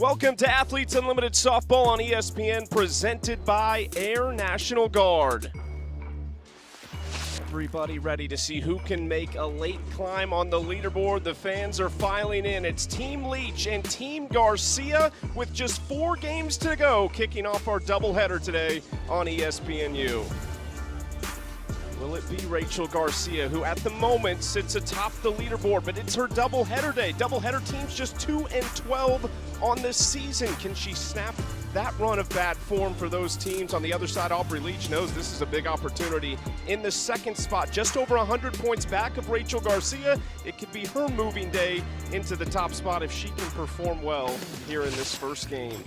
Welcome to Athletes Unlimited Softball on ESPN, presented by Air National Guard. Everybody ready to see who can make a late climb on the leaderboard. The fans are filing in. It's Team Leach and Team Garcia with just 4 games to go, kicking off our doubleheader today on ESPNU. Will it be Rachel Garcia, who at the moment sits atop the leaderboard, but it's her doubleheader day. Doubleheader teams just 2-12 on this season. Can she snap that run of bad form for those teams? On the other side, Aubrey Leach knows this is a big opportunity. In the second spot, just over 100 points back of Rachel Garcia, it could be her moving day into the top spot if she can perform well here in this first game.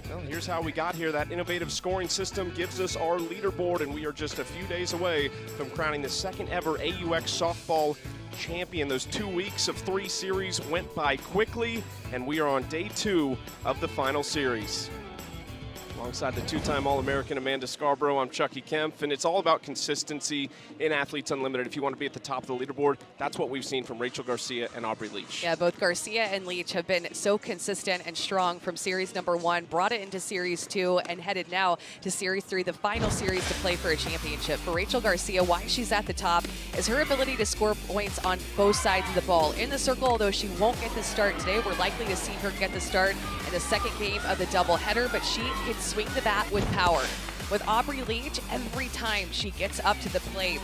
Well, here's how we got here. That innovative scoring system gives us our leaderboard, and we are just a few days away from crowning the second ever AUX Softball champion. Those 2 weeks of 3 series went by quickly, and we are on day 2 of the final series. Alongside the 2-time All-American Amanda Scarborough, I'm Chucky Kempf, and it's all about consistency in Athletes Unlimited. If you want to be at the top of the leaderboard, that's what we've seen from Rachel Garcia and Aubrey Leach. Yeah, both Garcia and Leach have been so consistent and strong from series number 1, brought it into series 2, and headed now to series 3, the final series to play for a championship. For Rachel Garcia, why she's at the top is her ability to score points on both sides of the ball. In the circle, although she won't get the start today, we're likely to see her get the start in the second game of the doubleheader, but she can swing the bat with power. With Aubrey Leach, every time she gets up to the plate,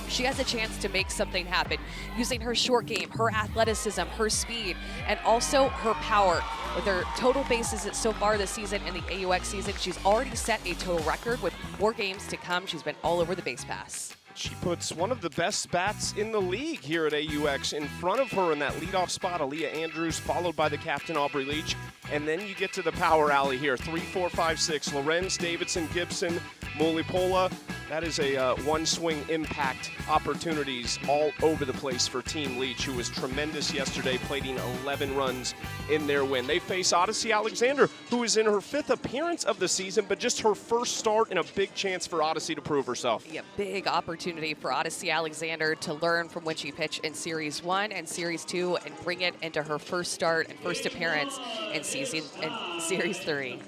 she has a chance to make something happen using her short game, her athleticism, her speed, and also her power. With her total bases so far this season in the AUX season, she's already set a total record with 4 games to come. She's been all over the base pass. She puts one of the best bats in the league here at AUX in front of her in that leadoff spot, Aaliyah Andrews, followed by the captain, Aubrey Leach. And then you get to the power alley here, 3, 4, 5, 6. Lorenz, Davidson, Gibson, Mulipola. That is a one-swing impact opportunities all over the place for Team Leach, who was tremendous yesterday, plating 11 runs in their win. They face Odyssey Alexander, who is in her 5th appearance of the season, but just her first start and a big chance for Odyssey to prove herself. Yeah, big opportunity for Odyssey Alexander to learn from when she pitched in Series 1 and Series 2 and bring it into her first start and first appearance in Series 3.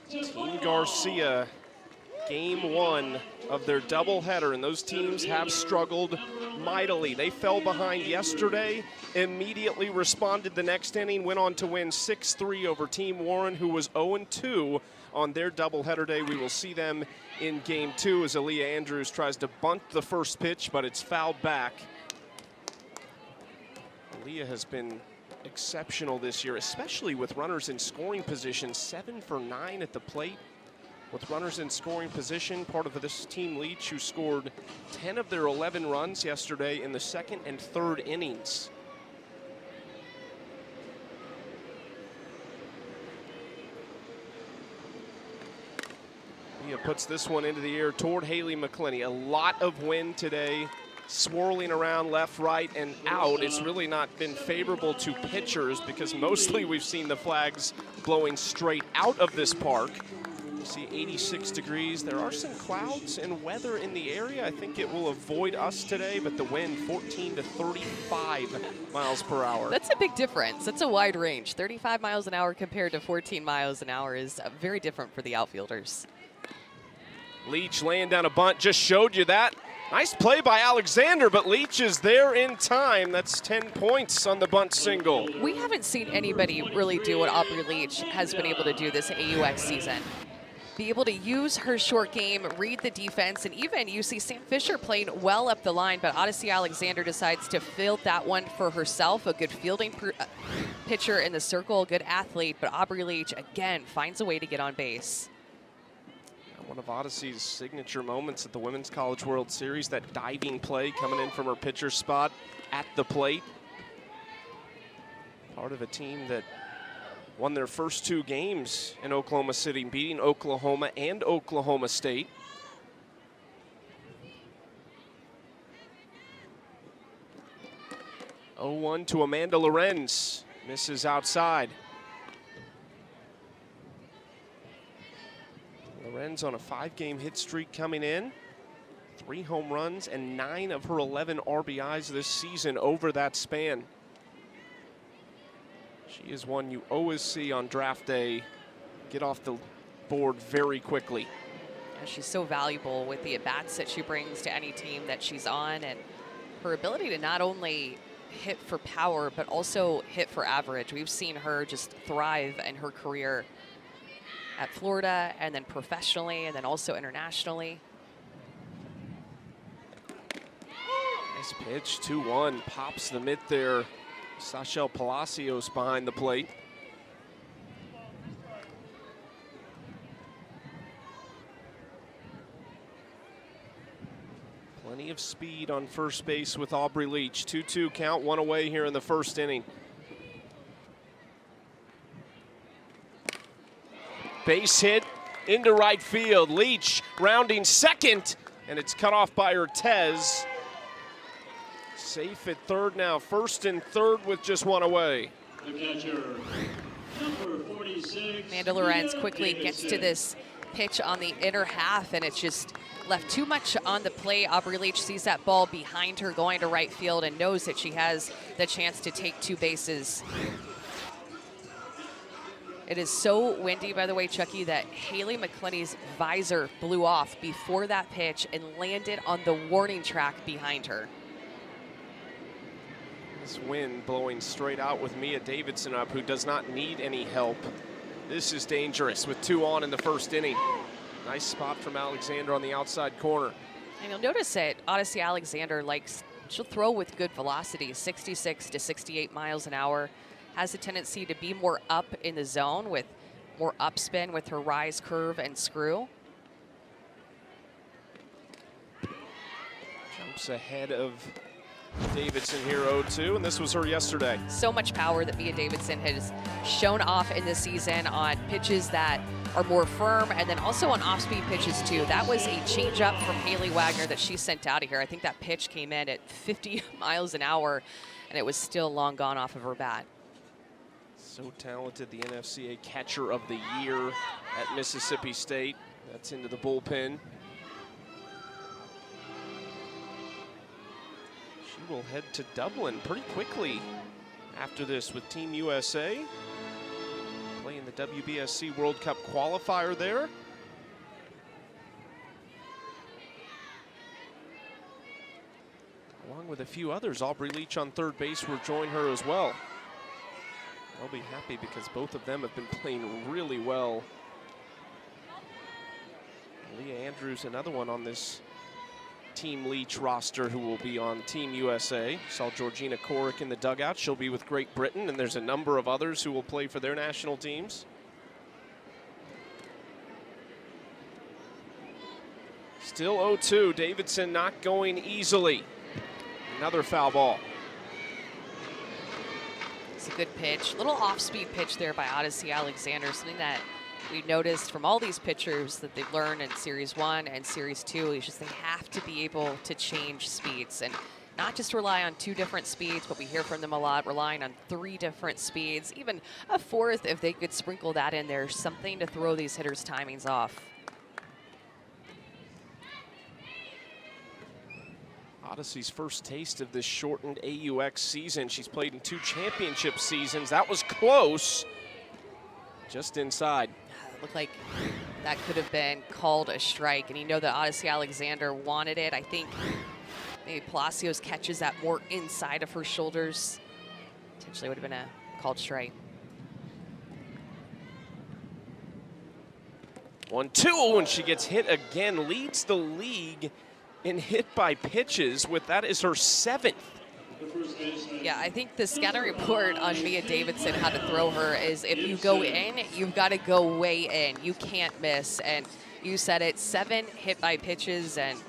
Team Garcia, game 1 of their doubleheader, and those teams have struggled mightily. They fell behind yesterday, immediately responded the next inning, went on to win 6-3 over Team Warren, who was 0-2 on their doubleheader day. We will see them in game 2 as Aaliyah Andrews tries to bunt the first pitch, but it's fouled back. Aaliyah has been exceptional this year, especially with runners in scoring position, 7 for 9 at the plate. With runners in scoring position, part of this Team Leach, who scored 10 of their 11 runs yesterday in the 2nd and 3rd innings. Leah puts this one into the air toward Haley McClinney. A lot of wind today, swirling around left, right, and out. It's really not been favorable to pitchers because mostly we've seen the flags blowing straight out of this park. See 86 degrees. There are some clouds and weather in the area. I think it will avoid us today, but the wind 14 to 35 miles per hour. That's a big difference. That's a wide range. 35 miles an hour compared to 14 miles an hour is very different for the outfielders. Leach laying down a bunt, just showed you that. Nice play by Alexander, but Leach is there in time. That's 10 points on the bunt single. We haven't seen anybody really do what Aubrey Leach has been able to do this AUX season. Be able to use her short game, read the defense, and even you see Sam Fisher playing well up the line, but Odyssey Alexander decides to field that one for herself. A good fielding pitcher in the circle, a good athlete, but Aubrey Leach, again, finds a way to get on base. One of Odyssey's signature moments at the Women's College World Series, that diving play coming in from her pitcher spot at the plate. Part of a team that won their first 2 games in Oklahoma City, beating Oklahoma and Oklahoma State. Oh-1 to Amanda Lorenz, misses outside. Lorenz on a 5-game hit streak coming in. 3 home runs and 9 of her 11 RBIs this season over that span. She is one you always see on draft day get off the board very quickly. And she's so valuable with the at-bats that she brings to any team that she's on, and her ability to not only hit for power, but also hit for average. We've seen her just thrive in her career at Florida, and then professionally, and then also internationally. Nice pitch, 2-1, pops the mitt there. Sachel Palacios behind the plate. Plenty of speed on first base with Aubrey Leach. 2-2 count, one away here in the first inning. Base hit into right field. Leach rounding second, and it's cut off by Ortez. Safe at third now, first and third with just one away. The catcher, number 46. Amanda Lorenz quickly gets to this pitch on the inner half, and it's just left too much on the plate. Aubrey Leach sees that ball behind her going to right field and knows that she has the chance to take two bases. It is so windy, by the way, Chucky, that Haley McClenny's visor blew off before that pitch and landed on the warning track behind her. This wind blowing straight out with Mia Davidson up, who does not need any help. This is dangerous with 2 on in the first inning. Nice spot from Alexander on the outside corner. And you'll notice that Odyssey Alexander she'll throw with good velocity, 66 to 68 miles an hour. Has a tendency to be more up in the zone with more upspin with her rise, curve, and screw. Jumps ahead of Davidson here 0-2, and this was her yesterday. So much power that Mia Davidson has shown off in this season on pitches that are more firm, and then also on off-speed pitches too. That was a changeup from Haley Wagner that she sent out of here. I think that pitch came in at 50 miles an hour, and it was still long gone off of her bat. So talented, the NFCA Catcher of the Year at Mississippi State. That's into the bullpen. She will head to Dublin pretty quickly after this with Team USA. Playing the WBSC World Cup qualifier there. Along with a few others, Aubrey Leach on third base will join her as well. They'll be happy because both of them have been playing really well. Leah Andrews, another one on this Team Leach roster who will be on Team USA. Saw Georgina Korick in the dugout. She'll be with Great Britain, and there's a number of others who will play for their national teams. Still 0-2. Davidson not going easily. Another foul ball. It's a good pitch. Little off-speed pitch there by Odyssey Alexander, something that we noticed from all these pitchers that they've learned in Series 1 and Series 2 is just they have to be able to change speeds and not just rely on 2 different speeds, but we hear from them a lot, relying on 3 different speeds, even a 4th if they could sprinkle that in there, something to throw these hitters' timings off. Odyssey's first taste of this shortened AUX season. She's played in 2 championship seasons. That was close, just inside. It looked like that could have been called a strike, and you know that Odyssey Alexander wanted it. I think maybe Palacios catches that more inside of her shoulders. Potentially would have been a called strike. 1-2, and she gets hit again. Leads the league in hit by pitches with that is her 7th. Yeah, I think the scouting report on Mia Davidson, how to throw her, is if you go in, you've got to go way in. You can't miss. And you said it, 7 hit by pitches, and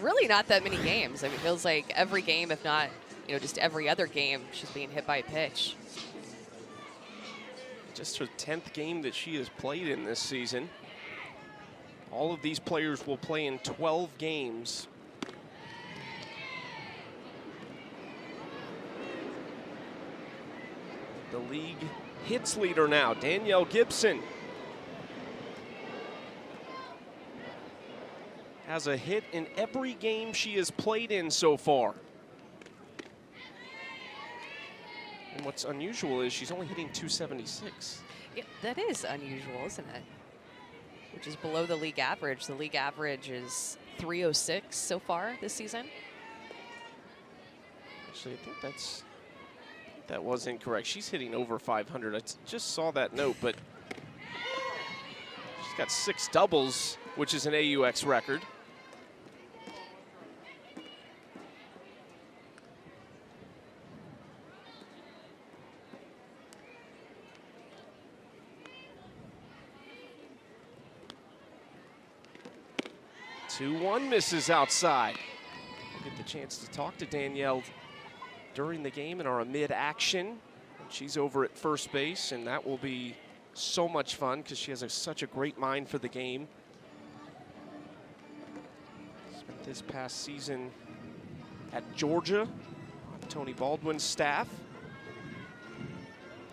really not that many games. I mean, it feels like every game, if not, just every other game, she's being hit by a pitch. Just her 10th game that she has played in this season. All of these players will play in 12 games. The league hits leader now, Danielle Gibson, has a hit in every game she has played in so far. And what's unusual is she's only hitting 276. Yeah, that is unusual, isn't it? Which is below the league average. The league average is 306 so far this season. Actually, I think that was incorrect. She's hitting over 500. I just saw that note, but she's got 6 doubles, which is an AUX record. Two-one misses outside. We'll get the chance to talk to Danielle during the game in our amid action. And she's over at first base, and that will be so much fun because she has such a great mind for the game. Spent this past season at Georgia on Tony Baldwin's staff.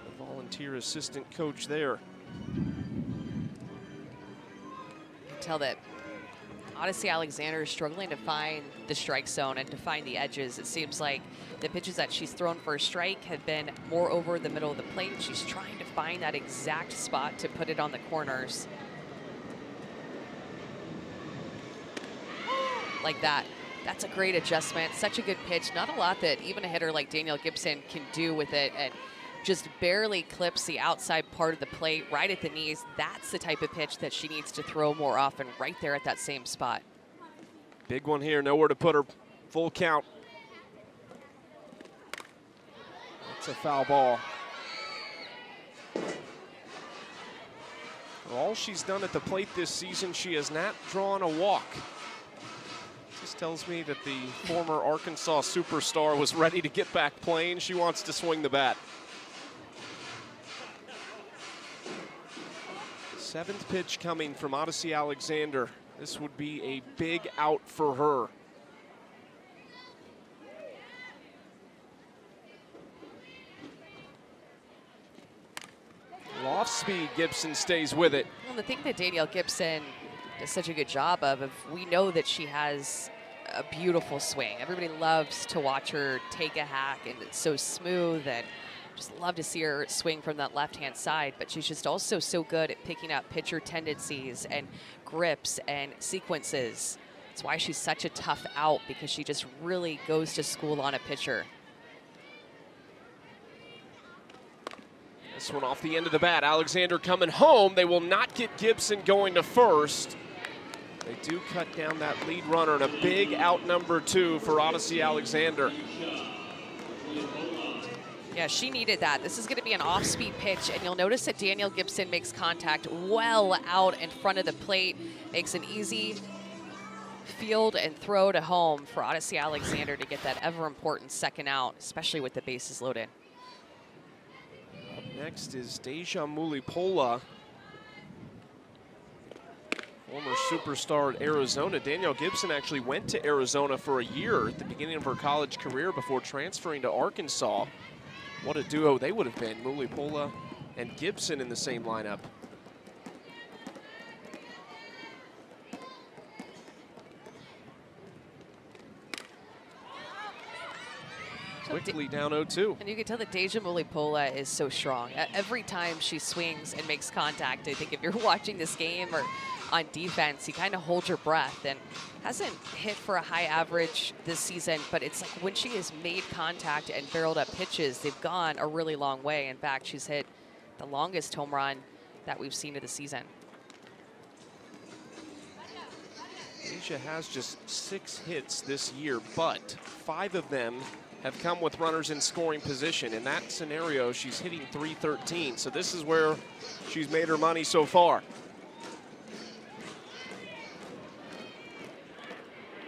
A volunteer assistant coach there. You can tell that Odyssey Alexander is struggling to find the strike zone and to find the edges. It seems like the pitches that she's thrown for a strike have been more over the middle of the plate. She's trying to find that exact spot to put it on the corners. Like that. That's a great adjustment. Such a good pitch. Not a lot that even a hitter like Danielle Gibson can do with it, and just barely clips the outside part of the plate right at the knees. That's the type of pitch that she needs to throw more often, right there at that same spot. Big one here, nowhere to put her. Full count. It's a foul ball. For all she's done at the plate this season, she has not drawn a walk. This tells me that the former Arkansas superstar was ready to get back playing. She wants to swing the bat. 7th pitch coming from Odyssey Alexander. This would be a big out for her. Off speed, Gibson stays with it. Well, the thing that Danielle Gibson does such a good job of, we know that she has a beautiful swing. Everybody loves to watch her take a hack, and it's so smooth, and just love to see her swing from that left-hand side, but she's just also so good at picking up pitcher tendencies and grips and sequences. That's why she's such a tough out, because she just really goes to school on a pitcher. This one off the end of the bat. Alexander coming home. They will not get Gibson going to first. They do cut down that lead runner, and a big out number 2 for Odyssey Alexander. Yeah, she needed that. This is going to be an off-speed pitch, and you'll notice that Danielle Gibson makes contact well out in front of the plate, makes an easy field and throw to home for Odyssey Alexander to get that ever-important second out, especially with the bases loaded. Up next is Deja Mulipola, former superstar at Arizona. Danielle Gibson actually went to Arizona for a year at the beginning of her college career before transferring to Arkansas. What a duo they would have been, Mulipola and Gibson in the same lineup. Quickly down 0-2. And you can tell that Deja Mulipola is so strong. Every time she swings and makes contact, I think if you're watching this game or on defense, you kind of hold your breath, and hasn't hit for a high average this season, but it's like when she has made contact and barreled up pitches, they've gone a really long way. In fact, she's hit the longest home run that we've seen of the season. Deja has just 6 hits this year, but 5 of them have come with runners in scoring position. In that scenario, she's hitting .313, so this is where she's made her money so far.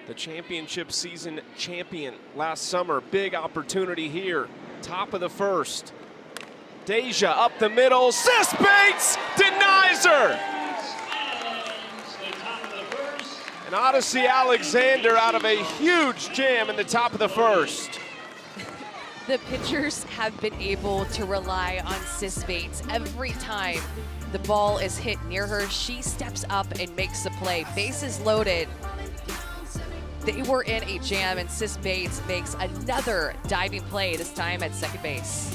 The championship season champion last summer. Big opportunity here. Top of the first. Deja up the middle. Sis Bates denies her. And Odyssey Alexander out of a huge jam in the top of the first. The pitchers have been able to rely on Sis Bates. Every time the ball is hit near her, she steps up and makes the play. Bases loaded. They were in a jam, and Sis Bates makes another diving play, this time at second base.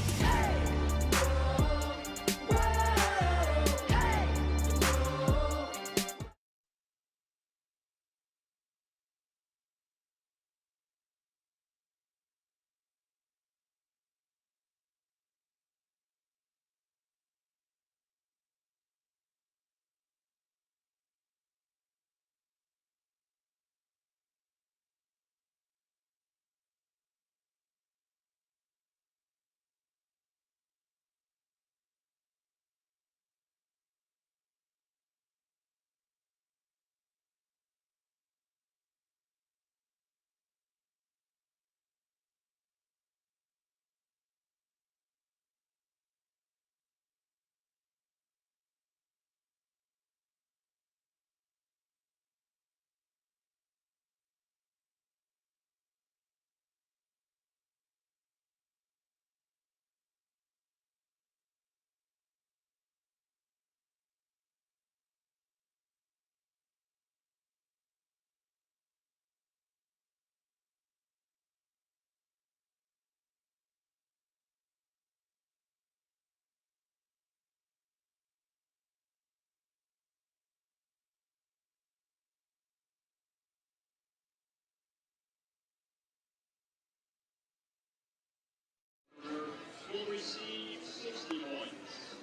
receive 60 points.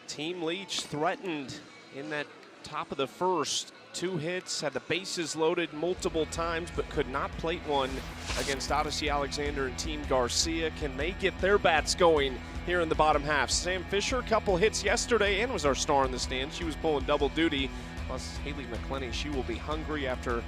Team Leach threatened in that top of the first. 2 hits, had the bases loaded multiple times, but could not plate one against Odyssey Alexander and Team Garcia. Can they get their bats going here in the bottom half? Sam Fisher, a couple hits yesterday and was our star in the stands. She was pulling double duty. Plus Haley McClenny, she will be hungry after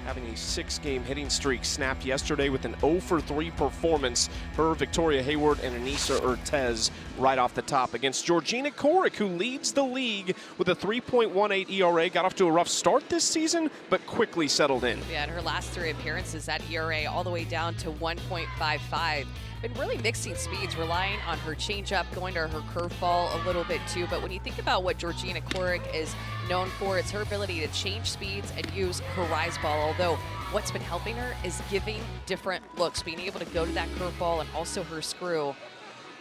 having a 6-game hitting streak snapped yesterday with an 0-for-3 performance. Her, Victoria Hayward, and Anissa Ortez right off the top against Georgina Korick, who leads the league with a 3.18 ERA. Got off to a rough start this season, but quickly settled in. Yeah, in her last 3 appearances, that ERA all the way down to 1.55. Been really mixing speeds, relying on her changeup, going to her curveball a little bit too. But when you think about what Georgina Korick is known for, it's her ability to change speeds and use her rise ball. Although what's been helping her is giving different looks, being able to go to that curveball and also her screw.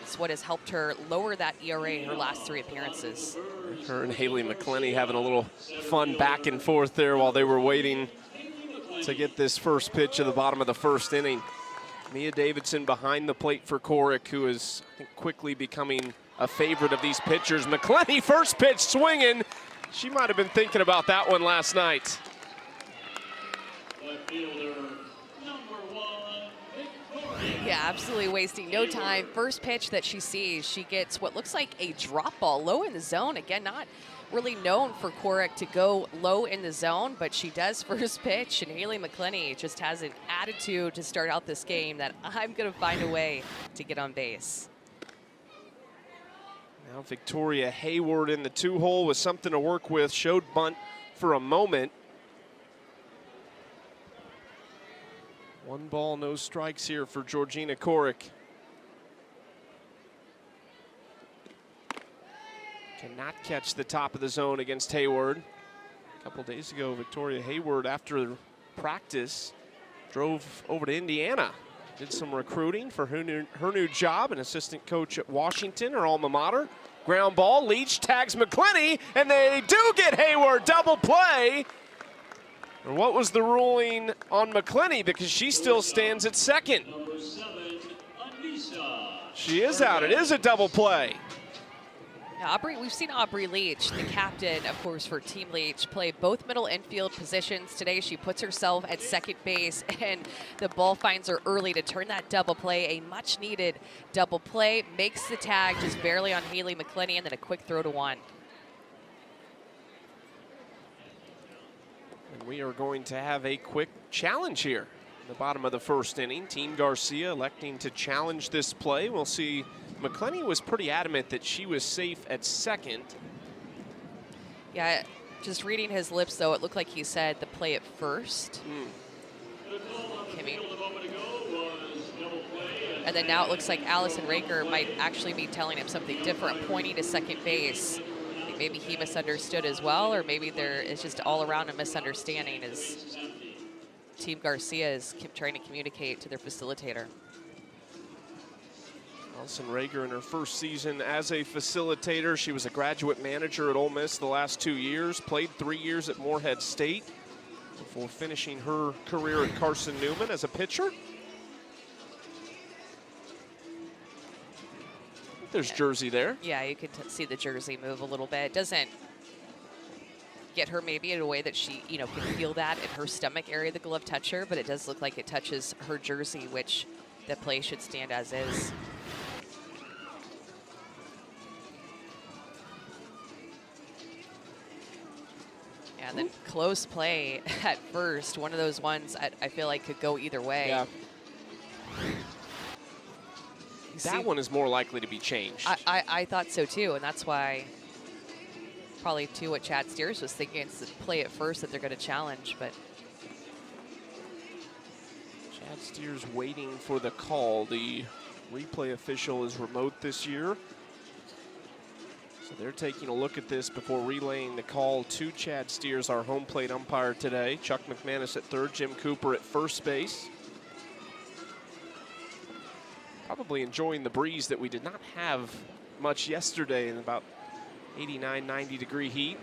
It's what has helped her lower that ERA in her last 3 appearances. Her and Haley McClenny having a little fun back and forth there while they were waiting to get this first pitch of the bottom of the first inning. Mia Davidson behind the plate for Korick, who is, I think, quickly becoming a favorite of these pitchers. McClenny, first pitch swinging. She might have been thinking about that one last night. Left fielder, number 1, Victoria. Yeah, absolutely wasting no time. First pitch that she sees, she gets what looks like a drop ball low in the zone. Again, not really known for Korick to go low in the zone, but she does first pitch, and Haley McClenny just has an attitude to start out this game that I'm going to find a way to get on base. Now Victoria Hayward in the 2-hole with something to work with. Showed bunt for a moment. 1 ball, no strikes here for Georgina Korick. Cannot catch the top of the zone against Hayward. A couple days ago, Victoria Hayward, after practice, drove over to Indiana. Did some recruiting for her new job, an assistant coach at Washington, her alma mater. Ground ball, Leach tags McClenny, and they do get Hayward, double play. And what was the ruling on McClenny? Because she still stands at second. Number 7, Anissa. She is out, it is a double play. Now, we've seen Aubrey Leach, the captain, of course, for Team Leach, play both middle infield positions. Today, she puts herself at second base, and the ball finds her early to turn that double play. A much-needed double play, makes the tag just barely on Haley McClenny, and then a quick throw to 1. And we are going to have a quick challenge here in the bottom of the first inning. Team Garcia electing to challenge this play. We'll see. McClenny was pretty adamant that she was safe at second. Yeah, just reading his lips, though, it looked like he said the play at first. The call on the Kimmy. field a moment ago was double play. And then now it looks like Allison Raker might actually be telling him something different, pointing to second base. I think maybe he misunderstood as well, or maybe there is just all around a misunderstanding as Team Garcia is trying to communicate to their facilitator. Allison Rager in her first season as a facilitator. She was a graduate manager at Ole Miss the last 2 years, played 3 years at Morehead State before finishing her career at Carson Newman as a pitcher. There's jersey there. Yeah, you can see the jersey move a little bit. It doesn't get her maybe in a way that she, can feel that in her stomach area, the glove touch her, but it does look like it touches her jersey, which the play should stand as is. Yeah, and then close play at first. One of those ones I feel like could go either way. Yeah. That one is more likely to be changed. I thought so too, and that's why probably too what Chad Steers was thinking. It's the play at first that they're going to challenge, but Chad Steers waiting for the call. The replay official is remote this year. So they're taking a look at this before relaying the call to Chad Steers, our home plate umpire today. Chuck McManus at third, Jim Cooper at first base. Probably enjoying the breeze that we did not have much yesterday in about 89, 90 degree heat.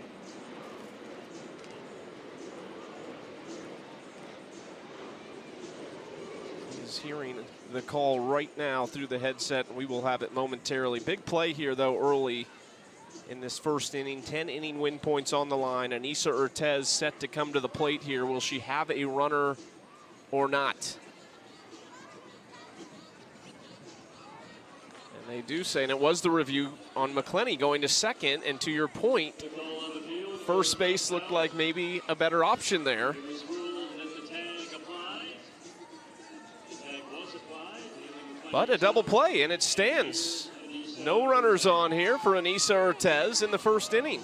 is hearing the call right now through the headset, and we will have it momentarily. Big play here, though, early in this first inning. 10-inning win points on the line. Anissa Ortez set to come to the plate here. Will she have a runner or not? And they do say, and it was the review on McClenny going to second, and to your point, first base looked like maybe a better option there. But a double play, and it stands. No runners on here for Anissa Ortez in the first inning.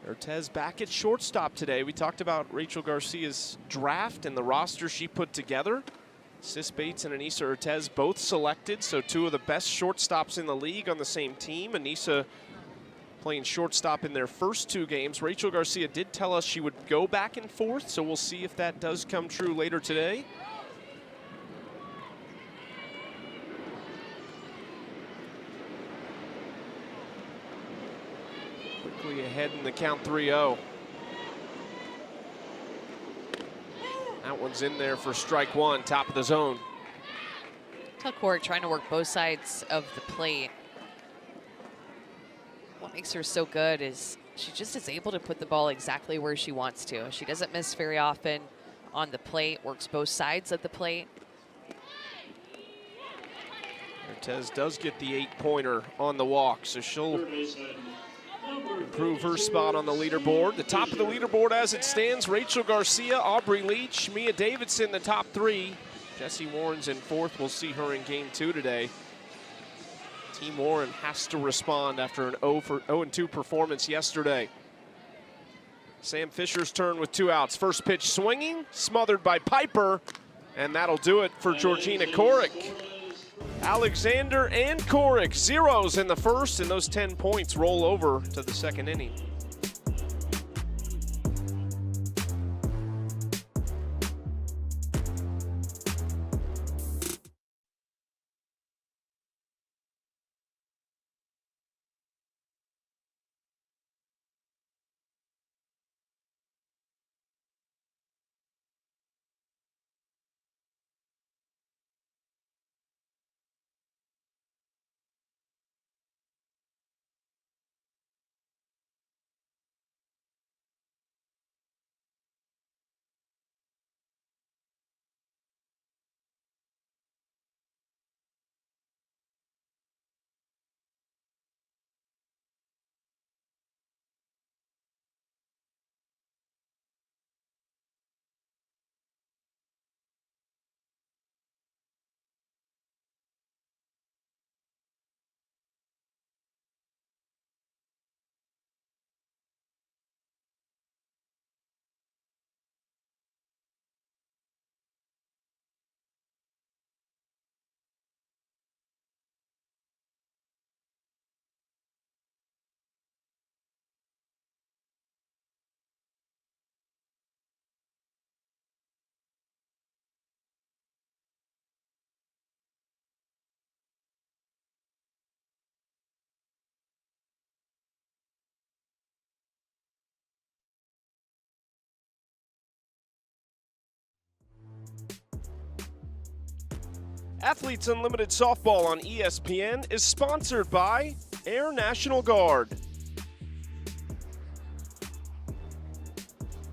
Ortez back at shortstop today. We talked about Rachel Garcia's draft and the roster she put together. Sis Bates and Anissa Ortez both selected, so two of the best shortstops in the league on the same team. Anissa playing shortstop in their first two games. Rachel Garcia did tell us she would go back and forth, so we'll see if that does come true later today. Quickly ahead in the count 3-0. That one's in there for strike one, top of the zone. Tuckworth trying to work both sides of the plate. What makes her so good is she just is able to put the ball exactly where she wants to. She doesn't miss very often on the plate, works both sides of the plate. Ortez does get the 8-pointer on the walk, so she'll improve her spot on the leaderboard. The top of the leaderboard as it stands, Rachel Garcia, Aubrey Leach, Mia Davidson, the top three. Jessie Warren's in fourth. We'll see her in game 2 today. Team Warren has to respond after an 0-2 performance yesterday. Sam Fisher's turn with 2 outs. First pitch swinging, smothered by Piper, and that'll do it for Georgina Korick. Alexander and Korick, zeros in the first, and those 10 points roll over to the second inning. Athletes Unlimited Softball on ESPN is sponsored by Air National Guard.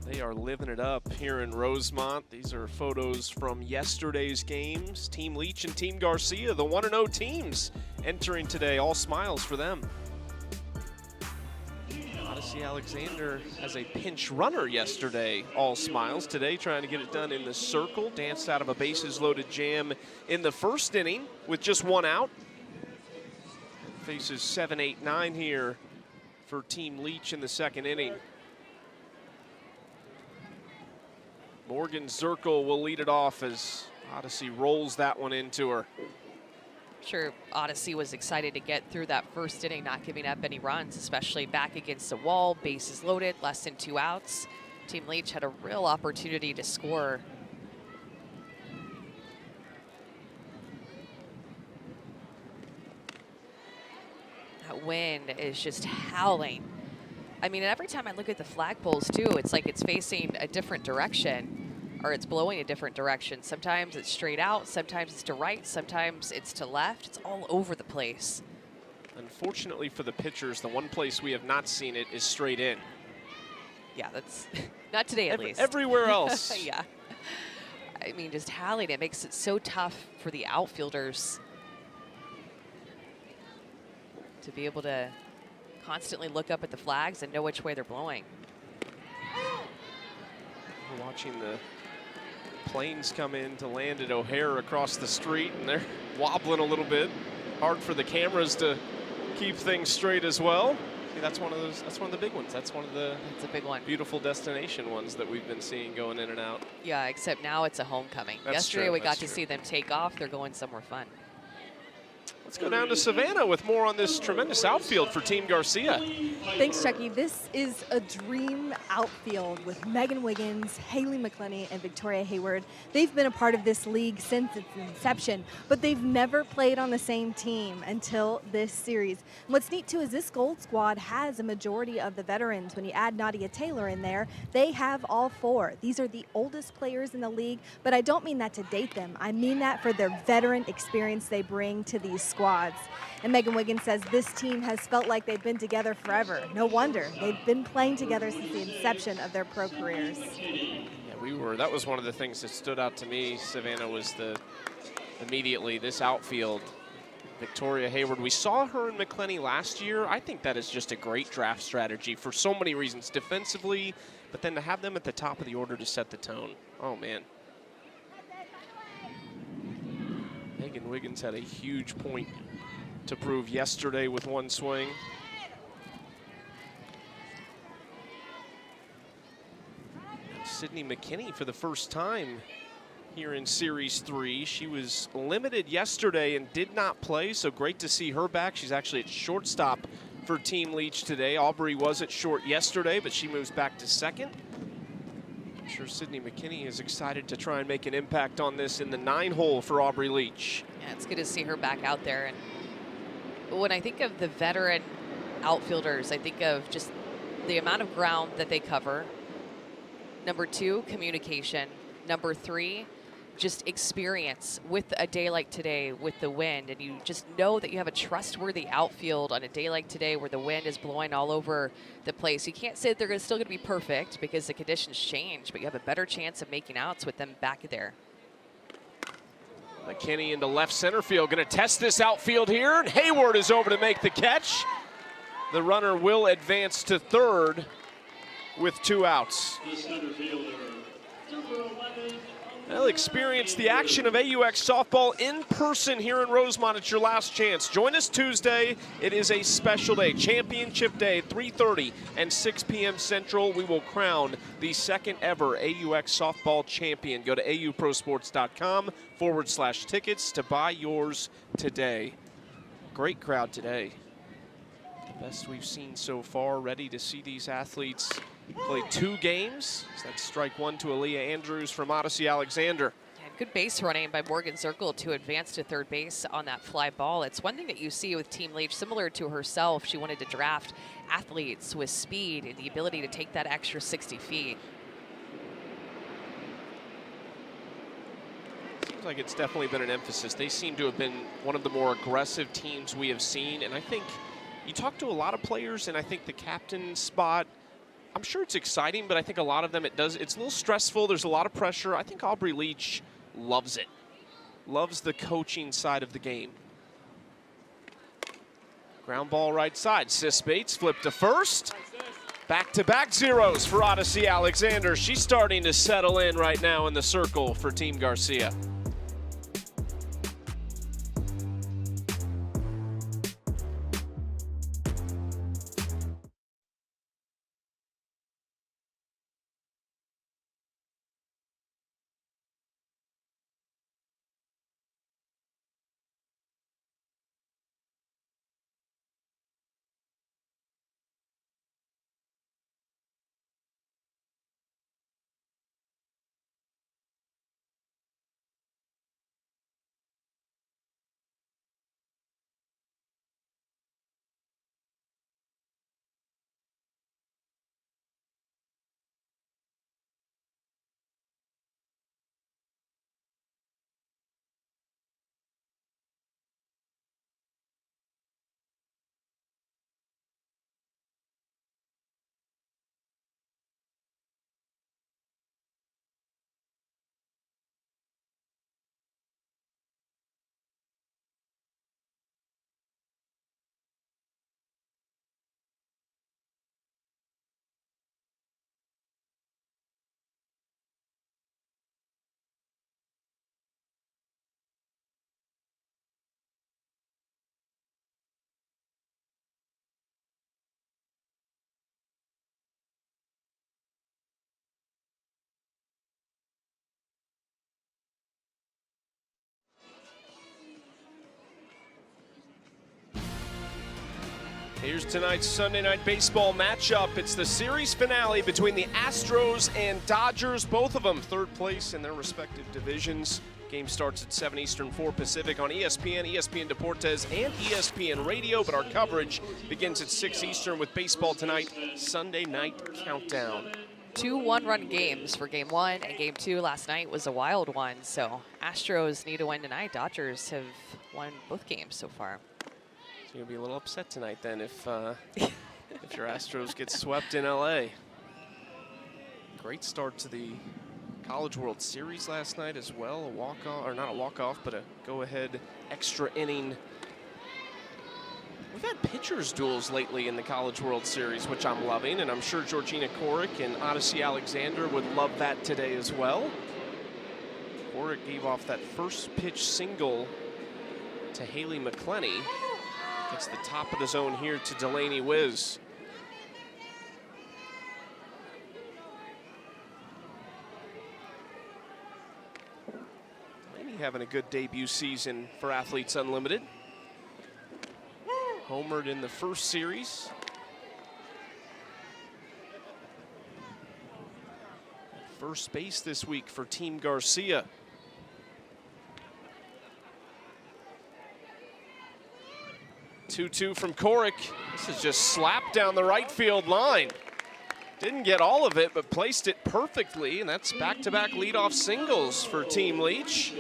They are living it up here in Rosemont. These are photos from yesterday's games. Team Leach and Team Garcia, the 1-0 teams, entering today. All smiles for them. Odyssey Alexander as a pinch runner yesterday. All smiles today, trying to get it done in the circle. Danced out of a bases-loaded jam in the first inning with just 1 out. Faces 7, 8, 9 here for Team Leach in the second inning. Morgan Zirkle will lead it off as Odyssey rolls that one into her. Sure, Odyssey was excited to get through that first inning, not giving up any runs, especially back against the wall, bases loaded, less than 2 outs. Team Leach had a real opportunity to score. That wind is just howling I mean, every time I look at the flagpoles too, it's like it's facing a different direction, or it's blowing a different direction. Sometimes it's straight out, sometimes it's to right, sometimes it's to left. It's all over the place. Unfortunately for the pitchers, the one place we have not seen it is straight in. Yeah, that's not today at least. Everywhere else. Yeah. I mean, just tallying it makes it so tough for the outfielders to be able to constantly look up at the flags and know which way they're blowing. We're watching the planes come in to land at O'Hare across the street, and they're wobbling a little bit. Hard for the cameras to keep things straight as well. See, that's one of those. That's one of the big ones. That's one of the. That's a big one. Beautiful destination ones that we've been seeing going in and out. Yeah, except now it's a homecoming. That's Yesterday true, we got that's to true. see them take off. They're going somewhere fun. Let's go down to Savannah with more on this tremendous outfield for Team Garcia. Thanks, Chucky. This is a dream outfield with Megan Wiggins, Haley McClenny, and Victoria Hayward. They've been a part of this league since its inception, but they've never played on the same team until this series. And what's neat, too, is this Gold Squad has a majority of the veterans. When you add Nadia Taylor in there, they have all four. These are the oldest players in the league, but I don't mean that to date them. I mean that for their veteran experience they bring to these squads. And Megan Wiggins says this team has felt like they've been together forever. No wonder. They've been playing together since the inception of their pro careers. Yeah, that was one of the things that stood out to me, Savannah, was immediately this outfield. Victoria Hayward, we saw her and McClenny last year. I think that is just a great draft strategy for so many reasons, defensively, but then to have them at the top of the order to set the tone. Oh, man. Megan Wiggins had a huge point to prove yesterday with one swing. Sydney McKinney for the first time here in Series 3. She was limited yesterday and did not play, so great to see her back. She's actually at shortstop for Team Leach today. Aubrey was at short yesterday, but she moves back to second. I'm sure Sydney McKinney is excited to try and make an impact on this in the 9-hole for Aubrey Leach. Yeah, it's good to see her back out there. And when I think of the veteran outfielders, I think of just the amount of ground that they cover. Number 2, communication. Number 3, just experience with a day like today with the wind. And you just know that you have a trustworthy outfield on a day like today where the wind is blowing all over the place. You can't say that they're still going to be perfect because the conditions change, but you have a better chance of making outs with them back there. McKinney into left center field, going to test this outfield here, and Hayward is over to make the catch. The runner will advance to third with 2 outs. The center fielder, number 11. Well, experience the action of AUX softball in person here in Rosemont. It's your last chance. Join us Tuesday. It is a special day, Championship Day, 3:30 and 6 p.m. Central. We will crown the second ever AUX softball champion. Go to auprosports.com/tickets to buy yours today. Great crowd today. The best we've seen so far. Ready to see these athletes play 2 games. That's strike 1 to Aaliyah Andrews from Odyssey Alexander. And good base running by Morgan Zirkle to advance to third base on that fly ball. It's one thing that you see with Team Leach, similar to herself. She wanted to draft athletes with speed and the ability to take that extra 60 feet. Seems like it's definitely been an emphasis. They seem to have been one of the more aggressive teams we have seen. And I think you talk to a lot of players, and I think the captain spot, I'm sure it's exciting, but I think a lot of them, it's a little stressful. There's a lot of pressure. I think Aubrey Leach loves it, loves the coaching side of the game. Ground ball right side. Sis Bates flipped to first. Back-to-back zeros for Odyssey Alexander. She's starting to settle in right now in the circle for Team Garcia. Here's tonight's Sunday Night Baseball matchup. It's the series finale between the Astros and Dodgers, both of them third place in their respective divisions. Game starts at 7 Eastern, 4 Pacific on ESPN, ESPN Deportes, and ESPN Radio, but our coverage begins at 6 Eastern with Baseball Tonight Sunday Night Countdown. 2 one-run games for Game 1, and Game 2 last night was a wild one, so Astros need to win tonight. Dodgers have won both games so far. So you'll be a little upset tonight then if your Astros get swept in LA. Great start to the College World Series last night as well. A walk-off, or not a walk-off, but a go-ahead extra inning. We've had pitchers duels lately in the College World Series, which I'm loving, and I'm sure Georgina Korick and Odyssey Alexander would love that today as well. Korick gave off that first pitch single to Haley McClenny. Gets the top of the zone here to Delaney Wiz. Delaney having a good debut season for Athletes Unlimited. Homered in the first series. First base this week for Team Garcia. 2-2 from Korick. This is just slapped down the right field line. Didn't get all of it, but placed it perfectly, and that's back-to-back leadoff singles for Team Leach.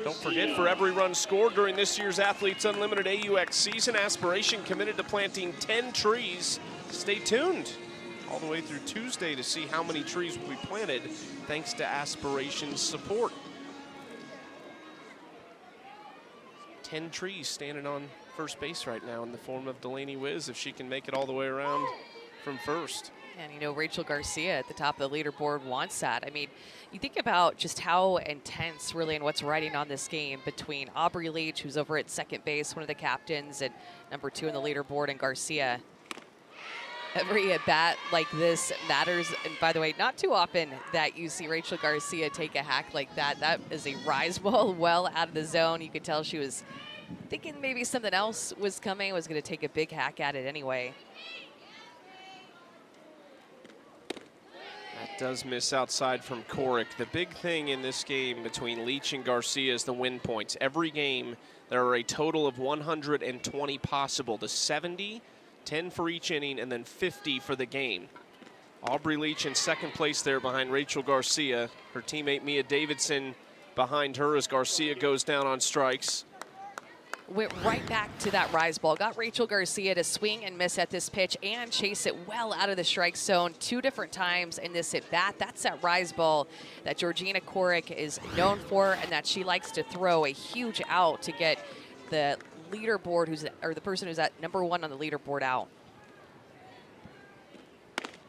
Don't forget, for every run scored during this year's Athletes Unlimited AUX season, Aspiration committed to planting 10 trees. Stay tuned all the way through Tuesday to see how many trees will be planted thanks to Aspiration's support. 10 trees standing on first base right now in the form of Delaney Wiz, if she can make it all the way around from first. And you know, Rachel Garcia at the top of the leaderboard wants that. I mean, you think about just how intense really and what's riding on this game between Aubrey Leach, who's over at second base, one of the captains, and number 2 in the leaderboard, and Garcia. Every at bat like this matters. And by the way, not too often that you see Rachel Garcia take a hack like that. That is a rise ball well out of the zone. You could tell she was thinking maybe something else was coming, was going to take a big hack at it anyway. That does miss outside from Korick. The big thing in this game between Leach and Garcia is the win points. Every game, there are a total of 120 possible. The 70, 10 for each inning, and then 50 for the game. Aubrey Leach in second place there behind Rachel Garcia. Her teammate Mia Davidson behind her as Garcia goes down on strikes. Went right back to that rise ball. Got Rachel Garcia to swing and miss at this pitch and chase it well out of the strike zone 2 different times in this at bat. That's that rise ball that Georgina Korick is known for, and that she likes to throw a huge out to get the leaderboard, or the person who's at number 1 on the leaderboard, out.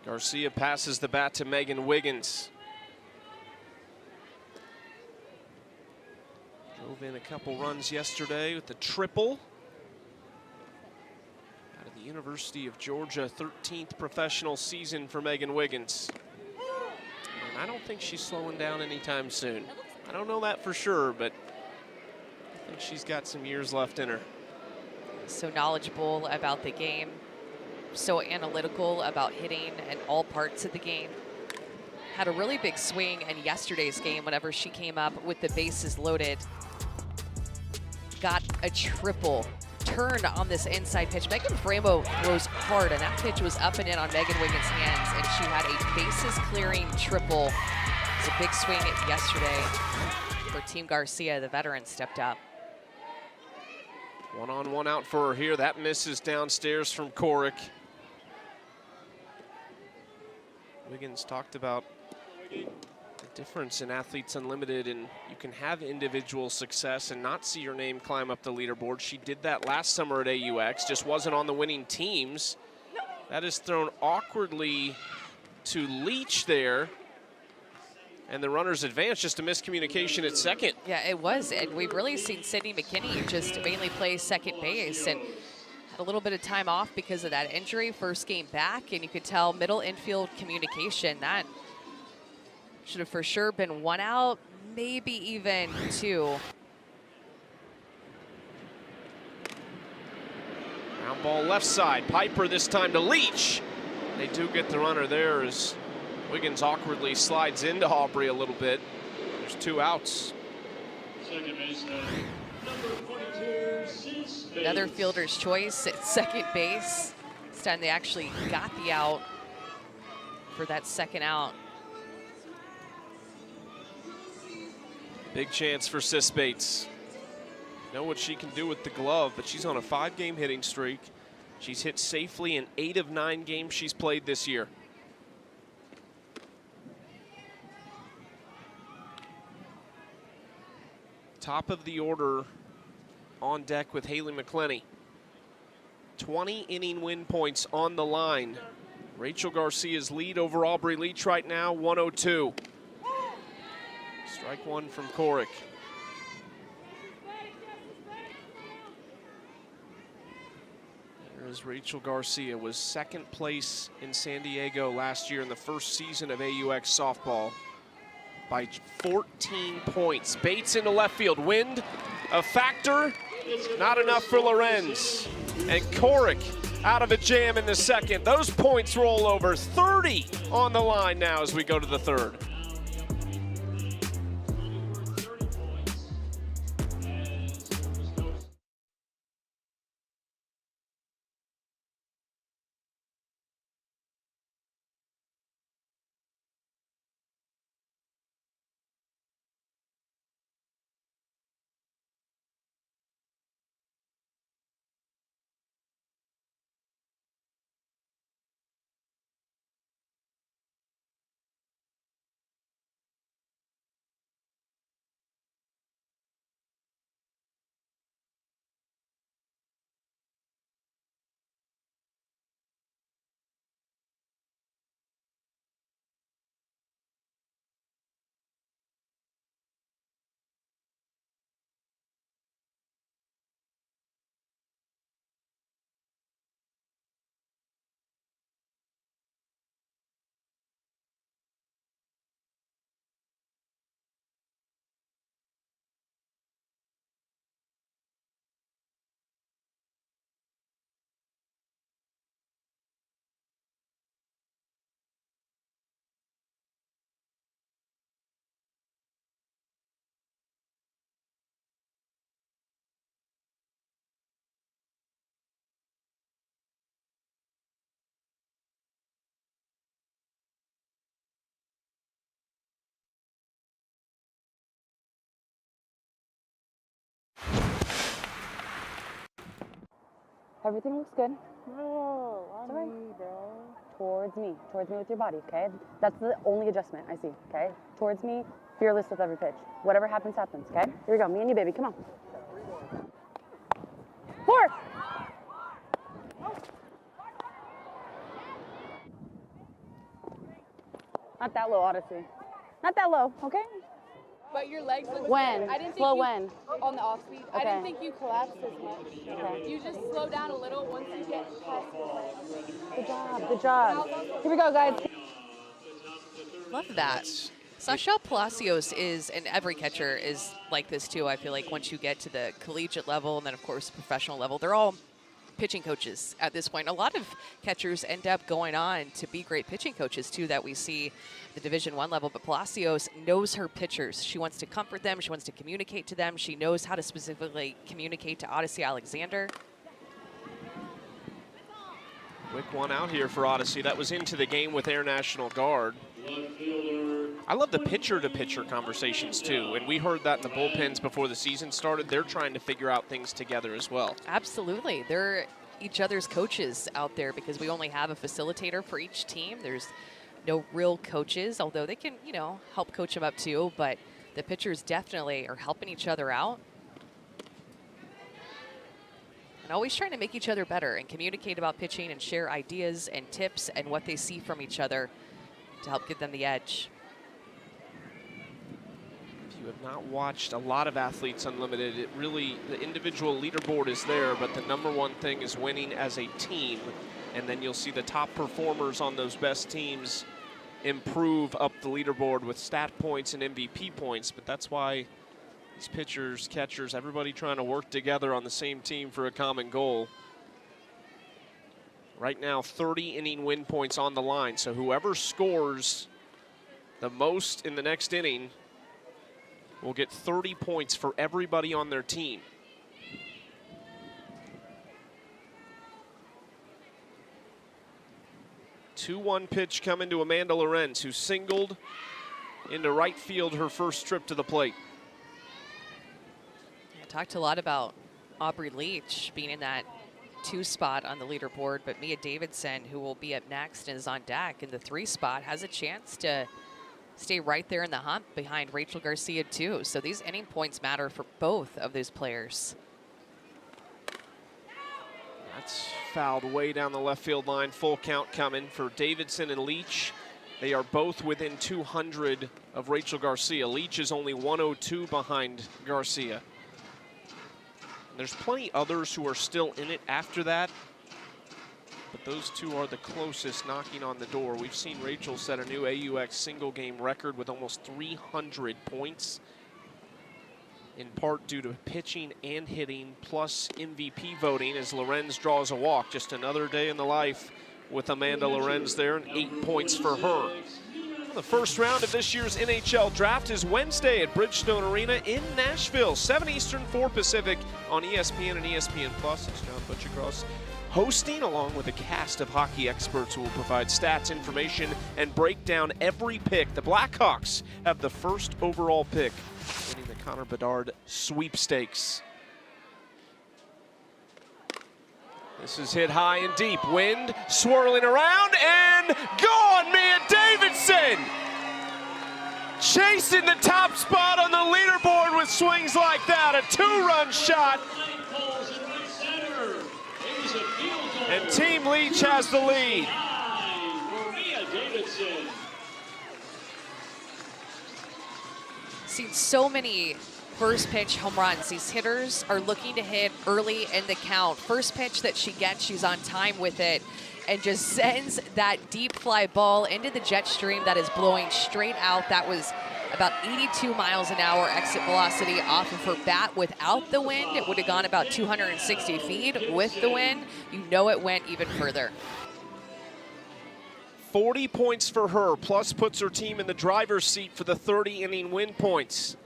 Garcia passes the bat to Megan Wiggins. Drove in a couple runs yesterday with the triple. Out of the University of Georgia, 13th professional season for Megan Wiggins. And I don't think she's slowing down anytime soon. I don't know that for sure, but I think she's got some years left in her. So knowledgeable about the game, so analytical about hitting and all parts of the game. Had a really big swing in yesterday's game whenever she came up with the bases loaded. Got a triple, turned on this inside pitch. Megan Framo throws hard, and that pitch was up and in on Megan Wiggins' hands, and she had a bases-clearing triple. It's a big swing yesterday for Team Garcia. The veteran stepped up. 1-on-1 out for her here. That misses downstairs from Korick. Wiggins talked about the difference in Athletes Unlimited, and you can have individual success and not see your name climb up the leaderboard. She did that last summer at AUX, just wasn't on the winning teams. That is thrown awkwardly to Leach there. And the runners advance, just a miscommunication at second. Yeah, it was. And we've really seen Sydney McKinney just mainly play second base, and had a little bit of time off because of that injury. First game back, and you could tell middle infield communication. That should have for sure been 1 out, maybe even 2. Ground Ball left side. Piper this time to Leach. They do get the runner there as Wiggins awkwardly slides into Aubrey a little bit. There's 2 outs. Second baseman, number 22, Sis Bates. Another fielder's choice at second base. This time they actually got the out for that second out. Big chance for Sis Bates. Know what she can do with the glove, but she's on a 5-game hitting streak. She's hit safely in 8 of 9 games she's played this year. Top of the order on deck with Haley McClenny. 20 inning win points on the line. Rachel Garcia's lead over Aubrey Leach right now, 102. Strike 1 from Korick. There's Rachel Garcia, was 2nd place in San Diego last year in the first season of AUX Softball by 14 points. Bates into left field. Wind, a factor, not enough for Lorenz. And Korick out of a jam in the second. Those points roll over. 30 on the line now as we go to the third. Everything looks good. No, on me, bro. Towards me with your body, okay? That's the only adjustment I see, okay? Towards me, fearless with every pitch. Whatever happens, happens, okay? Here we go, me and you, baby, come on. 4! Not that low, Odyssey. Not that low, okay? But your legs look When? good. I didn't think Slow you, when? On the off speed. I Okay. didn't think you collapsed as much. Okay. You just slow down a little once you get past the Good job, good job. Here we go, guys. Love that. Sashel Palacios is, and every catcher is like this too, I feel like, once you get to the collegiate level and then, of course, professional level. They're all pitching coaches at this point. A lot of catchers end up going on to be great pitching coaches too that we see the Division I level, but Palacios knows her pitchers. She wants to comfort them. She wants to communicate to them. She knows how to specifically communicate to Odyssey Alexander. Quick one out here for Odyssey. That was into the game with Air National Guard. I love the pitcher-to-pitcher conversations too, and we heard that in the bullpens before the season started. They're trying to figure out things together as well. Absolutely. They're each other's coaches out there because we only have a facilitator for each team. There's no real coaches, although they can, you know, help coach them up too, but the pitchers definitely are helping each other out. And always trying to make each other better and communicate about pitching and share ideas and tips and what they see from each other to help give them the edge. If you have not watched a lot of Athletes Unlimited, it really, the individual leaderboard is there, but the #1 thing is winning as a team. And then you'll see the top performers on those best teams improve up the leaderboard with stat points and MVP points. But that's why these pitchers, catchers, everybody trying to work together on the same team for a common goal. Right now, 30 inning win points on the line. So whoever scores the most in the next inning will get 30 points for everybody on their team. Two-one pitch coming to Amanda Lorenz, who singled into right field her first trip to the plate. I talked a lot about Aubrey Leach being in that 2 spot on the leaderboard, but Mia Davidson, who will be up next and is on deck in the 3 spot, has a chance to stay right there in the hunt behind Rachel Garcia too. So these inning points matter for both of those players. That's fouled way down the left field line. Full count coming for Davidson and Leach. They are both within 200 of Rachel Garcia. Leach is only 102 behind Garcia. And there's plenty others who are still in it after that, but those two are the closest knocking on the door. We've seen Rachel set a new AUX single game record with almost 300 points, in part due to pitching and hitting, plus MVP voting as Lorenz draws a walk. Just another day in the life with Amanda Lorenz there, and 8 points for her. The first round of this year's NHL draft is Wednesday at Bridgestone Arena in Nashville, 7 Eastern, 4 Pacific on ESPN and ESPN+. It's John Butchercross hosting, along with a cast of hockey experts who will provide stats, information, and break down every pick. The Blackhawks have the first overall pick, winning the Connor Bedard sweepstakes. This is hit high and deep. Wind swirling around and gone, Mia Davidson! Chasing the top spot on the leaderboard with swings like that. A 2-run shot. And Team Leach has the lead. Seen so many first pitch home runs. These hitters are looking to hit early in the count. First pitch that she gets, she's on time with it and just sends that deep fly ball into the jet stream that is blowing straight out. That was about 82 miles an hour exit velocity off of her bat. Without the wind, it would have gone about 260 feet. With the wind, you know it went even further. 40 points for her, plus puts her team in the driver's seat for the 30-inning win points.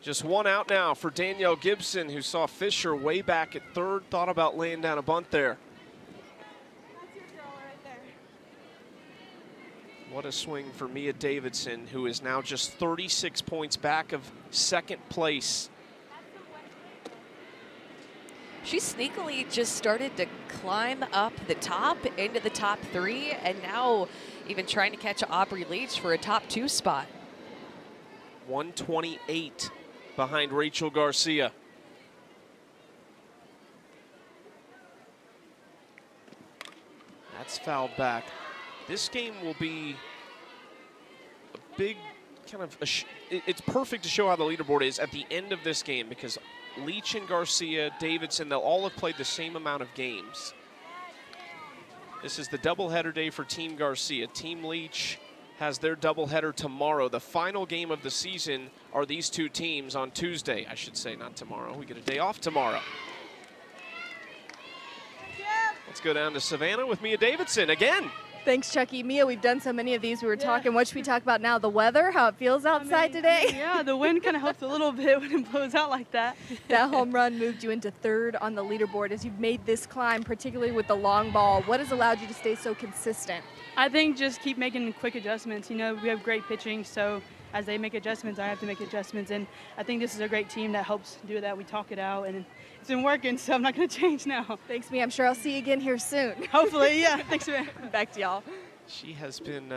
Just one out now for Danielle Gibson, who saw Fisher way back at third, thought about laying down a bunt there. That's your girl right there. What a swing for Mia Davidson, who is now just 36 points back of second place. She sneakily just started to climb up the top into the top 3, and now even trying to catch Aubrey Leach for a top 2 spot. 128 behind Rachel Garcia. That's fouled back. This game will be a big kind of, it's perfect to show how the leaderboard is at the end of this game, because Leach and Garcia, Davidson, they'll all have played the same amount of games. This is the doubleheader day for Team Garcia. Team Leach has their doubleheader tomorrow. The final game of the season are these two teams on Tuesday. I should say not tomorrow. We get a day off tomorrow. Let's go down to Savannah with Mia Davidson again. Thanks, Chucky. Mia, we've done so many of these. We were talking, what should we talk about now? The weather, how it feels outside today? Yeah, the wind kind of helps a little bit when it blows out like that. That home run moved you into third on the leaderboard as you've made this climb, particularly with the long ball. What has allowed you to stay so consistent? I think just keep making quick adjustments. You know, we have great pitching, so as they make adjustments, I have to make adjustments. And I think this is a great team that helps do that. We talk it out, and it's been working, so I'm not going to change now. Thanks, Mia. I'm sure I'll see you again here soon. Hopefully, yeah. Thanks, man. Back to y'all. She has been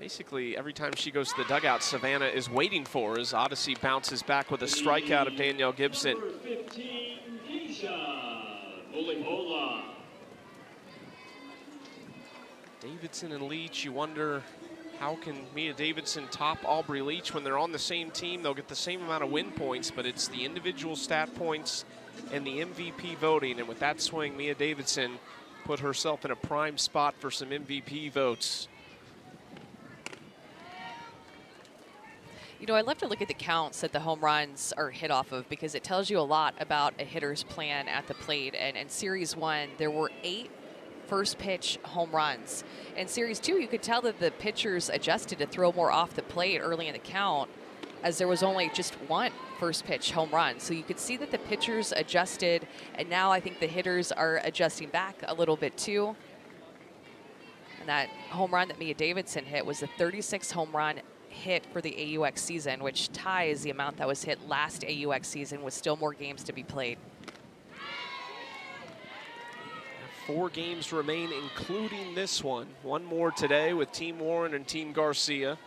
basically every time she goes to the dugout, Savannah is waiting for as Odyssey bounces back with a strikeout of Danielle Gibson. Number 15, Keisha Olivola. Davidson and Leach, you wonder how can Mia Davidson top Aubrey Leach when they're on the same team? They'll get the same amount of win points, but it's the individual stat points and the MVP voting. And with that swing, Mia Davidson put herself in a prime spot for some MVP votes. You know, I love to look at the counts that the home runs are hit off of, because it tells you a lot about a hitter's plan at the plate. And in Series 1, there were 8 first pitch home runs. In Series 2, you could tell that the pitchers adjusted to throw more off the plate early in the count, as there was only just one first pitch home run. So you could see that the pitchers adjusted, and now I think the hitters are adjusting back a little bit too. And that home run that Mia Davidson hit was the 36th home run hit for the AUX season, which ties the amount that was hit last AUX season with still more games to be played. 4 games remain, including this one. One more today with Team Warren and Team Garcia.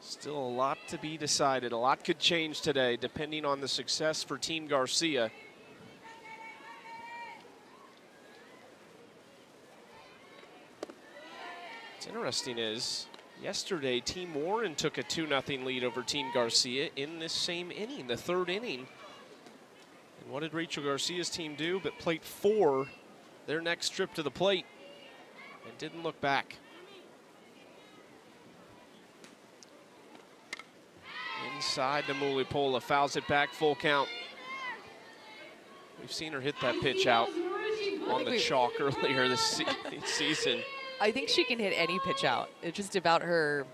Still a lot to be decided. A lot could change today, depending on the success for Team Garcia. What's interesting is, yesterday, Team Warren took a 2-0 lead over Team Garcia in this same inning, the 3rd inning. And what did Rachel Garcia's team do? But plate 4, their next trip to the plate, and didn't look back. Inside to Mulipola, fouls it back, full count. We've seen her hit that pitch out on the chalk earlier this season. I think she can hit any pitch out. It's just about her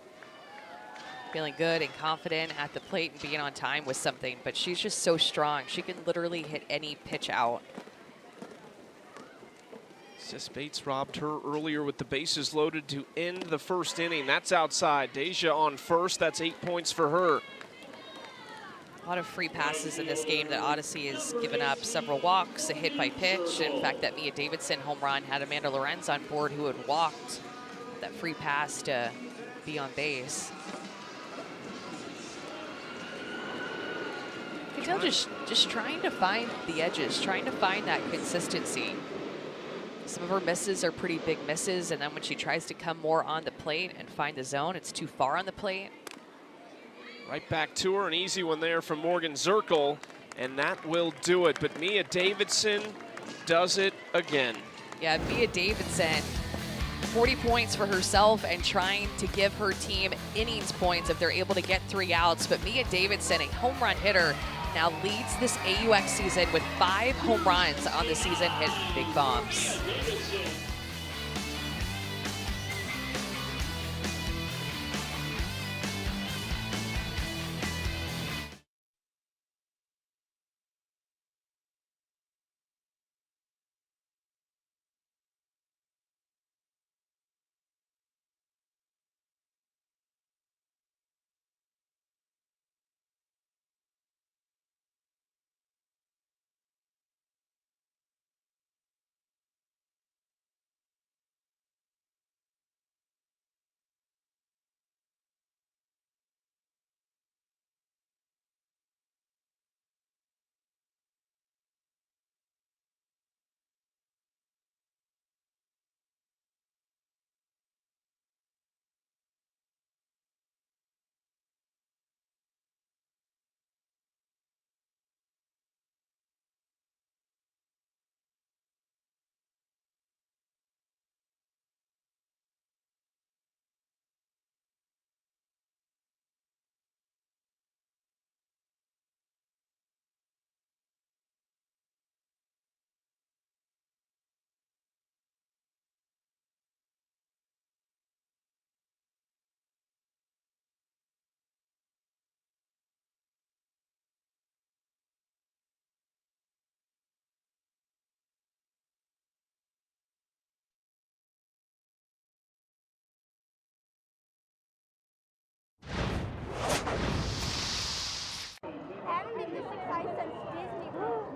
feeling good and confident at the plate and being on time with something, but she's just so strong. She can literally hit any pitch out. Sis Bates robbed her earlier with the bases loaded to end the 1st inning. That's outside. Deja on first. That's 8 points for her. A lot of free passes in this game that Odyssey has given up. Several walks, a hit by pitch. In fact, that Mia Davidson home run had Amanda Lorenz on board, who had walked that free pass to be on base. You can tell just trying to find the edges, trying to find that consistency. Some of her misses are pretty big misses, and then when she tries to come more on the plate and find the zone, it's too far on the plate. Right back to her, an easy one there from Morgan Zirkle, and that will do it. But Mia Davidson does it again. Yeah, Mia Davidson, 40 points for herself and trying to give her team innings points if they're able to get 3 outs. But Mia Davidson, a home run hitter, now leads this AUX season with 5 home runs on the season, hit big bombs.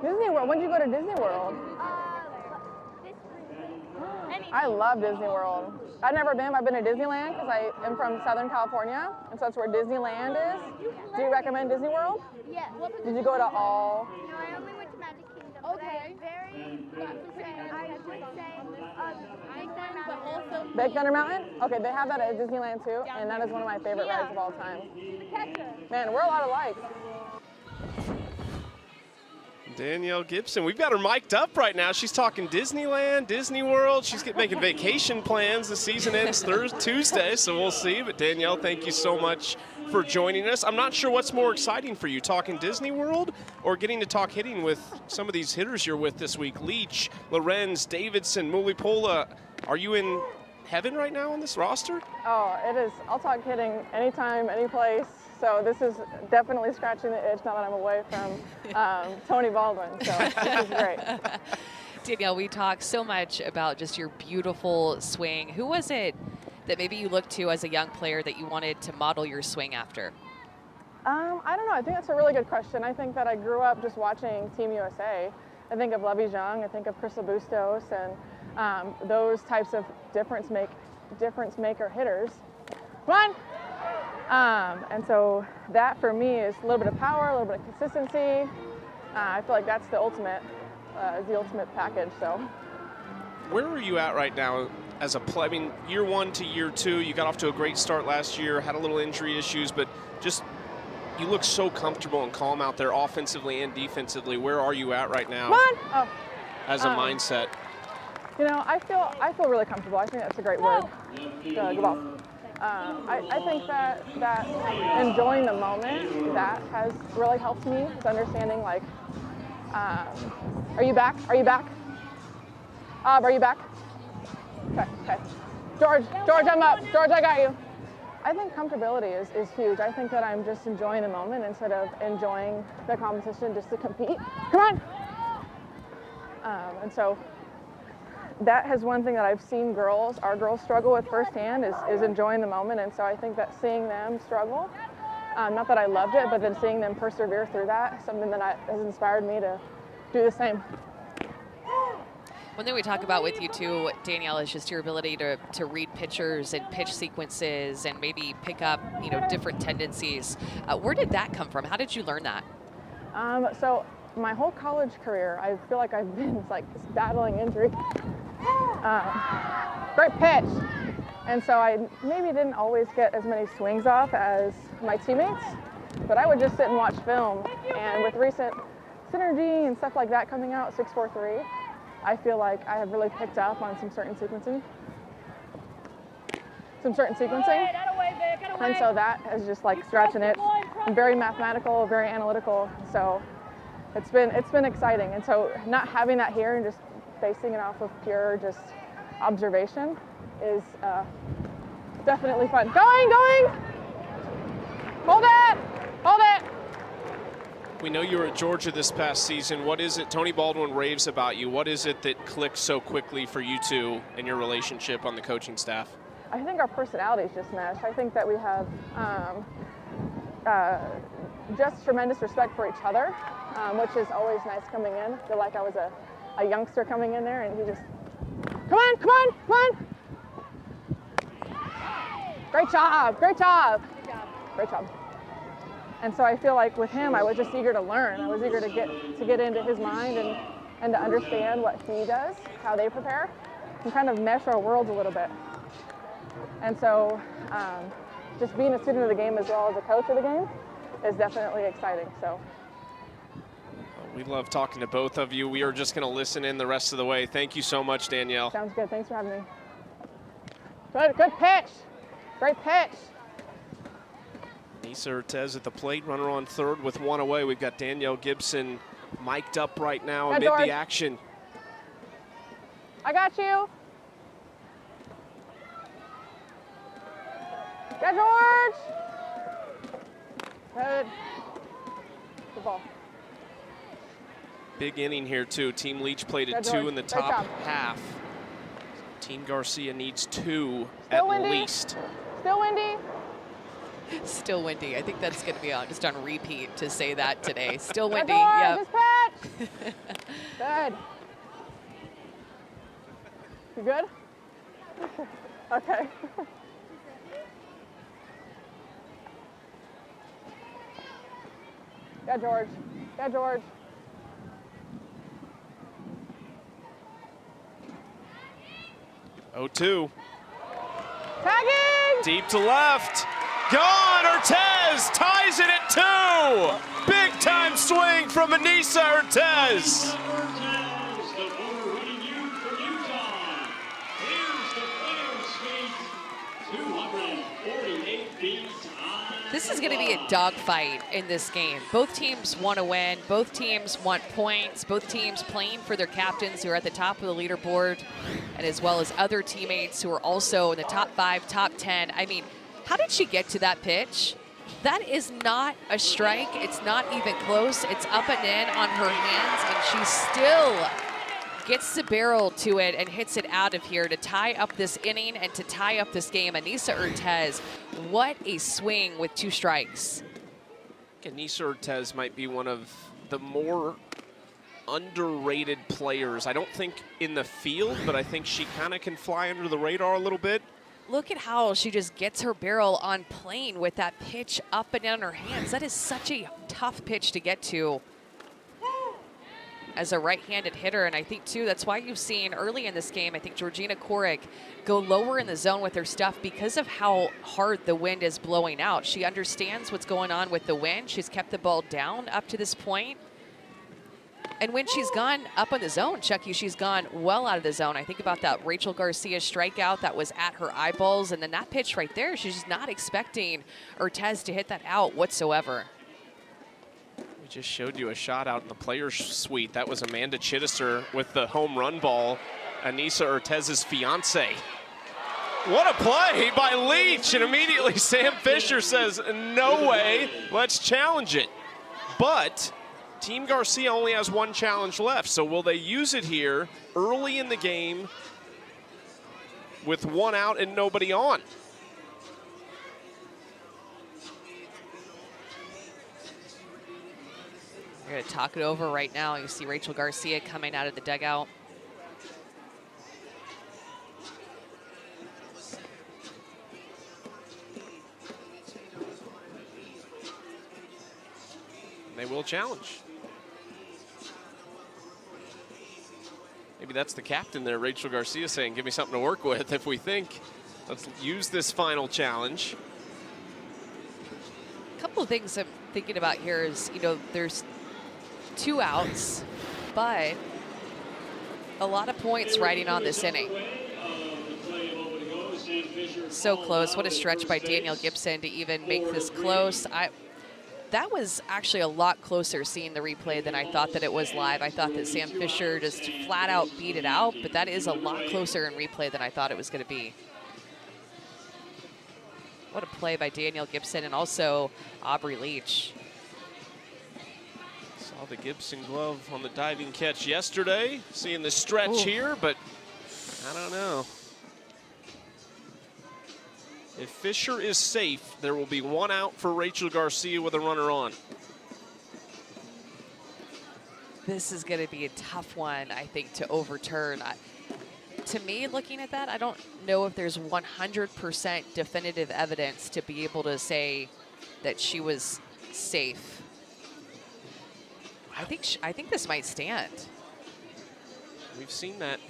Disney World. When did you go to Disney World? I love Disney World. I've never been. I've been to Disneyland because I am from Southern California, and so that's where Disneyland is. Do you recommend Disney World? Yeah. Did you go to all? No, I only went to Magic Kingdom. Okay. I would say Big Thunder Mountain, but also Big Thunder Mountain? Okay, they have that at Disneyland too, and that is one of my favorite rides of all time. Man, we're a lot alike. Danielle Gibson, we've got her mic'd up right now. She's talking Disneyland, Disney World. She's making vacation plans. The season ends Tuesday, so we'll see. But Danielle, thank you so much for joining us. I'm not sure what's more exciting for you, talking Disney World or getting to talk hitting with some of these hitters you're with this week. Leach, Lorenz, Davidson, Mulipola. Are you in heaven right now on this roster? Oh, it is. I'll talk hitting anytime, any place. So this is definitely scratching the itch now that I'm away from Tony Baldwin. So this is great. Danielle, we talk so much about just your beautiful swing. Who was it that maybe you looked to as a young player that you wanted to model your swing after? I don't know. I think that's a really good question. I think that I grew up just watching Team USA. I think of Levy Zhang. I think of Crystal Bustos and those types of difference maker hitters. Come on. And so that for me is a little bit of power, a little bit of consistency. I feel like that's the ultimate package. So, where are you at right now as a play? I mean, year one to year two, you got off to a great start last year, had a little injury issues, but just you look so comfortable and calm out there offensively and defensively. Where are you at right now? Come on. Oh. As a mindset? You know, I feel really comfortable. I think that's a great word. Good ball. I think that enjoying the moment, that has really helped me with understanding, like, are you back? Are you back? Are you back? Okay. George, I'm up. George, I got you. I think comfortability is huge. I think that I'm just enjoying the moment instead of enjoying the competition just to compete. Come on! And so that has one thing that I've seen our girls struggle with firsthand is enjoying the moment. And so I think that seeing them struggle, not that I loved it, but then seeing them persevere through that, something that has inspired me to do the same. One thing we talk about with you too, Danielle, is just your ability to read pitchers and pitch sequences and maybe pick up, different tendencies. Where did that come from? How did you learn that? So my whole college career, I feel like I've been battling injury. Great pitch. And so I maybe didn't always get as many swings off as my teammates, but I would just sit and watch film. And with recent synergy and stuff like that coming out, 6-4-3, I feel like I have really picked up on some certain sequencing. And so that is just scratching it. I'm very mathematical, very analytical. So it's been exciting. And so not having that here and just basing it off of pure just observation is definitely fun. Going! Hold it! We know you were at Georgia this past season. What is it, Tony Baldwin raves about you, what is it that clicks so quickly for you two and your relationship on the coaching staff? I think our personalities just mesh. I think that we have just tremendous respect for each other, which is always nice coming in. I feel like I was a youngster coming in there and he just, come on! Great job. And so I feel like with him, I was just eager to learn. I was eager to get into his mind and to understand what he does, how they prepare, and kind of mesh our worlds a little bit. And so just being a student of the game as well as a coach of the game is definitely exciting. So we love talking to both of you. We are just going to listen in the rest of the way. Thank you so much, Danielle. Sounds good. Thanks for having me. Good pitch. Great pitch. Nisa Ortez at the plate, runner on third with one away. We've got Danielle Gibson mic'd up right now amid the action. I got you. Yeah, George. Good ball. Big inning here, too. Team Leach played at 2 in the top half. Team Garcia needs 2 at least. Still windy. Still windy. I think that's going to be just on repeat to say that today. Still windy. Yep. Good. You good? Okay. Yeah, George. 0-2. Tagging! Deep to left. Gone. Ortez ties it at 2. Big time swing from Anissa Ortez. The former running youth from Utah. Here's the players' suite. 248 feet high. This is going to be a dogfight in this game. Both teams want to win. Both teams want points. Both teams playing for their captains who are at the top of the leaderboard, and as well as other teammates who are also in the top 5, top 10. I mean, how did she get to that pitch? That is not a strike. It's not even close. It's up and in on her hands, and she still gets the barrel to it and hits it out of here to tie up this inning and to tie up this game. Anissa Ortez, what a swing with 2 strikes. Anissa Ortez might be one of the more underrated players. I don't think in the field, but I think she kind of can fly under the radar a little bit. Look at how she just gets her barrel on plane with that pitch up and down her hands. That is such a tough pitch to get to as a right-handed hitter. And I think, too, that's why you've seen early in this game, I think Georgina Korick go lower in the zone with her stuff because of how hard the wind is blowing out. She understands what's going on with the wind. She's kept the ball down up to this point. And when she's gone up on the zone, Chucky, she's gone well out of the zone. I think about that Rachel Garcia strikeout that was at her eyeballs. And then that pitch right there, she's just not expecting Ortez to hit that out whatsoever. We just showed you a shot out in the players' suite. That was Amanda Chittiser with the home run ball, Anissa Ortez's fiance. What a play by Leach, and immediately Sam Fisher says, no way, let's challenge it. But Team Garcia only has 1 challenge left, so will they use it here early in the game with 1 out and nobody on? We're going to talk it over right now. You see Rachel Garcia coming out of the dugout. They will challenge. Maybe that's the captain there, Rachel Garcia, saying, give me something to work with if we think. Let's use this final challenge. A couple of things I'm thinking about here is, you know, there's 2 outs, but a lot of points riding on this inning. So close. What a stretch by Danielle Gibson to even make this close. That was actually a lot closer seeing the replay than I thought that it was live. I thought that Sam Fisher just flat out beat it out, but that is a lot closer in replay than I thought it was going to be. What a play by Danielle Gibson and also Aubrey Leach. Saw the Gibson glove on the diving catch yesterday. Seeing the stretch here, but I don't know. If Fisher is safe, there will be 1 out for Rachel Garcia with a runner on. This is going to be a tough one, I think, to overturn. To me, looking at that, I don't know if there's 100% definitive evidence to be able to say that she was safe. I think this might stand. We've seen that.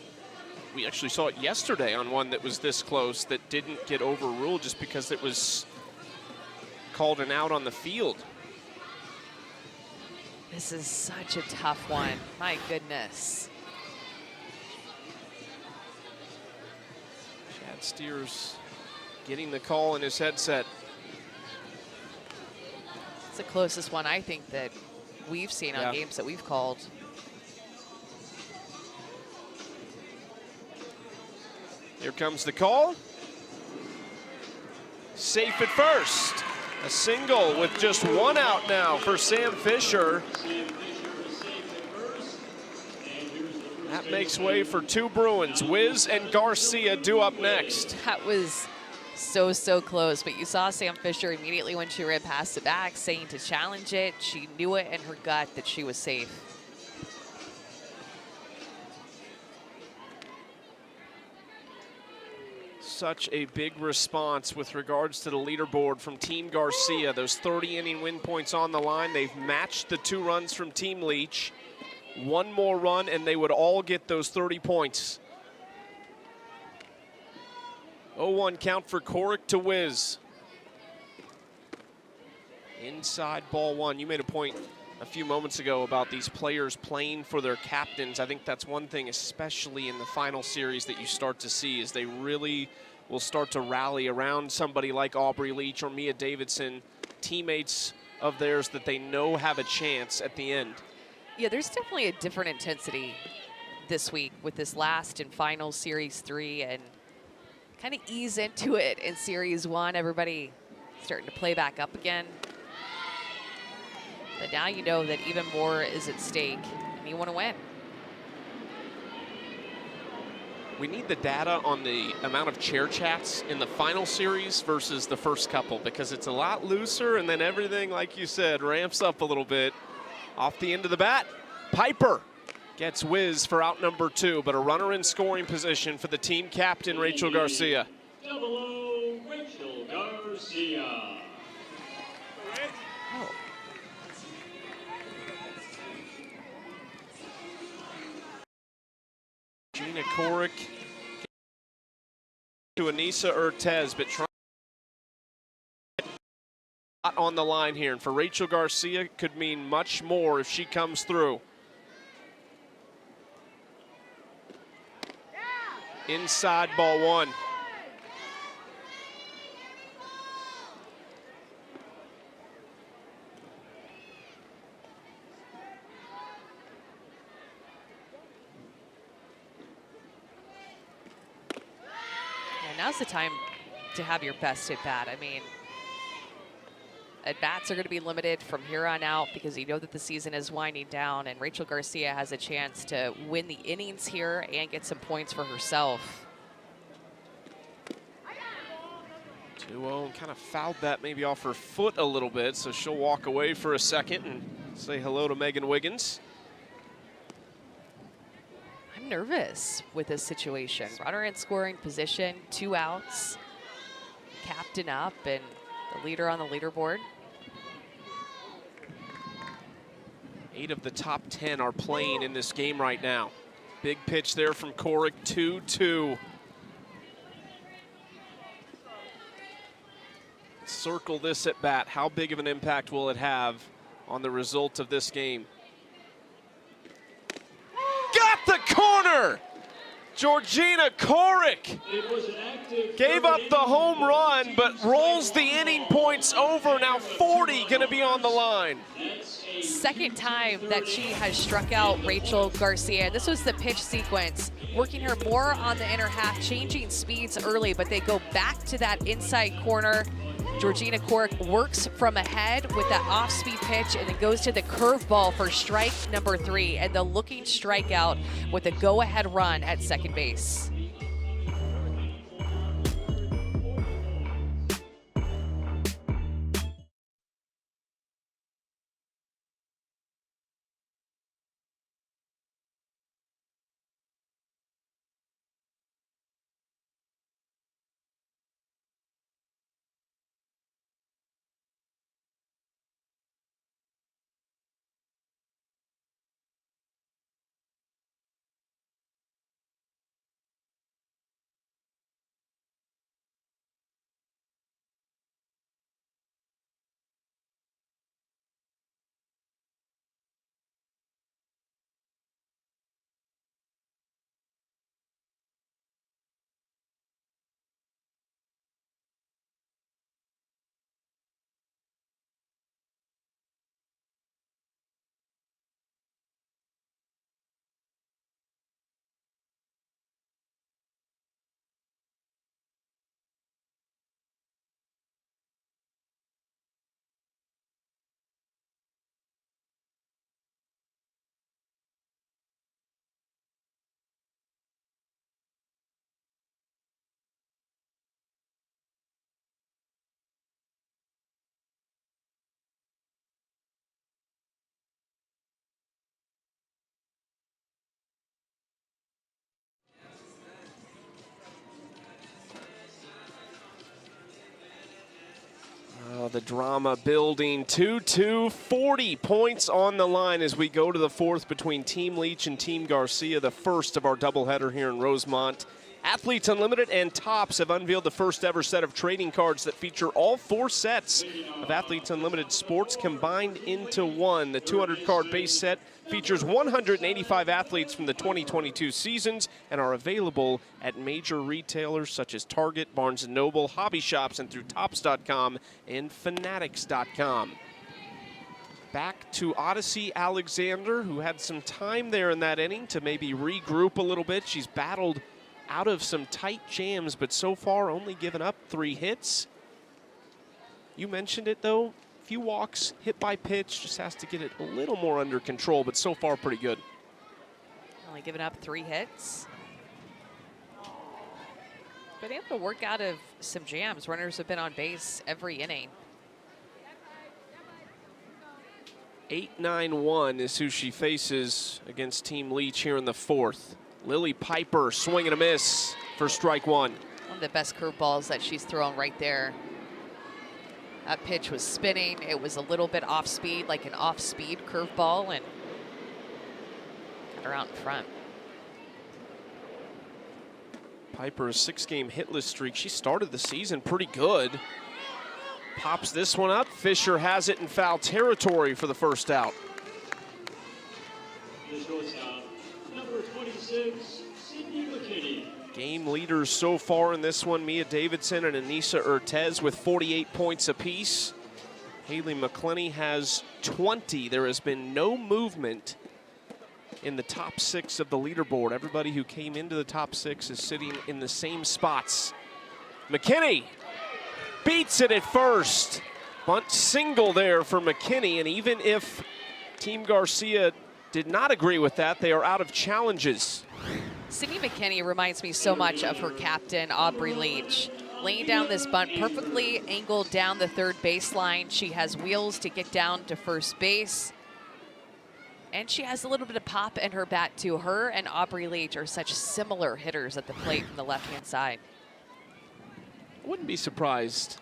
We actually saw it yesterday on one that was this close that didn't get overruled just because it was called an out on the field. This is such a tough one. My goodness. Chad Steers getting the call in his headset. It's the closest one I think that we've seen on games that we've called. Here comes the call. Safe at first. A single with just 1 out now for Sam Fisher. That makes way for 2 Bruins. Wiz and Garcia due up next. That was so close, but you saw Sam Fisher immediately when she ran past the back saying to challenge it. She knew it in her gut that she was safe. Such a big response with regards to the leaderboard from Team Garcia. Those 30-inning win points on the line. They've matched the 2 runs from Team Leach. 1 more run, and they would all get those 30 points. 0-1 count for Korick to Wiz. Inside ball 1. You made a point a few moments ago about these players playing for their captains. I think that's one thing, especially in the final series, that you start to see is they really will start to rally around somebody like Aubrey Leach or Mia Davidson, teammates of theirs that they know have a chance at the end. Yeah, there's definitely a different intensity this week with this last and final Series 3, and kind of ease into it in Series 1. Everybody starting to play back up again. But now you know that even more is at stake, and you want to win. We need the data on the amount of chair chats in the final series versus the first couple, because it's a lot looser, and then everything, like you said, ramps up a little bit. Off the end of the bat, Piper gets whiz for out number 2, but a runner in scoring position for the team captain, Rachel Garcia. Double O, Rachel Garcia. Oh. Gina Korick to Anissa Ortez, but trying on the line here, and for Rachel Garcia could mean much more if she comes through. Inside ball 1. And now's the time to have your best at bat. I mean, at-bats are going to be limited from here on out because you know that the season is winding down, and Rachel Garcia has a chance to win the innings here and get some points for herself. 2-0, kind of fouled that maybe off her foot a little bit, so she'll walk away for a second and say hello to Megan Wiggins. I'm nervous with this situation. Runner in scoring position, 2 outs, captain up, and the leader on the leaderboard. 8 of the top 10 are playing in this game right now. Big pitch there from Korick, 2-2. Circle this at bat. How big of an impact will it have on the result of this game? Got the corner! Georgina Korick gave up the home run, but rolls the inning points over. Now 40 gonna be on the line. Second time that she has struck out Rachel Garcia. This was the pitch sequence, working her more on the inner half, changing speeds early, but they go back to that inside corner. Georgina Korick works from ahead with that off-speed pitch and then goes to the curveball for strike number 3, and the looking strikeout with a go-ahead run at second base. The drama building. 2-2, 40 points on the line as we go to the 4th between Team Leach and Team Garcia, the first of our doubleheader here in Rosemont Athletes Unlimited and Topps have unveiled the first ever set of trading cards that feature all 4 sets of Athletes Unlimited sports combined into one. The 200-card base set features 185 athletes from the 2022 seasons and are available at major retailers such as Target, Barnes & Noble, hobby shops, and through Topps.com and Fanatics.com. Back to Odyssey Alexander, who had some time there in that inning to maybe regroup a little bit. She's battled out of some tight jams, but so far only given up 3 hits. You mentioned it though, few walks, hit by pitch, just has to get it a little more under control, but so far pretty good. Only given up 3 hits. Been able to work out of some jams. Runners have been on base every inning. 8-9-1 is who she faces against Team Leach here in the 4th. Lily Piper swing and a miss for strike 1. One of the best curveballs that she's thrown right there. That pitch was spinning. It was a little bit off speed, like an off speed curveball, and got her out in front. Piper's 6-game hitless streak. She started the season pretty good. Pops this one up. Fisher has it in foul territory for the first out. Number 26, Sydney McKinney. Game leaders so far in this one, Mia Davidson and Anissa Ortez with 48 points apiece. Haley McClenny has 20. There has been no movement in the top 6 of the leaderboard. Everybody who came into the top 6 is sitting in the same spots. McKinney beats it at first. Bunt single there for McKinney, and even if Team Garcia did not agree with that, they are out of challenges. Sydney McKinney reminds me so much of her captain, Aubrey Leach. Laying down this bunt perfectly angled down the third baseline. She has wheels to get down to first base. And she has a little bit of pop in her bat too. Her and Aubrey Leach are such similar hitters at the plate from the left-hand side. I wouldn't be surprised,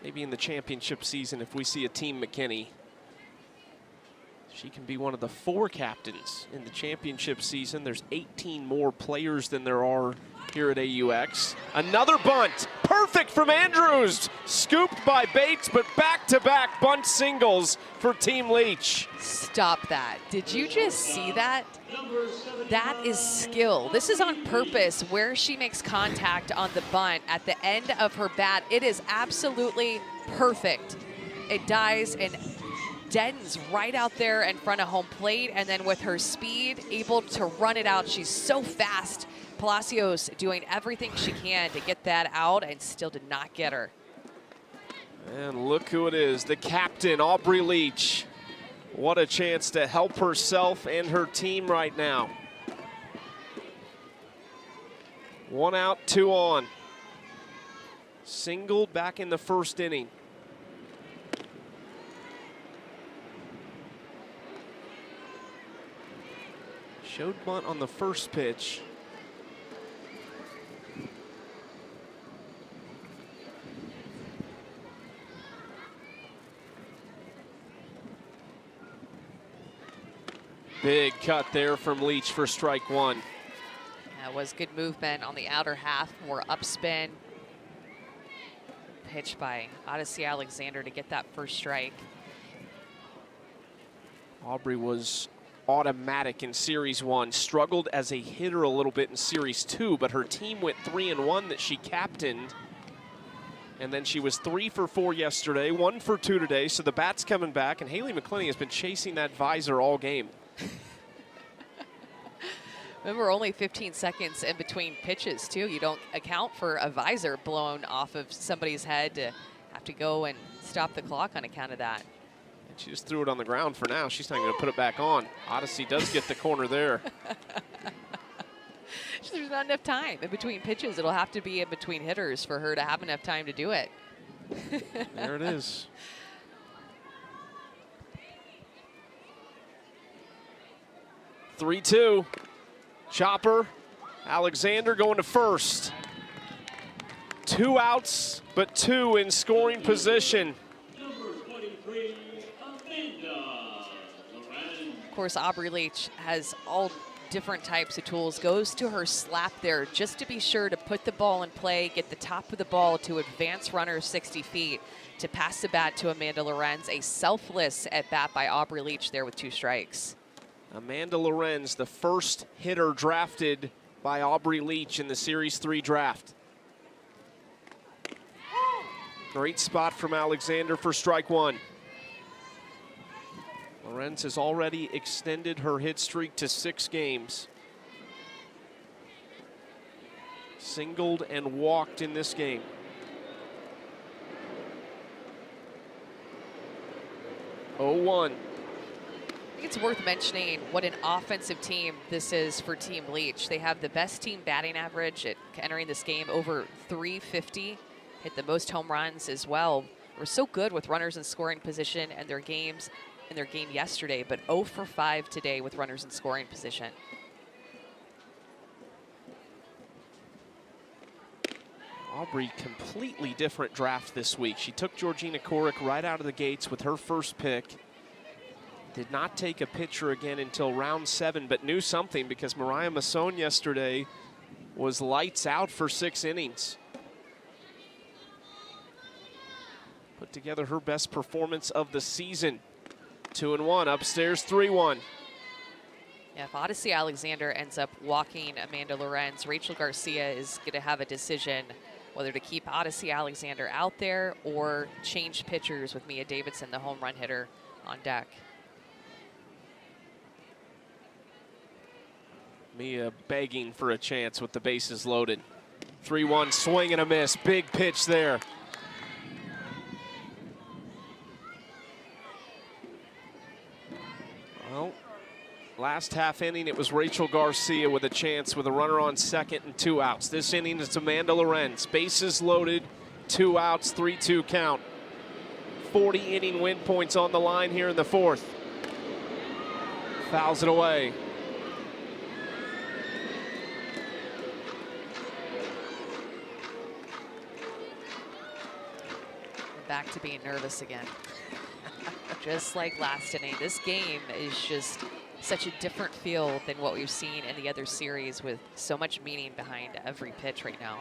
maybe in the championship season, if we see a Team McKinney. She can be one of the 4 captains in the championship season. There's 18 more players than there are here at AUX. Another bunt, perfect from Andrews. Scooped by Bates, but back-to-back bunt singles for Team Leach. Stop that. Did you just see that? That is skill. This is on purpose where she makes contact on the bunt at the end of her bat. It is absolutely perfect. It dies and deadens right out there in front of home plate, and then with her speed, able to run it out. She's so fast. Palacios doing everything she can to get that out and still did not get her. And look who it is, the captain, Aubrey Leach. What a chance to help herself and her team right now. 1 out, 2 on. Singled back in the first inning. Showed bunt on the first pitch. Big cut there from Leach for strike 1. That was good movement on the outer half, more upspin. Pitch by Odyssey Alexander to get that first strike. Aubrey was automatic in Series 1, struggled as a hitter a little bit in Series 2, but her team went 3-1 that she captained. And then she was 3 for 4 yesterday, 1 for 2 today, so the bat's coming back, and Haley McClenny has been chasing that visor all game. Remember, only 15 seconds in between pitches, too. You don't account for a visor blown off of somebody's head to have to go and stop the clock on account of that. And she just threw it on the ground for now. She's not going to put it back on. Odyssey does get the corner there. There's not enough time in between pitches. It'll have to be in between hitters for her to have enough time to do it. There it is. Three-two. Chopper. Alexander going to first. 2 outs, but 2 in scoring position. Number 23, Amanda. Of course, Aubrey Leach has all different types of tools. Goes to her slap there just to be sure to put the ball in play, get the top of the ball to advance runners 60 feet, to pass the bat to Amanda Lorenz. A selfless at bat by Aubrey Leach there with 2 strikes. Amanda Lorenz, the first hitter drafted by Aubrey Leach in the Series 3 draft. Great spot from Alexander for strike 1. Lorenz has already extended her hit streak to 6 games. Singled and walked in this game. Oh-1. I think it's worth mentioning what an offensive team this is for Team Leach. They have the best team batting average at entering this game, over 350. Hit the most home runs as well. We're so good with runners in scoring position and their games in their game yesterday, but 0 for 5 today with runners in scoring position. Aubrey, completely different draft this week. She took Georgina Korick right out of the gates with her first pick. Did not take a pitcher again until round 7, but knew something because Mariah Masson yesterday was lights out for 6 innings. Put together her best performance of the season. 2-1, upstairs 3-1. Yeah, if Odyssey Alexander ends up walking Amanda Lorenz, Rachel Garcia is going to have a decision whether to keep Odyssey Alexander out there or change pitchers with Mia Davidson, the home run hitter, on deck. Mia begging for a chance with the bases loaded. 3-1, swing and a miss. Big pitch there. Well, last half inning, it was Rachel Garcia with a chance with a runner on second and 2 outs. This inning, it's Amanda Lorenz. Bases loaded, 2 outs, 3-2 count. 40 inning win points on the line here in the 4th. Fouls it away. Back to being nervous again. Just like last inning, this game is just such a different feel than what we've seen in the other series, with so much meaning behind every pitch right now.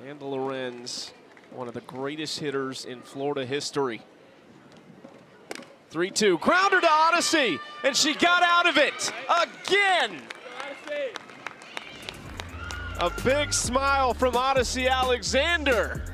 Amanda Lorenz, one of the greatest hitters in Florida history. 3-2, grounder to Odyssey, and she got out of it again. A big smile from Odyssey Alexander.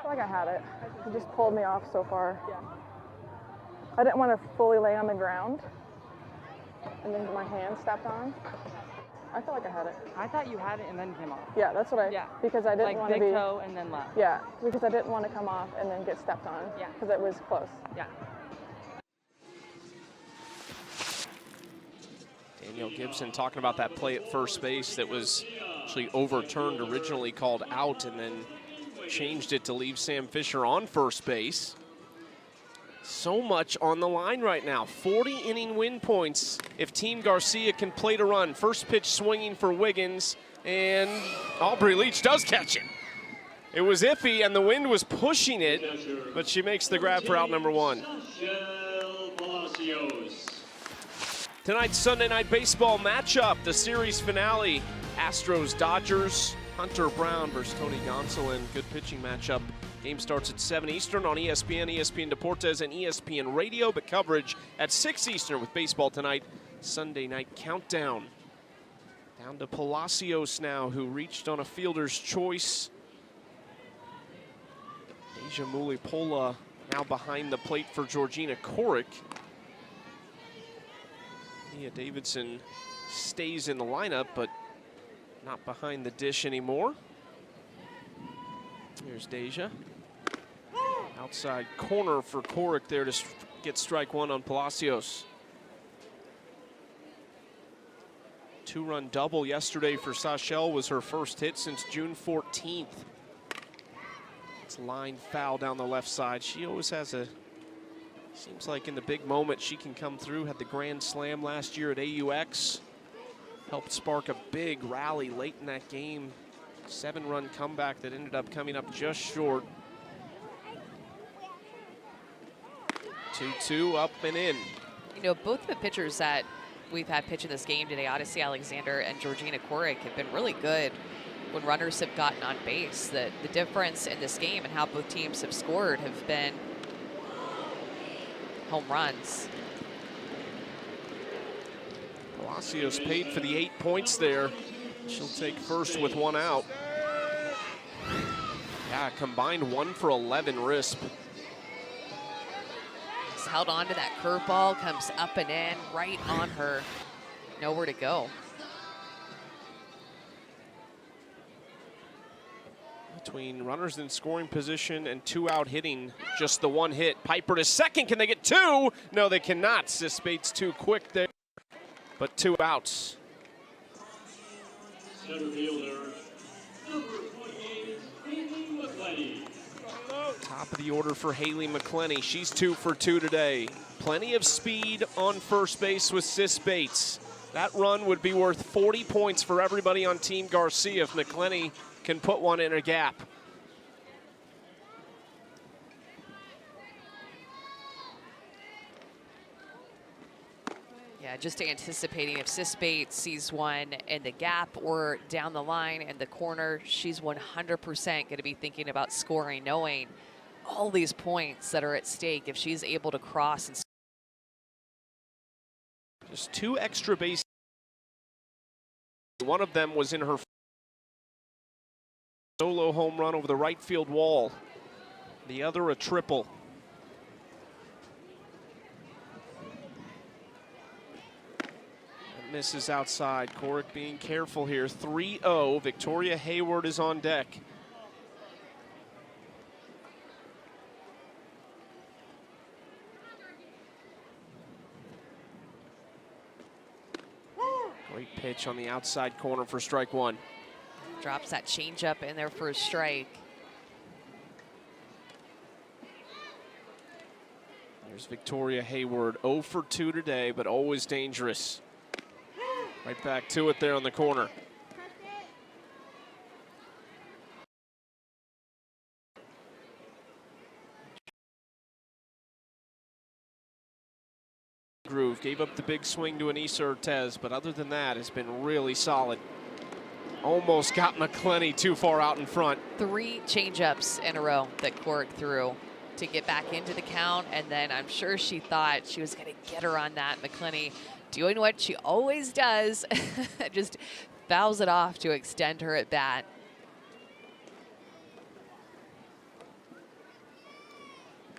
I had it. It just pulled me off so far. I didn't want to fully lay on the ground and then get my hand stepped on. I feel like I had it. I thought you had it and then came off. Yeah, that's what because I didn't want to be. Like big toe and then left. Yeah, because I didn't want to come off and then get stepped on. Yeah. Because it was close. Yeah. Gibson talking about that play at first base that was actually overturned, originally called out, and then changed it to leave Sam Fisher on first base. So much on the line right now. 40-inning win points if Team Garcia can play to run. First pitch swinging for Wiggins, and Aubrey Leach does catch it. It was iffy, and the wind was pushing it, but she makes the grab for out number one. Tonight's Sunday Night Baseball matchup, the series finale, Astros-Dodgers, Hunter Brown versus Tony Gonsolin. Good pitching matchup. Game starts at 7 Eastern on ESPN, ESPN Deportes, and ESPN Radio, but coverage at 6 Eastern with Baseball Tonight, Sunday Night Countdown. Down to Palacios now, who reached on a fielder's choice. Deja Mulipola now behind the plate for Georgina Korick. Mia Davidson stays in the lineup, but not behind the dish anymore. Here's Deja. Outside corner for Korick there to get strike one on Palacios. Two-run double yesterday for Sachel was her first hit since June 14th. It's line foul down the left side. She always has seems like in the big moment she can come through. Had the grand slam last year at AUX. Helped spark a big rally late in that game. 7-run comeback that ended up coming up just short. 2-2 up and in. Both the pitchers that we've had pitch in this game today, Odyssey Alexander and Georgina Korick, have been really good when runners have gotten on base. The difference in this game and how both teams have scored have been home runs. Palacios paid for the 8 points there. She'll take first with 1 out. Yeah, combined 1 for 11 RISP. Just held on to that curveball, comes up and in, right on her. Nowhere to go. Between runners in scoring position and 2 out hitting, just the 1 hit. Piper to second, can they get 2? No, they cannot. Sisbate's too quick there, but 2 outs. Center fielder, number 28, Haley McClenny. Top of the order for Haley McClenny. She's 2 for 2 today. Plenty of speed on first base with Sisbates. That run would be worth 40 points for everybody on Team Garcia if McClenny can put one in a gap. Yeah, just anticipating if Sisbates sees one in the gap or down the line in the corner, she's 100% going to be thinking about scoring, knowing all these points that are at stake if she's able to cross and just 2 extra bases. One of them was in her solo home run over the right field wall. The other a triple. That misses outside. Korick being careful here. 3-0. Victoria Hayward is on deck. Great pitch on the outside corner for strike 1. drops that changeup in there for a strike. There's Victoria Hayward, 0 for 2 today, but always dangerous. Right back to it there on the corner. Groove gave up the big swing to Anissa Ortez, but other than that, has been really solid. Almost got McClenny too far out in front. 3 changeups in a row that Korick threw to get back into the count, and then I'm sure she thought she was going to get her on that. McClenny doing what she always does, just fouls it off to extend her at bat.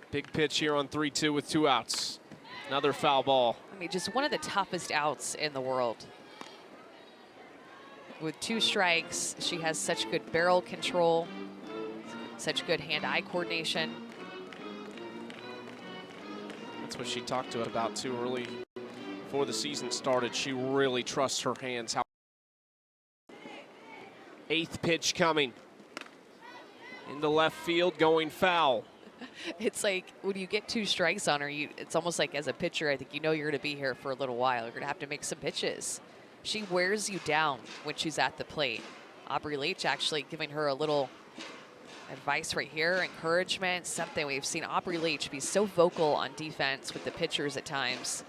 Big pitch here on 3-2 with 2 outs. Another foul ball. I mean, just one of the toughest outs in the world. With 2 strikes, she has such good barrel control, such good hand-eye coordination. That's what she talked to it about too early. before the season started, she really trusts her hands. 8th pitch coming. Into left field, going foul. It's like when you get 2 strikes on her, it's almost like as a pitcher, I think you know you're going to be here for a little while. You're going to have to make some pitches. She wears you down when she's at the plate. Aubrey Leach actually giving her a little advice right here, encouragement, something. We've seen Aubrey Leach be so vocal on defense with the pitchers at times.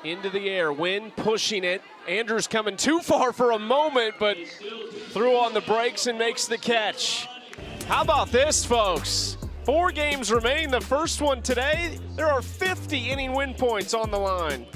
Into the air, Wynn pushing it. Andrews coming too far for a moment, but threw on the brakes and makes the catch. How about this, folks? 4 games remain. The first one today. There are 50 inning win points on the line.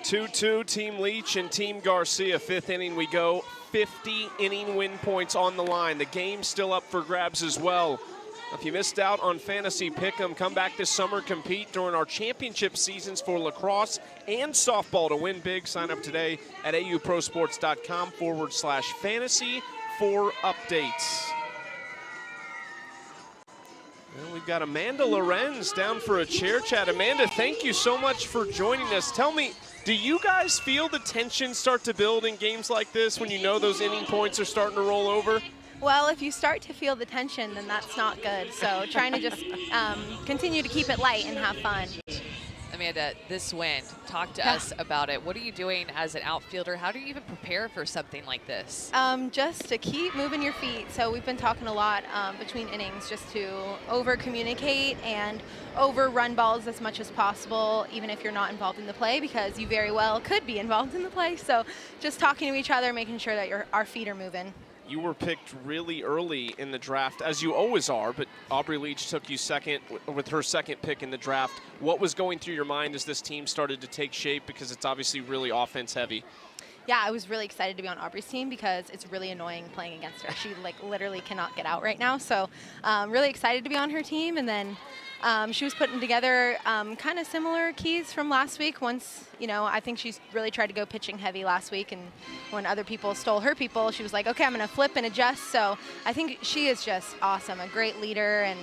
Two-two, Team Leach and Team Garcia. 5th inning we go. 50 inning win points on the line. The game's still up for grabs as well. If you missed out on Fantasy Pick'em, come back this summer, compete during our championship seasons for lacrosse and softball to win big. Sign up today at auprosports.com/fantasy for updates. And we've got Amanda Lorenz down for a chair chat. Amanda, thank you so much for joining us. Tell me, do you guys feel the tension start to build in games like this when you know those inning points are starting to roll over? Well, if you start to feel the tension, then that's not good. So trying to just continue to keep it light and have fun. Amanda, this wind, talk to us about it. What are you doing as an outfielder? How do you even prepare for something like this? Just to keep moving your feet. So we've been talking a lot between innings just to over-communicate and over-run balls as much as possible, even if you're not involved in the play, because you very well could be involved in the play. So just talking to each other, making sure that our feet are moving. You were picked really early in the draft, as you always are, but Aubrey Leach took you second with her 2nd pick in the draft. What was going through your mind as this team started to take shape, because it's obviously really offense heavy? Yeah, I was really excited to be on Aubrey's team because it's really annoying playing against her. She literally cannot get out right now. So really excited to be on her team. And then she was putting together kind of similar keys from last week. Once, I think she's really tried to go pitching heavy last week. And when other people stole her people, she was like, okay, I'm going to flip and adjust. So I think she is just awesome, a great leader and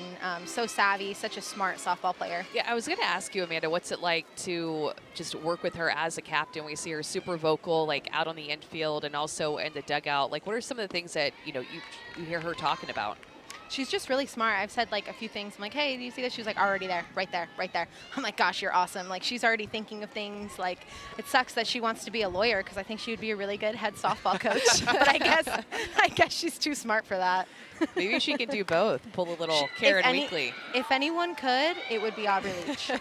so savvy, such a smart softball player. Yeah, I was going to ask you, Amanda, what's it like to just work with her as a captain? We see her super vocal, out on the infield and also in the dugout. What are some of the things that, you hear her talking about? She's just really smart. I've said a few things. I'm like, hey, do you see this? She's like, already there, right there, right there. I'm like, gosh, you're awesome. She's already thinking of things. It sucks that she wants to be a lawyer because I think she would be a really good head softball coach. But I guess she's too smart for that. Maybe she could do both. Pull a little Karen Weekly. If anyone could, it would be Aubrey Leach.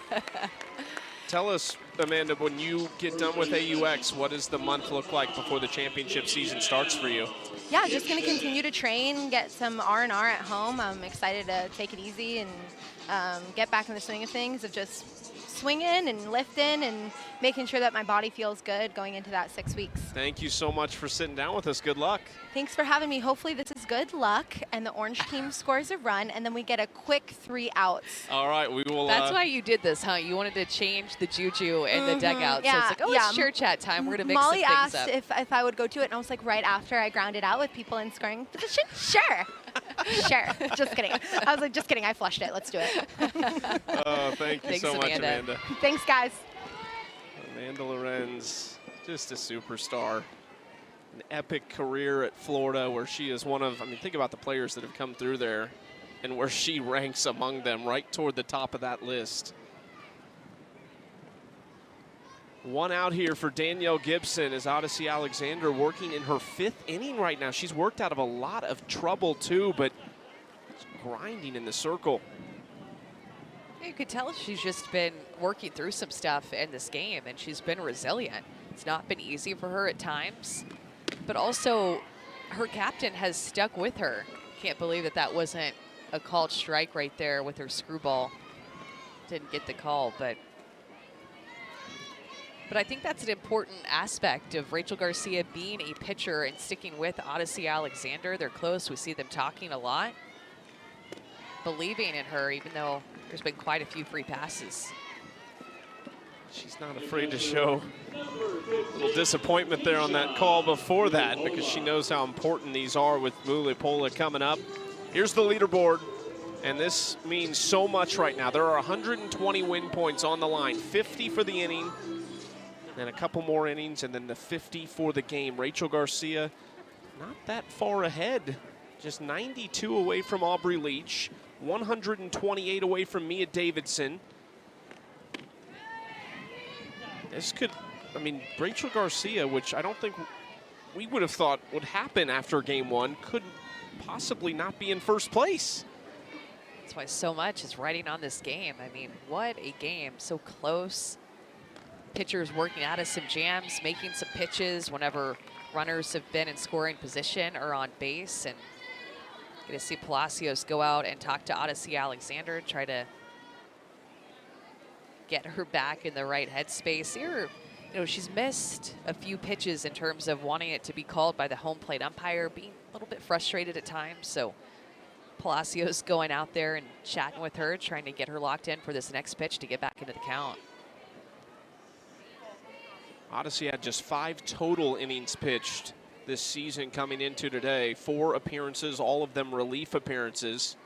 Tell us, Amanda, when you get done with AUX, what does the month look like before the championship season starts for you? Yeah, just going to continue to train, get some R&R at home. I'm excited to take it easy and get back in the swing of things, of just swinging and lifting and making sure that my body feels good going into that 6 weeks. Thank you so much for sitting down with us. Good luck. Thanks for having me. Hopefully this is good luck and the orange team scores a run and then we get a quick 3 outs. All right, we will. That's why you did this, huh? You wanted to change the juju and the dugout. Yeah, so it's like, oh, it's cheer chat time. We're going to mix Molly some things asked up. if I would go to it, and I was like, right after I grounded out with people in scoring position? Sure. Sure. Just kidding. I was like, just kidding. I flushed it. Let's do it. Thank you Thanks, so much, Amanda. Amanda. Thanks, guys. Amanda Lorenz, just a superstar. An epic career at Florida where she is one of, I mean, think about the players that have come through there and where she ranks among them, right toward the top of that list. 1 out here for Danielle Gibson as Odyssey Alexander working in her 5th inning right now. She's worked out of a lot of trouble too, but grinding in the circle. You could tell she's just been working through some stuff in this game, and she's been resilient. It's not been easy for her at times, but also her captain has stuck with her. Can't believe that that wasn't a called strike right there with her screwball. Didn't get the call, but I think that's an important aspect of Rachel Garcia being a pitcher and sticking with Odyssey Alexander. They're close. We see them talking a lot, believing in her, even though there's been quite a few free passes. She's not afraid to show a little disappointment there on that call before that because she knows how important these are with Mulipola coming up. Here's the leaderboard, and this means so much right now. There are 120 win points on the line, 50 for the inning, and a couple more innings, and then the 50 for the game. Rachel Garcia, not that far ahead, just 92 away from Aubrey Leach, 128 away from Mia Davidson. This could, I mean, Rachel Garcia, which I don't think we would have thought would happen after game 1, could possibly not be in first place. That's why so much is riding on this game. I mean, what a game, so close. Pitchers working out of some jams, making some pitches whenever runners have been in scoring position or on base. And get to see Palacios go out and talk to Odyssey Alexander, try to get her back in the right headspace. Here, you know, she's missed a few pitches in terms of wanting it to be called by the home plate umpire, being a little bit frustrated at times. So Palacios going out there and chatting with her, trying to get her locked in for this next pitch to get back into the count. Odyssey had just 5 total innings pitched this season coming into today. 4 appearances, all of them relief appearances.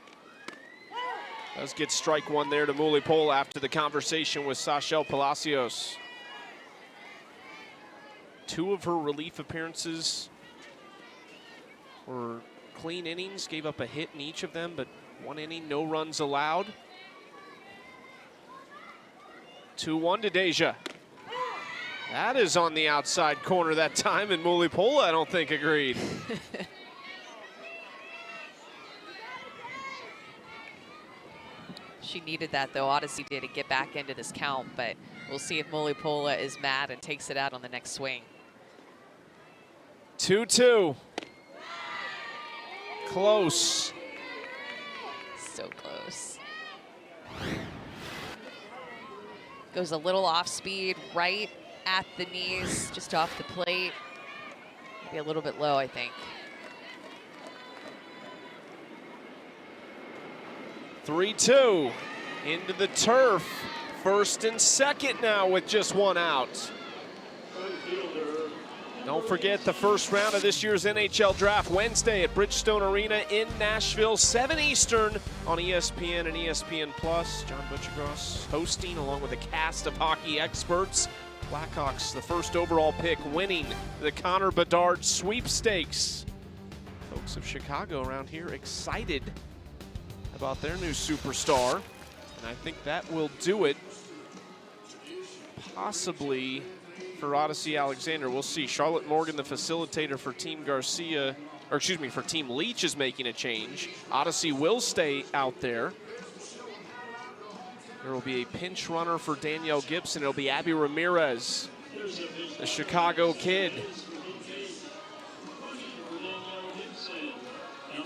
Does get strike 1 there to Mulipola after the conversation with Sachel Palacios. 2 of her relief appearances were clean innings, gave up a hit in each of them, but 1 inning, no runs allowed. 2-1 to Deja. That is on the outside corner that time, and Mulipola, I don't think, agreed. She needed that, though. Odyssey did to get back into this count, but we'll see if Mulipola is mad and takes it out on the next swing. 2-2. Close. So close. Goes a little off speed, right at the knees, just off the plate. Maybe a little bit low, I think. 3-2 into the turf. First and second now with just 1 out. Don't forget the first round of this year's NHL Draft Wednesday at Bridgestone Arena in Nashville, 7 Eastern on ESPN and ESPN+. John Butchergross hosting along with a cast of hockey experts. Blackhawks, the first overall pick, winning the Connor Bedard sweepstakes. Folks of Chicago around here excited about their new superstar. And I think that will do it, possibly, for Odyssey Alexander. We'll see. Charlotte Morgan, the facilitator for Team Garcia, or excuse me, for Team Leach, is making a change. Odyssey will stay out there. There will be a pinch runner for Danielle Gibson. It'll be Abby Ramirez, the Chicago kid.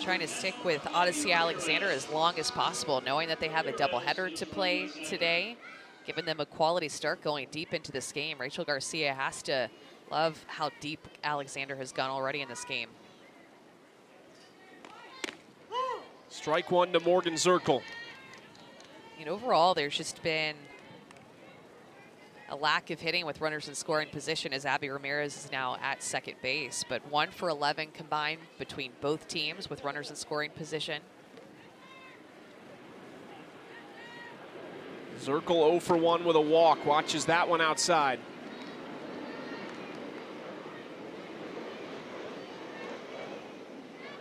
Trying to stick with Odyssey Alexander as long as possible, knowing that they have a doubleheader to play today. giving them a quality start going deep into this game. Rachel Garcia has to love how deep Alexander has gone already in this game. Strike one to Morgan Zirkle. And overall, there's just been a lack of hitting with runners in scoring position as Abby Ramirez is now at second base. But 1 for 11 combined between both teams with runners in scoring position. Zirkle 0 for 1 with a walk. Watches that one outside.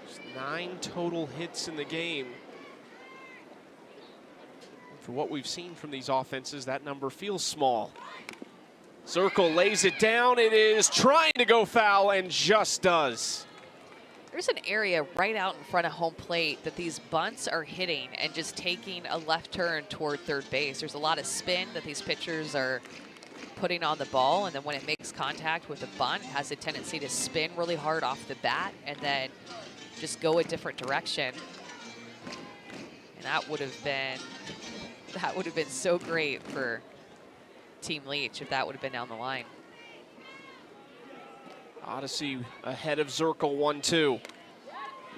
Just 9 total hits in the game. For what we've seen from these offenses, that number feels small. Zirkle lays it down. It is trying to go foul and just does. There's an area right out in front of home plate that these bunts are hitting and just taking a left turn toward third base. There's a lot of spin that these pitchers are putting on the ball, and then when it makes contact with the bunt, it has a tendency to spin really hard off the bat and then just go a different direction. And that would have been so great for Team Leach if that would have been down the line. Odyssey ahead of Zirkle 1-2.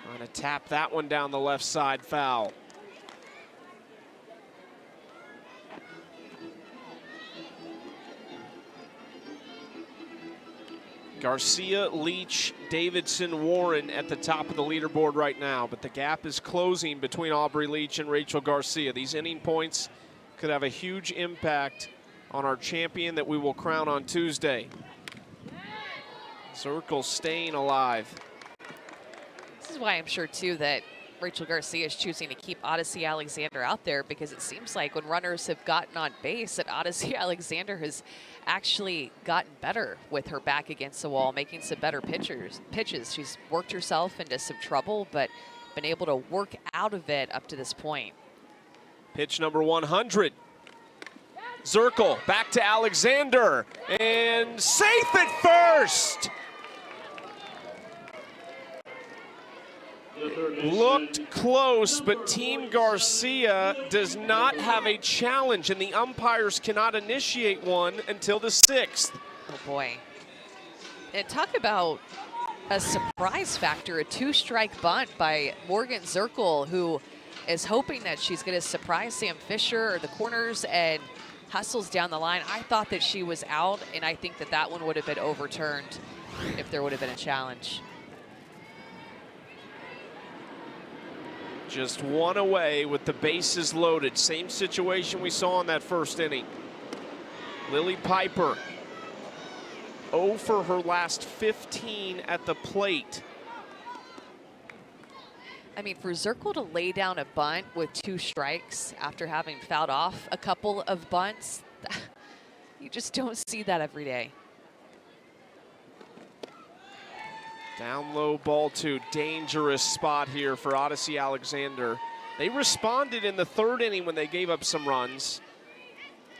Trying to tap that one down the left side, foul. Garcia, Leach, Davidson, Warren at the top of the leaderboard right now, but the gap is closing between Aubrey Leach and Rachel Garcia. These inning points could have a huge impact on our champion that we will crown on Tuesday. Zirkle staying alive. This is why I'm sure, too, that Rachel Garcia is choosing to keep Odyssey Alexander out there, because it seems like when runners have gotten on base, that Odyssey Alexander has actually gotten better with her back against the wall, making some better pitches. She's worked herself into some trouble, but been able to work out of it up to this point. Pitch number 100. Zirkle back to Alexander, and safe at first. Looked close, but Team Garcia does not have a challenge, and the umpires cannot initiate one until the 6th. Oh boy. And talk about a surprise factor, a 2-strike bunt by Morgan Zirkle, who is hoping that she's going to surprise Sam Fisher or the corners and hustles down the line. I thought that she was out, and I think that that one would have been overturned if there would have been a challenge. Just one away with the bases loaded. Same situation we saw in that first inning. Lily Piper, 0 for her last 15 at the plate. I mean, for Zirkle to lay down a bunt with 2 strikes after having fouled off a couple of bunts, you just don't see that every day. Down low ball 2, dangerous spot here for Odyssey Alexander. They responded in the 3rd inning when they gave up some runs.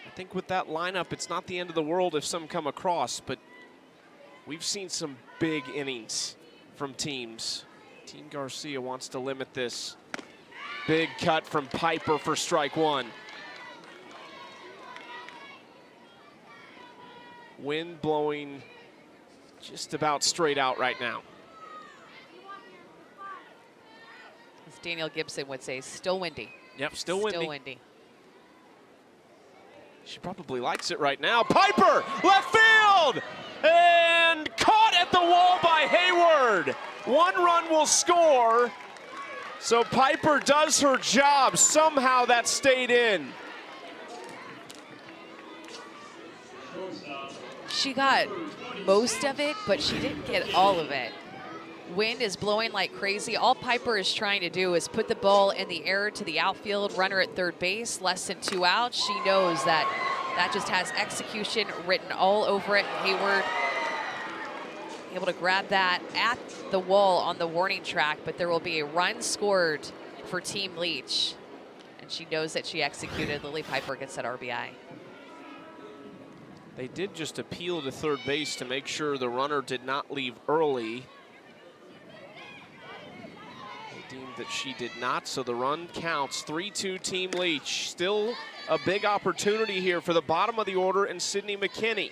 I think with that lineup, it's not the end of the world if some come across, but we've seen some big innings from teams. Team Garcia wants to limit this. Big cut from Piper for strike 1. Wind blowing just about straight out right now. As Daniel Gibson would say, still windy. Yep, still windy. Still windy. She probably likes it right now. Piper, left field! And caught at the wall by Hayward. 1 run will score. So Piper does her job. Somehow that stayed in. She got most of it, but she didn't get all of it. Wind is blowing like crazy. All Piper is trying to do is put the ball in the air to the outfield, runner at third base, less than 2 outs. She knows that that just has execution written all over it. Hayward able to grab that at the wall on the warning track, but there will be a run scored for Team Leach. And she knows that she executed. Lily Piper gets that RBI. They did just appeal to third base to make sure the runner did not leave early. They deemed that she did not, so the run counts. 3-2 Team Leach. Still a big opportunity here for the bottom of the order and Sydney McKinney.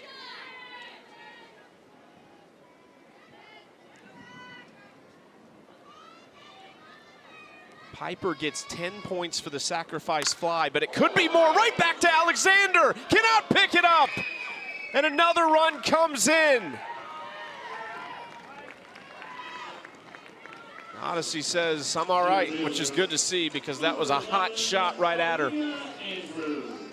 Piper gets 10 points for the sacrifice fly, but it could be more. Right back to Alexander. Cannot pick it up. And another run comes in. Odyssey says, I'm all right, which is good to see because that was a hot shot right at her.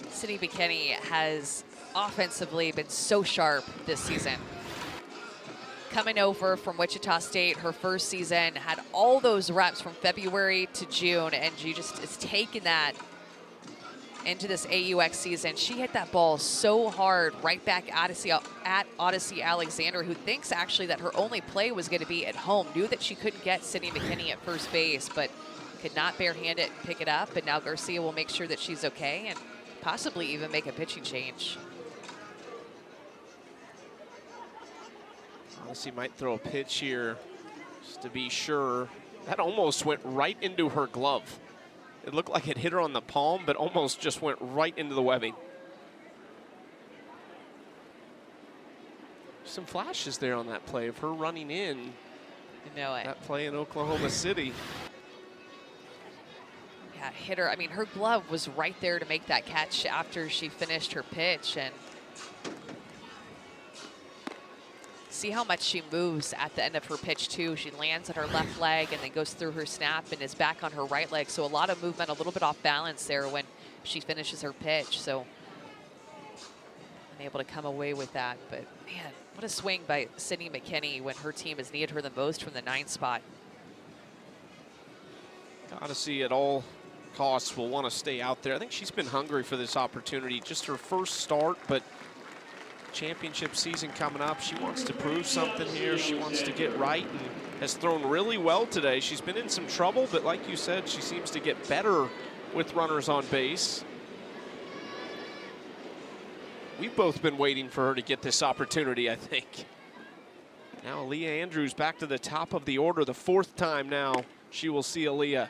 Sydney McKinney has offensively been so sharp this season. Coming over from Wichita State, her first season, had all those reps from February to June, and she just is taking that into this AUX season. She hit that ball so hard right back at Odyssey Alexander, who thinks actually that her only play was going to be at home. Knew that she couldn't get Sydney McKinney at first base, but could not barehand it and pick it up. And now Garcia will make sure that she's okay and possibly even make a pitching change. Odyssey might throw a pitch here just to be sure. That almost went right into her glove. It looked like it hit her on the palm, but almost just went right into the webbing. Some flashes there on that play of her running in. You know it. That play in Oklahoma City. Yeah, hit her. I mean, her glove was right there to make that catch after she finished her pitch. And see how much she moves at the end of her pitch too. She lands on her left leg and then goes through her snap and is back on her right leg. So a lot of movement, a little bit off balance there when she finishes her pitch. So unable to come away with that. But man, what a swing by Sydney McKinney when her team has needed her the most from the 9th spot. Odyssey at all costs will want to stay out there. I think she's been hungry for this opportunity. Just her first start, but championship season coming up. She wants to prove something here. She wants to get right and has thrown really well today. She's been in some trouble, but like you said, she seems to get better with runners on base. We've both been waiting for her to get this opportunity, I think. Now Aaliyah Andrews back to the top of the order. The 4th time now she will see Aaliyah.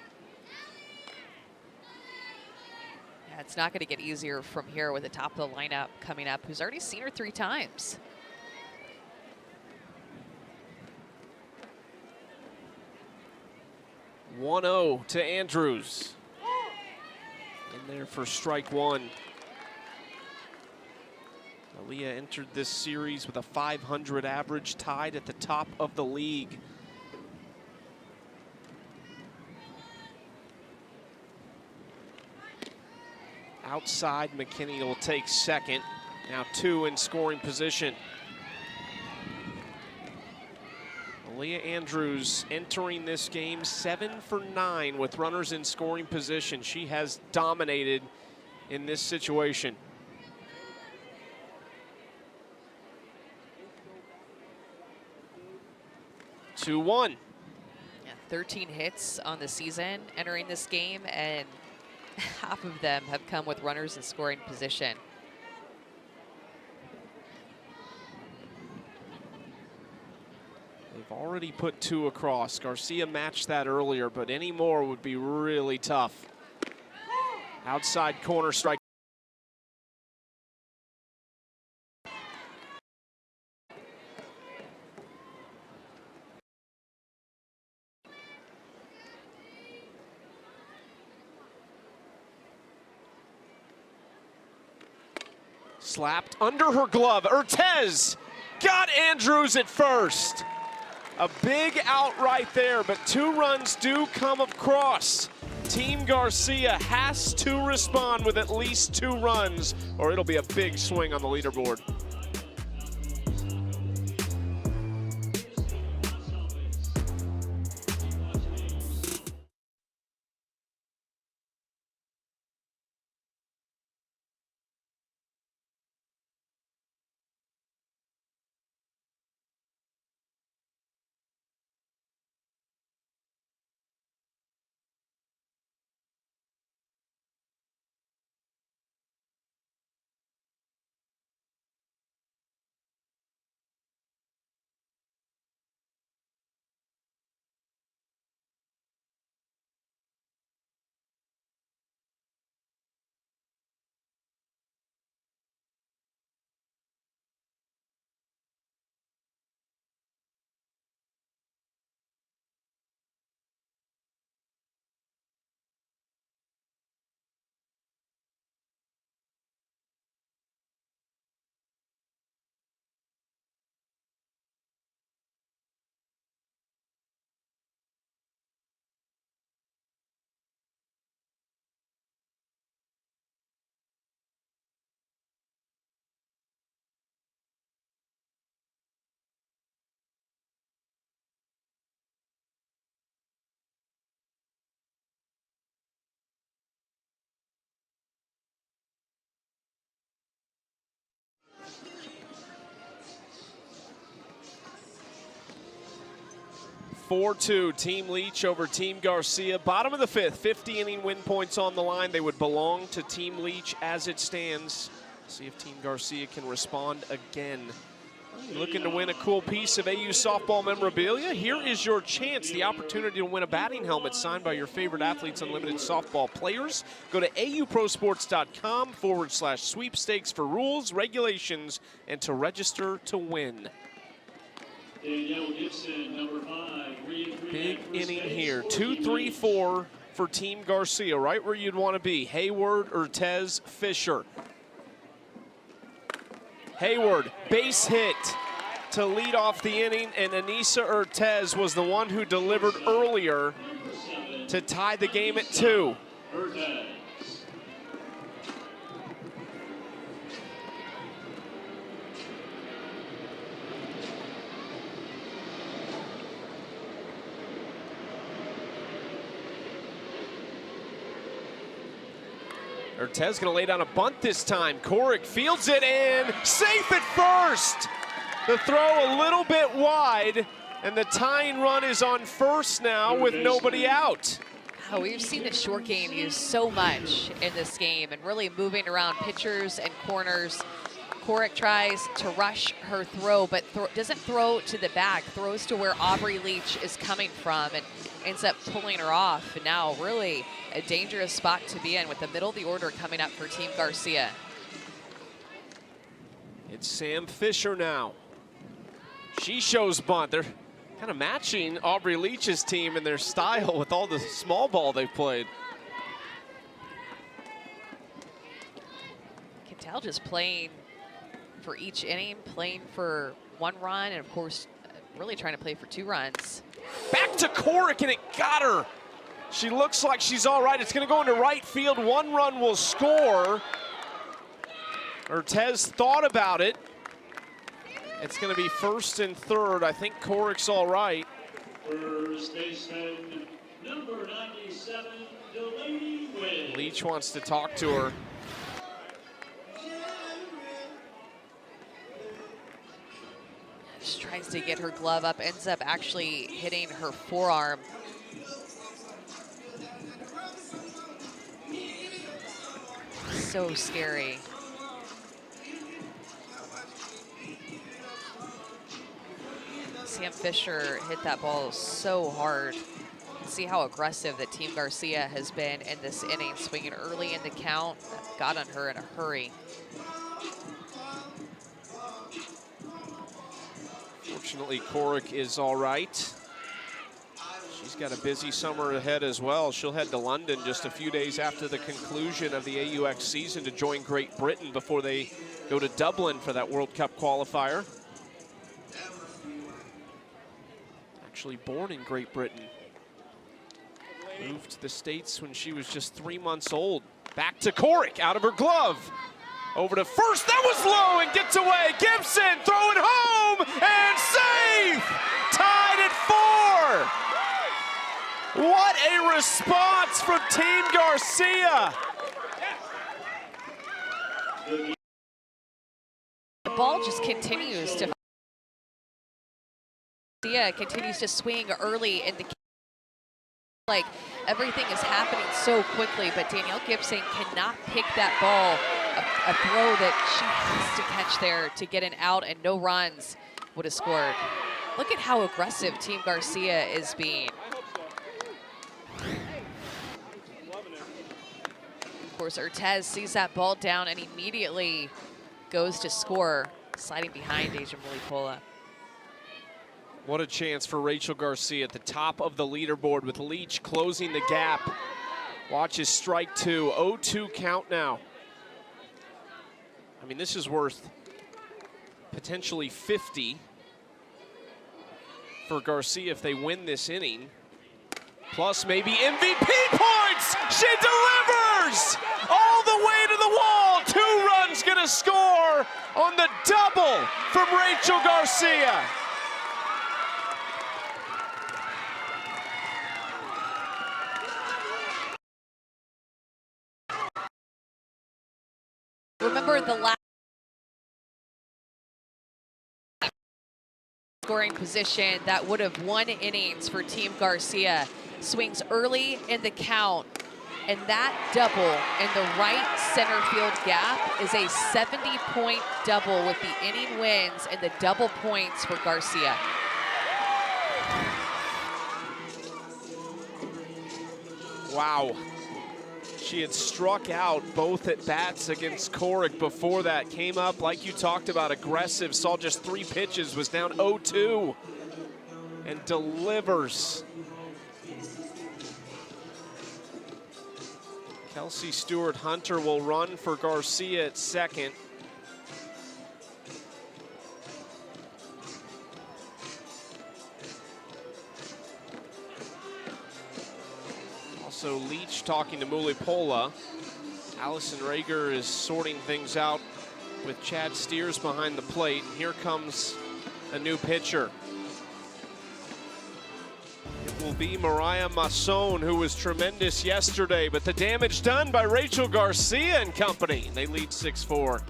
It's not going to get easier from here with the top of the lineup coming up, who's already seen her 3 times. (1-0) to Andrews. In there for strike 1. Aaliyah entered this series with a .500 average, tied at the top of the league. Outside, McKinney will take second. Now 2 in scoring position. Aaliyah Andrews entering this game 7 for 9 with runners in scoring position. She has dominated in this situation. 2-1. Yeah, 13 hits on the season entering this game, and half of them have come with runners in scoring position. They've already put 2 across. Garcia matched that earlier, but any more would be really tough. Outside corner strike. Slapped under her glove. Ortez got Andrews at first. A big out right there, but 2 runs do come across. Team Garcia has to respond with at least 2 runs, or it'll be a big swing on the leaderboard. 4-2, Team Leach over Team Garcia. Bottom of the fifth, 50 inning win points on the line. They would belong to Team Leach as it stands. See if Team Garcia can respond again. Looking to win a cool piece of AU softball memorabilia? Here is your chance, the opportunity to win a batting helmet signed by your favorite Athletes Unlimited softball players. Go to auprosports.com/sweepstakes for rules, regulations, and to register to win. Davidson, number 5, Big inning here, 2-3-4 for Team Garcia, right where you'd want to be. Hayward, Ortez, Fisher. Hayward, base hit to lead off the inning, and Anissa Ortez was the one who delivered earlier to tie the game at 2. Ortez gonna lay down a bunt this time. Korick fields it and safe at first. The throw a little bit wide, and the tying run is on first now with nobody out. Oh, we've seen the short game used so much in this game and really moving around pitchers and corners. Korick tries to rush her throw, but doesn't throw to the back, throws to where Aubrey Leach is coming from and ends up pulling her off. And now really a dangerous spot to be in with the middle of the order coming up for Team Garcia. It's Sam Fisher now. She shows bunt. They're kind of matching Aubrey Leach's team in their style with all the small ball they've played. You can tell just playing for each inning, playing for 1 run, and of course, really trying to play for 2 runs. Back to Korick, and it got her. She looks like she's all right. It's gonna go into right field. 1 run will score. Ortez thought about it. It's gonna be first and third. I think Korick's all right. First baseman, number 97, Delaney Wynn. Leach wants to talk to her. Just tries to get her glove up, ends up actually hitting her forearm. So scary. Sam Fisher hit that ball so hard. See how aggressive that Team Garcia has been in this inning, swinging early in the count, got on her in a hurry. Fortunately, Korick is all right. She's got a busy summer ahead as well. She'll head to London just a few days after the conclusion of the AUX season to join Great Britain before they go to Dublin for that World Cup qualifier. Actually born in Great Britain. Moved to the States when she was just 3 months old. Back to Korick, out of her glove. Over to first, that was low and gets away. Gibson throwing home and safe! Tied at 4! What a response from Team Garcia! The ball just continues to. Garcia continues to swing early in the. Like everything is happening so quickly, but Danielle Gibson cannot pick that ball. A throw that she has to catch there to get an out, and no runs would have scored. Look at how aggressive Team Garcia is being. Of course, Ortez sees that ball down and immediately goes to score, sliding behind Asia Malipola. What a chance for Rachel Garcia at the top of the leaderboard with Leach closing the gap. Watch his strike 2, 0-2 count now. I mean, this is worth potentially 50 for Garcia if they win this inning. Plus maybe MVP points! She delivers! All the way to the wall! 2 runs gonna score on the double from Rachel Garcia. Remember the last scoring position that would have won innings for Team Garcia. Swings early in the count, and that double in the right center field gap is a 70-point double with the inning wins and the double points for Garcia. Wow. She had struck out both at bats against Corrick before that. Came up, like you talked about, aggressive, saw just 3 pitches, was down 0-2, and delivers. Kelsey Stewart-Hunter will run for Garcia at second. Also Leach talking to Mulipola. Allison Rager is sorting things out with Chad Steers behind the plate. And here comes a new pitcher. It will be Mariah Masson, who was tremendous yesterday, but the damage done by Rachel Garcia and company. They lead 6-4.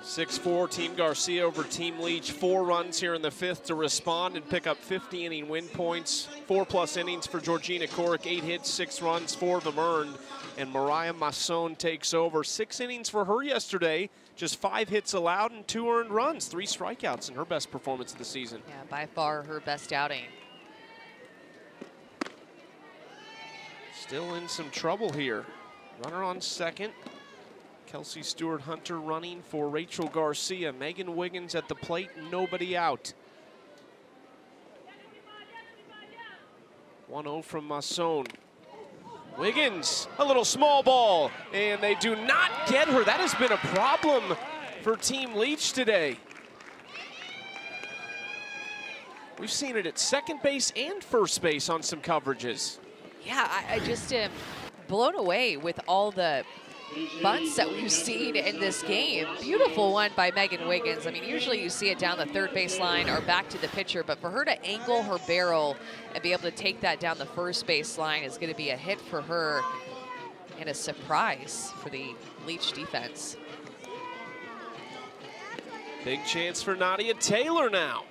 (6-4) Team Garcia over Team Leach. 4 runs here in the 5th to respond and pick up 50 inning win points. 4+ innings for Georgina Corrick. 8 hits, 6 runs, 4 of them earned. And Mariah Masson takes over. 6 innings for her yesterday. Just 5 hits allowed and 2 earned runs. 3 strikeouts in her best performance of the season. Yeah, by far her best outing. Still in some trouble here. Runner on second. Kelsey Stewart-Hunter running for Rachel Garcia. Megan Wiggins at the plate, nobody out. 1-0 from Masson. Wiggins, a little small ball, and they do not get her. That has been a problem for Team Leach today. We've seen it at second base and first base on some coverages. Yeah, I just am blown away with all the bunts that we've seen in this game. Beautiful one by Megan Wiggins. I mean, usually you see it down the third base line or back to the pitcher, but for her to angle her barrel and be able to take that down the first base line is going to be a hit for her and a surprise for the Leach defense. Big chance for Nadia Taylor now.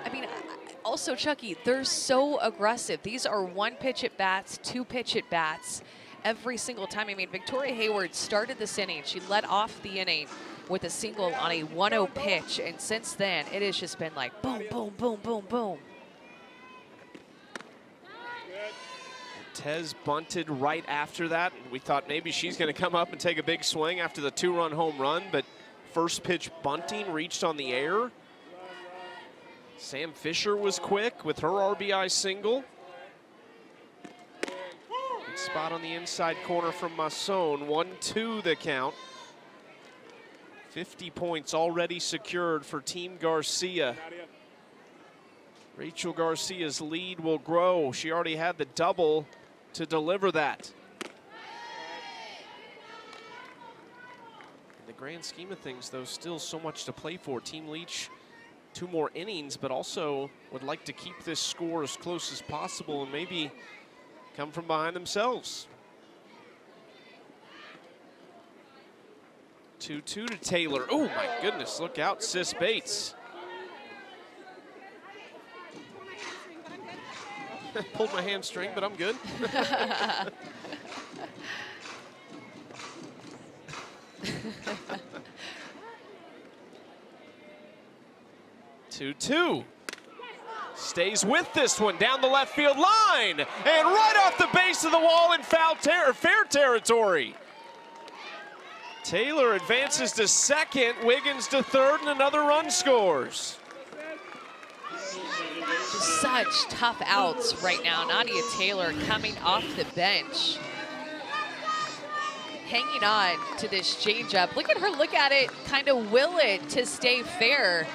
I mean, also, Chucky, they're so aggressive. These are 1-pitch at bats, 2-pitch at bats every single time. I mean, Victoria Hayward started this inning. She led off the inning with a single on a 1-0 pitch, and since then, it has just been like boom, boom, boom, boom, boom. Ortez bunted right after that. We thought maybe she's going to come up and take a big swing after the 2-run home run, but first pitch bunting reached on the air. Sam Fisher was quick with her RBI single. Good spot on the inside corner from Masson. 1-2 the count. 50 points already secured for Team Garcia. Rachel Garcia's lead will grow. She already had the double to deliver that. the grand scheme of things, though, still so much to play for. Team Leach, 2 more innings, but also would like to keep this score as close as possible and maybe come from behind themselves. 2-2 to Taylor. Oh my goodness, look out, Sis Bates. Pulled my hamstring, but I'm good. 2-2. Stays with this one down the left field line and right off the base of the wall in fair territory. Taylor advances to second, Wiggins to third, and another run scores. Just such tough outs right now. Nadia Taylor coming off the bench, hanging on to this changeup. Look at her, look at it, kind of will it to stay fair.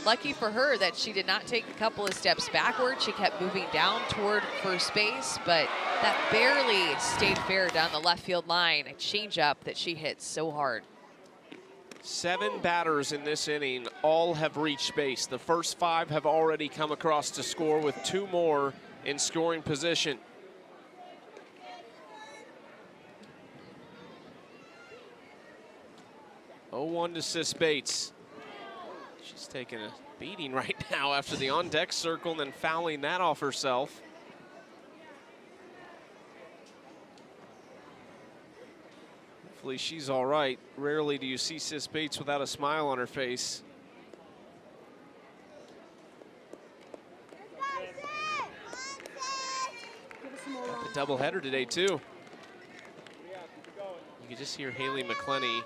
Lucky for her that she did not take a couple of steps backward. She kept moving down toward first base, but that barely stayed fair down the left field line. A changeup that she hit so hard. 7 batters in this inning, all have reached base. The first 5 have already come across to score, with 2 more in scoring position. Oh, 0-1 to Sis Bates. She's taking a beating right now after the on-deck circle and then fouling that off herself. Hopefully she's all right. Rarely do you see Sis Bates without a smile on her face. Got the doubleheader today too. You can just hear Haley McClenny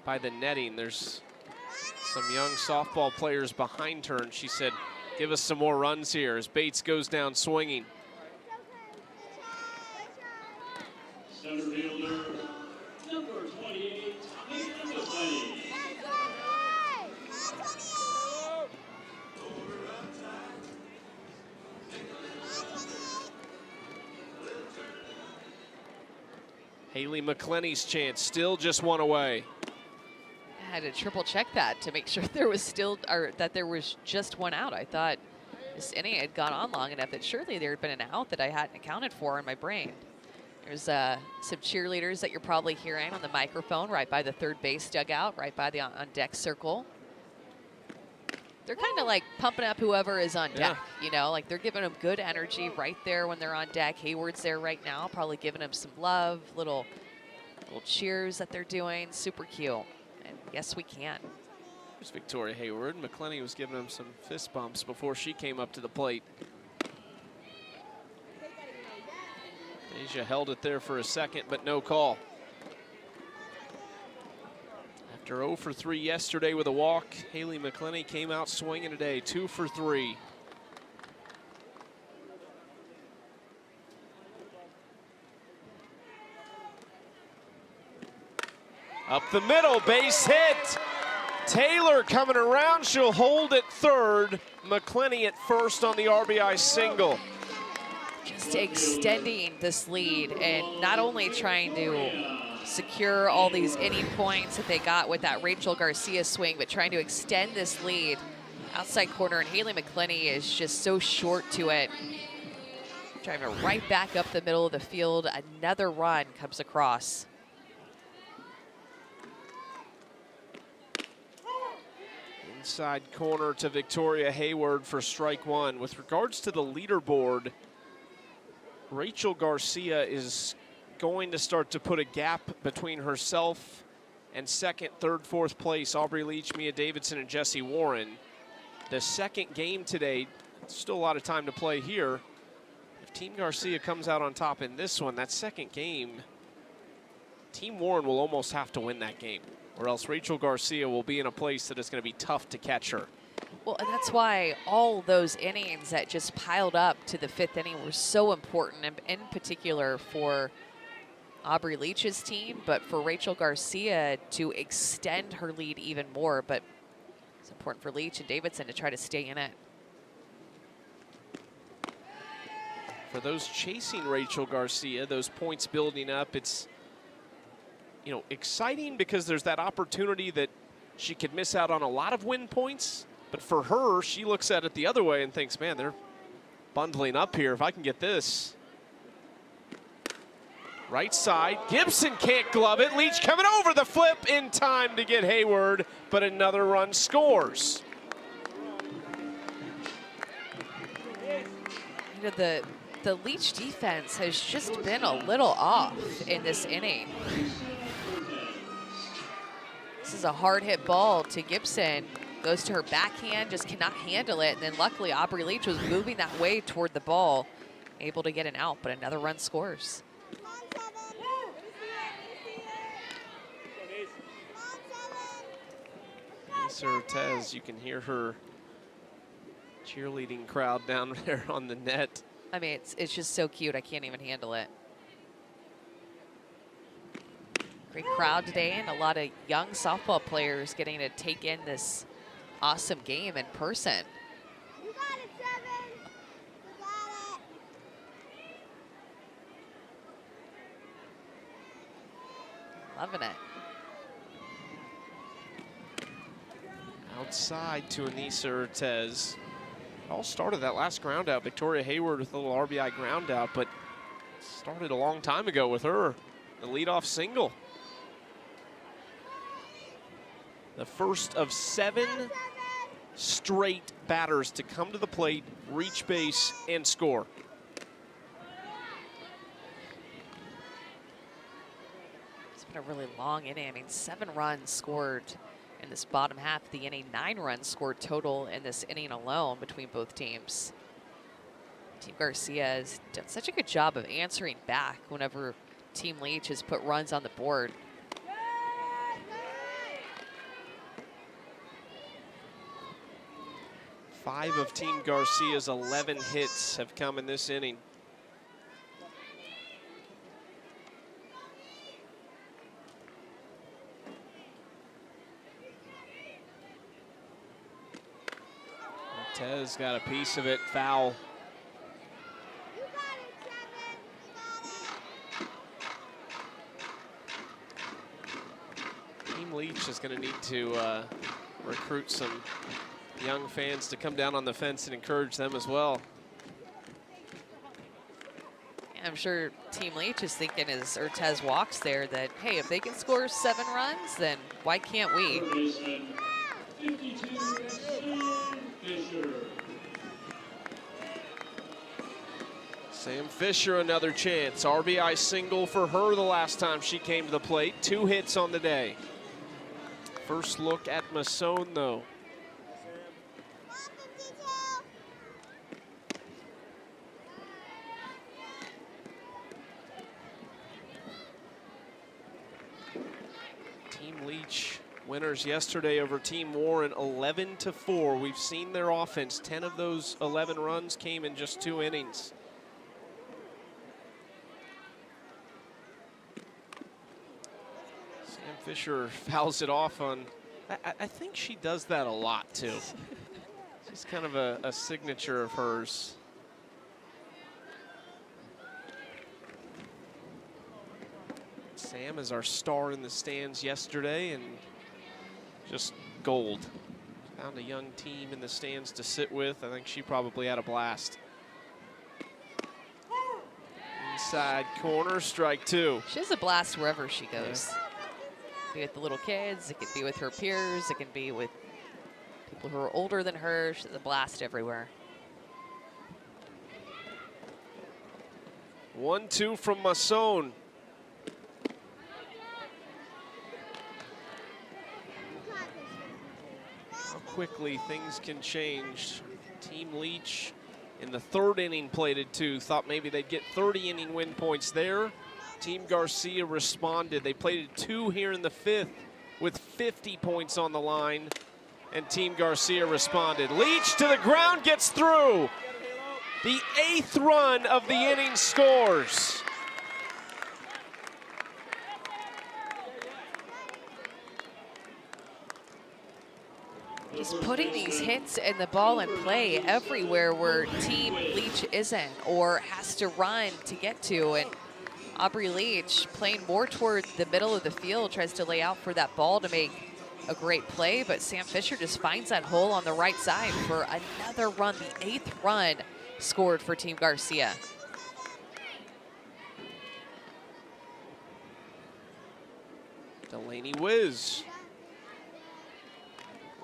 by the netting. There's some young softball players behind her, and she said, give us some more runs here as Bates goes down swinging. Center fielder, number 28, Davidson. Haley McClenny's chance, still just 1 away. I had to triple check that to make sure there was still, or that there was just 1 out. I thought this inning had gone on long enough that surely there had been an out that I hadn't accounted for in my brain. There's some cheerleaders that you're probably hearing on the microphone right by the third base dugout, right by the on-deck circle. They're kind of like pumping up whoever is on deck, you know, like they're giving them good energy right there when they're on deck. Hayward's there right now, probably giving them some love, little cheers that they're doing. Super cute. And yes, we can. There's Victoria Hayward. McClenny was giving him some fist bumps before she came up to the plate. Asia held it there for a second, but no call. After 0 for 3 yesterday with a walk, Haley McClenny came out swinging today, 2 for 3. Up the middle, base hit. Taylor coming around, she'll hold at third. McClenny at first on the RBI single. Just extending this lead and not only trying to secure all these inning points that they got with that Rachel Garcia swing, but trying to extend this lead. Outside corner, and Haley McClenny is just so short to it. Driving right back up the middle of the field. Another run comes across. Inside corner to Victoria Hayward for strike 1. With regards to the leaderboard, Rachel Garcia is going to start to put a gap between herself and second, third, fourth place. Aubrey Leach, Mia Davidson, and Jessie Warren. The second game today, still a lot of time to play here. If Team Garcia comes out on top in this one, that second game, Team Warren will almost have to win that game, or else Rachel Garcia will be in a place that is going to be tough to catch her. Well, and that's why all those innings that just piled up to the 5th inning were so important, and in particular for Aubrey Leach's team, but for Rachel Garcia to extend her lead even more. But it's important for Leach and Davidson to try to stay in it. For those chasing Rachel Garcia, those points building up, it's you know, exciting because there's that opportunity that she could miss out on a lot of win points. But for her, she looks at it the other way and thinks, man, they're bundling up here. If I can get this. Right side, Gibson can't glove it. Leach coming over the flip in time to get Hayward, but another run scores. You know, the Leach defense has just been a little off in this inning. This is a hard hit ball to Gibson. Goes to her backhand, just cannot handle it. And then luckily Aubrey Leach was moving that way toward the ball, able to get an out, but another run scores. Ortez, you can hear her cheerleading crowd down there on the net. I mean, it's just so cute. I can't even handle it. Great crowd today, and a lot of young softball players getting to take in this awesome game in person. You got it, Seven. You got it. Loving it. Outside to Anissa Ortez. All started that last ground out. Victoria Hayward with a little RBI ground out, but started a long time ago with her, the leadoff single. The first of 7 straight batters to come to the plate, reach base, and score. It's been a really long inning. I mean, 7 runs scored in this bottom half of the inning. 9 runs scored total in this inning alone between both teams. Team Garcia has done such a good job of answering back whenever Team Leach has put runs on the board. Five of Team Garcia's 11 hits have come in this inning. Ortez got a piece of it, foul. You got it, Seven. You got it. Team Leach is going to need to recruit some young fans to come down on the fence and encourage them as well. I'm sure Team Leach is thinking as Ortez walks there that, hey, if they can score 7 runs, then why can't we? Sam Fisher, another chance. RBI single for her the last time she came to the plate. 2 hits on the day. First look at Masson, though. Team Leach winners yesterday over Team Warren 11-4. We've seen their offense. 10 of those 11 runs came in just 2 innings. Sam Fisher fouls it off on, I think she does that a lot too. It's kind of a signature of hers. Sam is our star in the stands yesterday and just gold. Found a young team in the stands to sit with. I think she probably had a blast. Inside corner, strike 2. She has a blast wherever she goes. Yeah. Be with the little kids, it could be with her peers, it can be with people who are older than her. She has a blast everywhere. 1-2 from Masson. How quickly things can change. Team Leach in the 3rd inning plated 2. Thought maybe they'd get 30 inning win points there. Team Garcia responded. They plated 2 here in the 5th with 50 points on the line, and Team Garcia responded. Leach to the ground, gets through. The 8th run of the inning scores. Just putting these hits and the ball in play everywhere where Team Leach isn't or has to run to get to. And Aubrey Leach playing more toward the middle of the field, tries to lay out for that ball to make a great play, but Sam Fisher just finds that hole on the right side for another run, the 8th run scored for Team Garcia. Delaney Wiz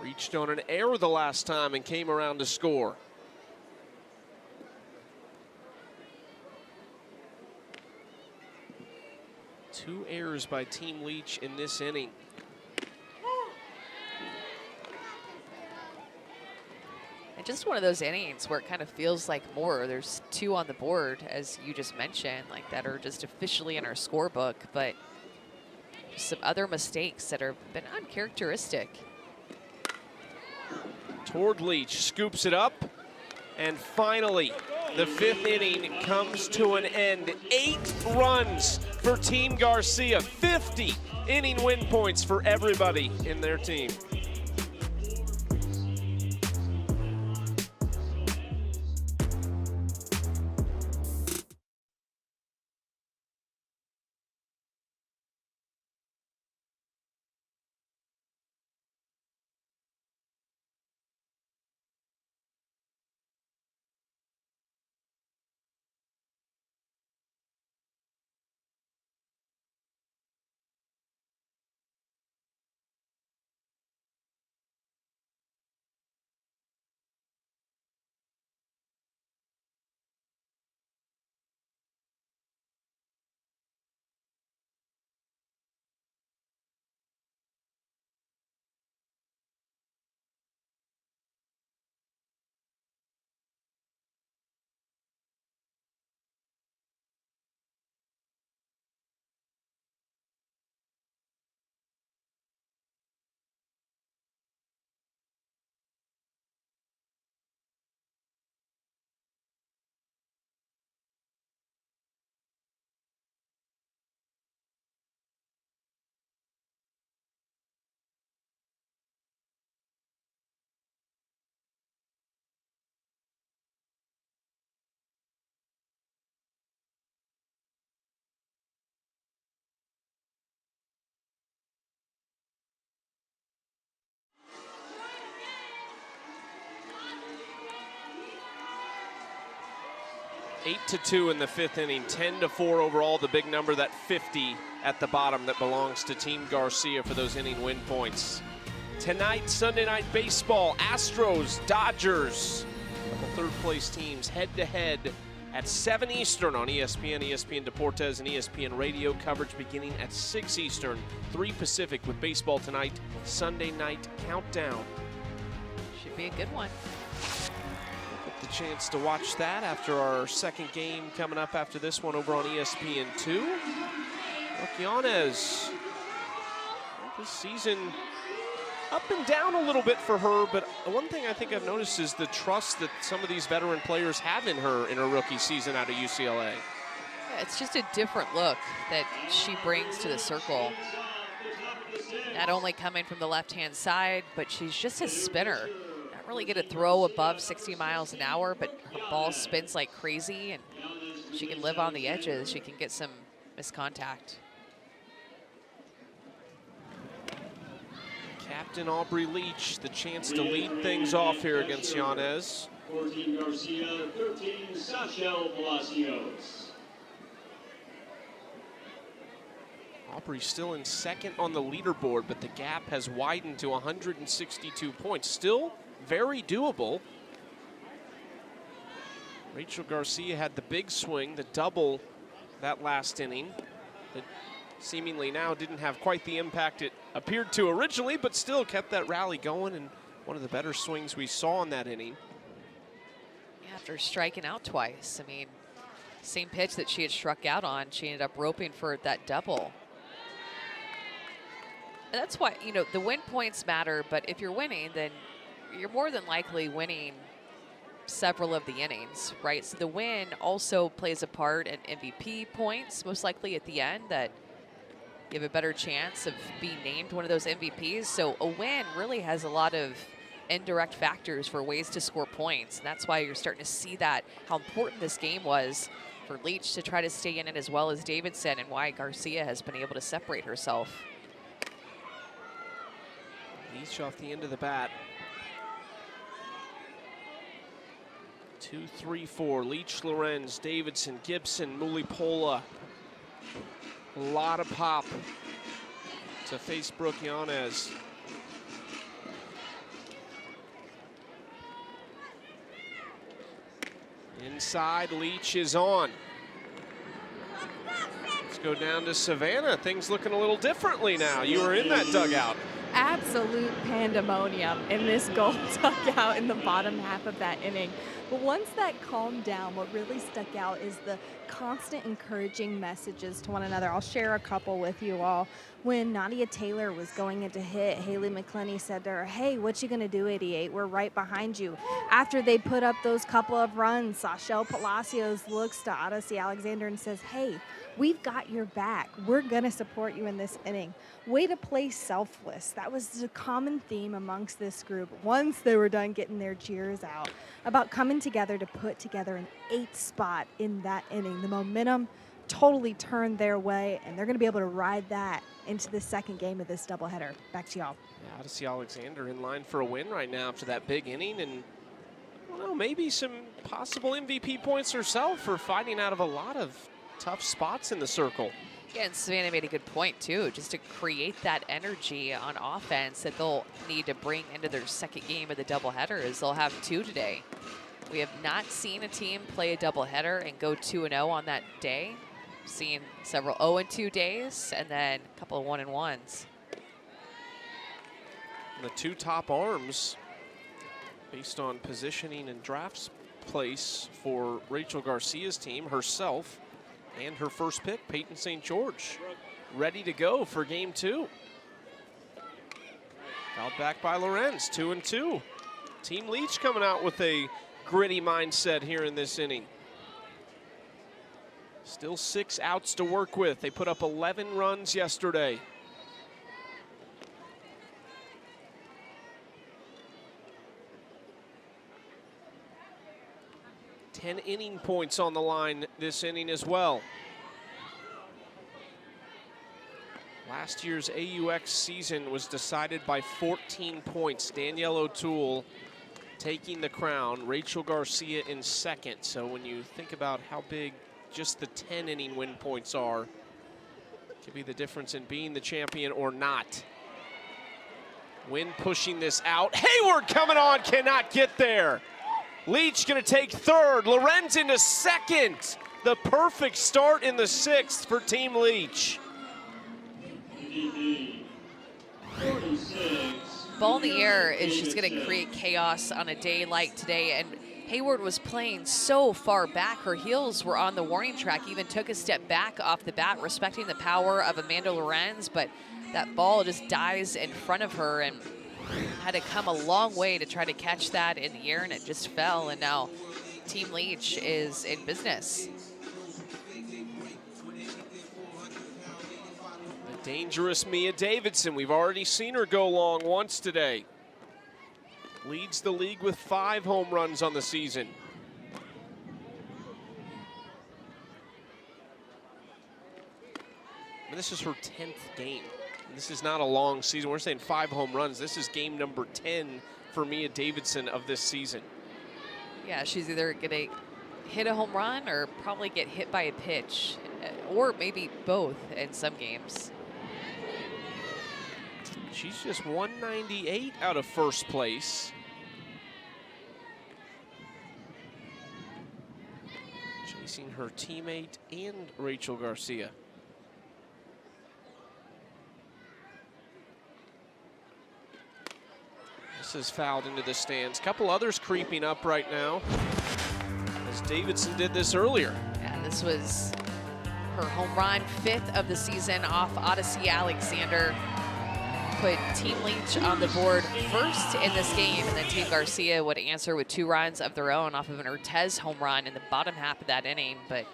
reached on an error the last time and came around to score. Two errors by Team Leach in this inning. And just one of those innings where it kind of feels like more. There's 2 on the board, as you just mentioned, like that are just officially in our scorebook, but some other mistakes that have been uncharacteristic. Toward Leach, scoops it up, and finally, the 5th inning comes to an end. 8 runs for Team Garcia, 50 inning win points for everybody in their team. Eight to 2 in the 5th inning, 10-4 overall. The big number, that 50 at the bottom, that belongs to Team Garcia for those inning win points. Tonight, Sunday Night Baseball, Astros, Dodgers, couple third-place teams head-to-head at 7 Eastern on ESPN, ESPN Deportes, and ESPN Radio. Coverage beginning at 6 Eastern, 3 Pacific, with baseball tonight, Sunday Night Countdown. Should be a good one. The chance to watch that after our 2nd game coming up after this one over on ESPN2. Ortez, this season up and down a little bit for her, but one thing I think I've noticed is the trust that some of these veteran players have in her rookie season out of UCLA. Yeah, it's just a different look that she brings to the circle. Not only coming from the left-hand side, but she's just a spinner. Not really going to throw above 60 miles an hour, but her ball spins like crazy, and she can live on the edges. She can get some miscontact. Captain Aubrey Leach, the chance to lead things off here against Yanez. 14 Garcia, 13 Sachel Palacios. Aubrey still in 2nd on the leaderboard, but the gap has widened to 162 points. Still very doable. Rachel Garcia had the big swing, the double that last inning, that seemingly now didn't have quite the impact it appeared to originally, but still kept that rally going, and one of the better swings we saw in that inning. Yeah, after striking out twice. I mean, same pitch that she had struck out on, she ended up roping for that double. And that's why, you know, the win points matter, but if you're winning, then you're more than likely winning several of the innings, right? So the win also plays a part in MVP points, most likely at the end, that you have a better chance of being named one of those MVPs. So a win really has a lot of indirect factors for ways to score points. And that's why you're starting to see that, how important this game was for Leach to try to stay in it as well as Davidson, and why Garcia has been able to separate herself. Leach off the end of the bat. 2, 3, 4. Leach, Lorenz, Davidson, Gibson, Mulipola. A lot of pop to face Brooke Yanez. Inside, Leach is on. Let's go down to Savannah. Things looking a little differently now. You were in that dugout. Absolute pandemonium in this goal dugout in the bottom half of that inning. But once that calmed down, what really stuck out is the constant encouraging messages to one another. I'll share a couple with you all. When Nadia Taylor was going into hit, Haley McClenny said to her, "Hey, what you gonna do, 88? We're right behind you." After they put up those couple of runs, Sachelle Palacios looks to Odyssey Alexander and says, "Hey, we've got your back. We're gonna support you in this inning." Way to play selfless. That was the common theme amongst this group once they were done getting their cheers out, about coming together to put together an 8th spot in that inning. The momentum totally turned their way, and they're gonna be able to ride that into the second game of this doubleheader. Back to y'all. Yeah, Odyssey Alexander in line for a win right now after that big inning, and I don't know, maybe some possible MVP points herself for fighting out of a lot of tough spots in the circle. Yeah, and Savannah made a good point too, just to create that energy on offense that they'll need to bring into their second game of the doubleheader, as they'll have 2 today. We have not seen a team play a doubleheader and go 2-0 on that day. We've seen several 0-2 days and then a couple of 1-1s. The 2 top arms, based on positioning and drafts place for Rachel Garcia's team, herself and her first pick, Peyton St. George, ready to go for game 2. Fouled back by Lorenz, 2-2. Team Leach coming out with a gritty mindset here in this inning. Still 6 outs to work with. They put up 11 runs yesterday. Ten inning points on the line this inning as well. Last year's AUX season was decided by 14 points. Danielle O'Toole taking the crown, Rachel Garcia in second. So when you think about how big just the 10 inning win points are, it could be the difference in being the champion or not. Wynn pushing this out. Hayward coming on, cannot get there. Leach gonna take third, Lorenz into second. The perfect start in the 6th for Team Leach. Ball in the air is just gonna create chaos on a day like today, and Hayward was playing so far back. Her heels were on the warning track, even took a step back off the bat, respecting the power of Amanda Lorenz, but that ball just dies in front of her and had to come a long way to try to catch that in the air, and it just fell, and now Team Leach is in business. The dangerous Mia Davidson, we've already seen her go long once today. Leads the league with 5 home runs on the season. And this is her 10th game. This is not a long season. We're saying 5 home runs. This is game number 10 for Mia Davidson of this season. Yeah, she's either gonna hit a home run or probably get hit by a pitch, or maybe both in some games. She's just 198 out of first place. Chasing her teammate and Rachel Garcia. This is fouled into the stands. Couple others creeping up right now, as Davidson did this earlier. Yeah, this was her home run, 5th of the season off Odyssey Alexander. Put Team Leach on the board first in this game, and then Team Garcia would answer with 2 runs of their own off of an Ortez home run in the bottom half of that inning. But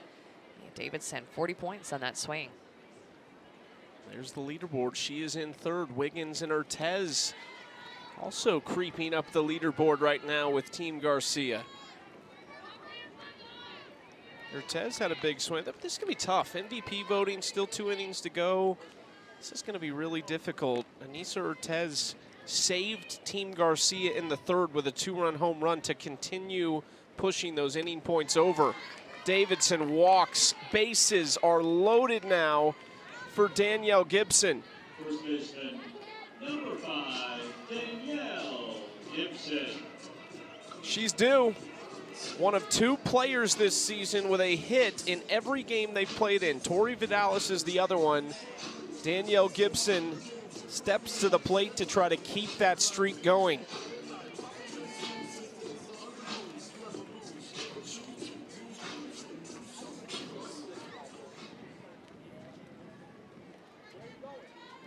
Davidson, 40 points on that swing. There's the leaderboard. She is in third. Wiggins and Ortez also creeping up the leaderboard right now with Team Garcia. Ortez had a big swing. This is going to be tough. MVP voting, still 2 innings to go. This is going to be really difficult. Anissa Ortez saved Team Garcia in the 3rd with a 2-run home run to continue pushing those inning points over. Davidson walks. Bases are loaded now for Danielle Gibson. First baseman, number 5, Danielle Gibson. She's due. One of 2 players this season with a hit in every game they've played in. Tori Vidalis is the other one. Danielle Gibson steps to the plate to try to keep that streak going.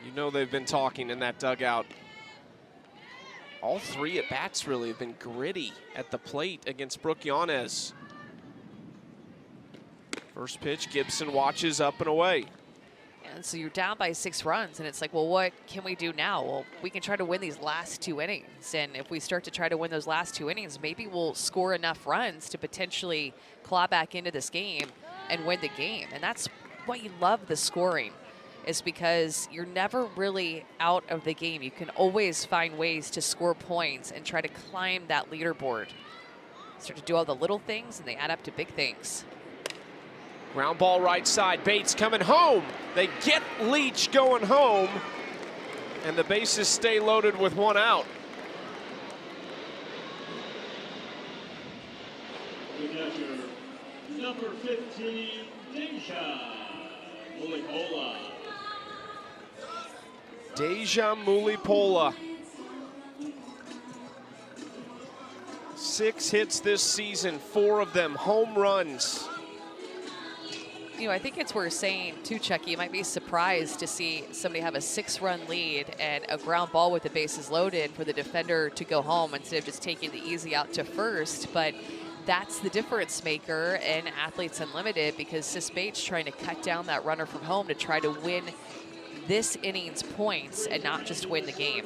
You know they've been talking in that dugout. All 3 at-bats really have been gritty at the plate against Brooke Yanez. First pitch, Gibson watches up and away. And so you're down by 6 runs, and it's like, well, what can we do now? Well, we can try to win these last 2 innings. And if we start to try to win those last 2 innings, maybe we'll score enough runs to potentially claw back into this game and win the game. And that's why you love the scoring, is because you're never really out of the game. You can always find ways to score points and try to climb that leaderboard. Start to do all the little things, and they add up to big things. Ground ball right side, Bates coming home. They get Leach going home, and the bases stay loaded with 1 out. The catcher, number 15, Deja Mulipola. Deja Mulipola. 6 hits this season, 4 of them home runs. You know, I think it's worth saying too, Chucky, you might be surprised to see somebody have a 6-run lead and a ground ball with the bases loaded for the defender to go home instead of just taking the easy out to first. But that's the difference maker in Athletes Unlimited, because Sis Bates trying to cut down that runner from home to try to win this inning's points and not just win the game.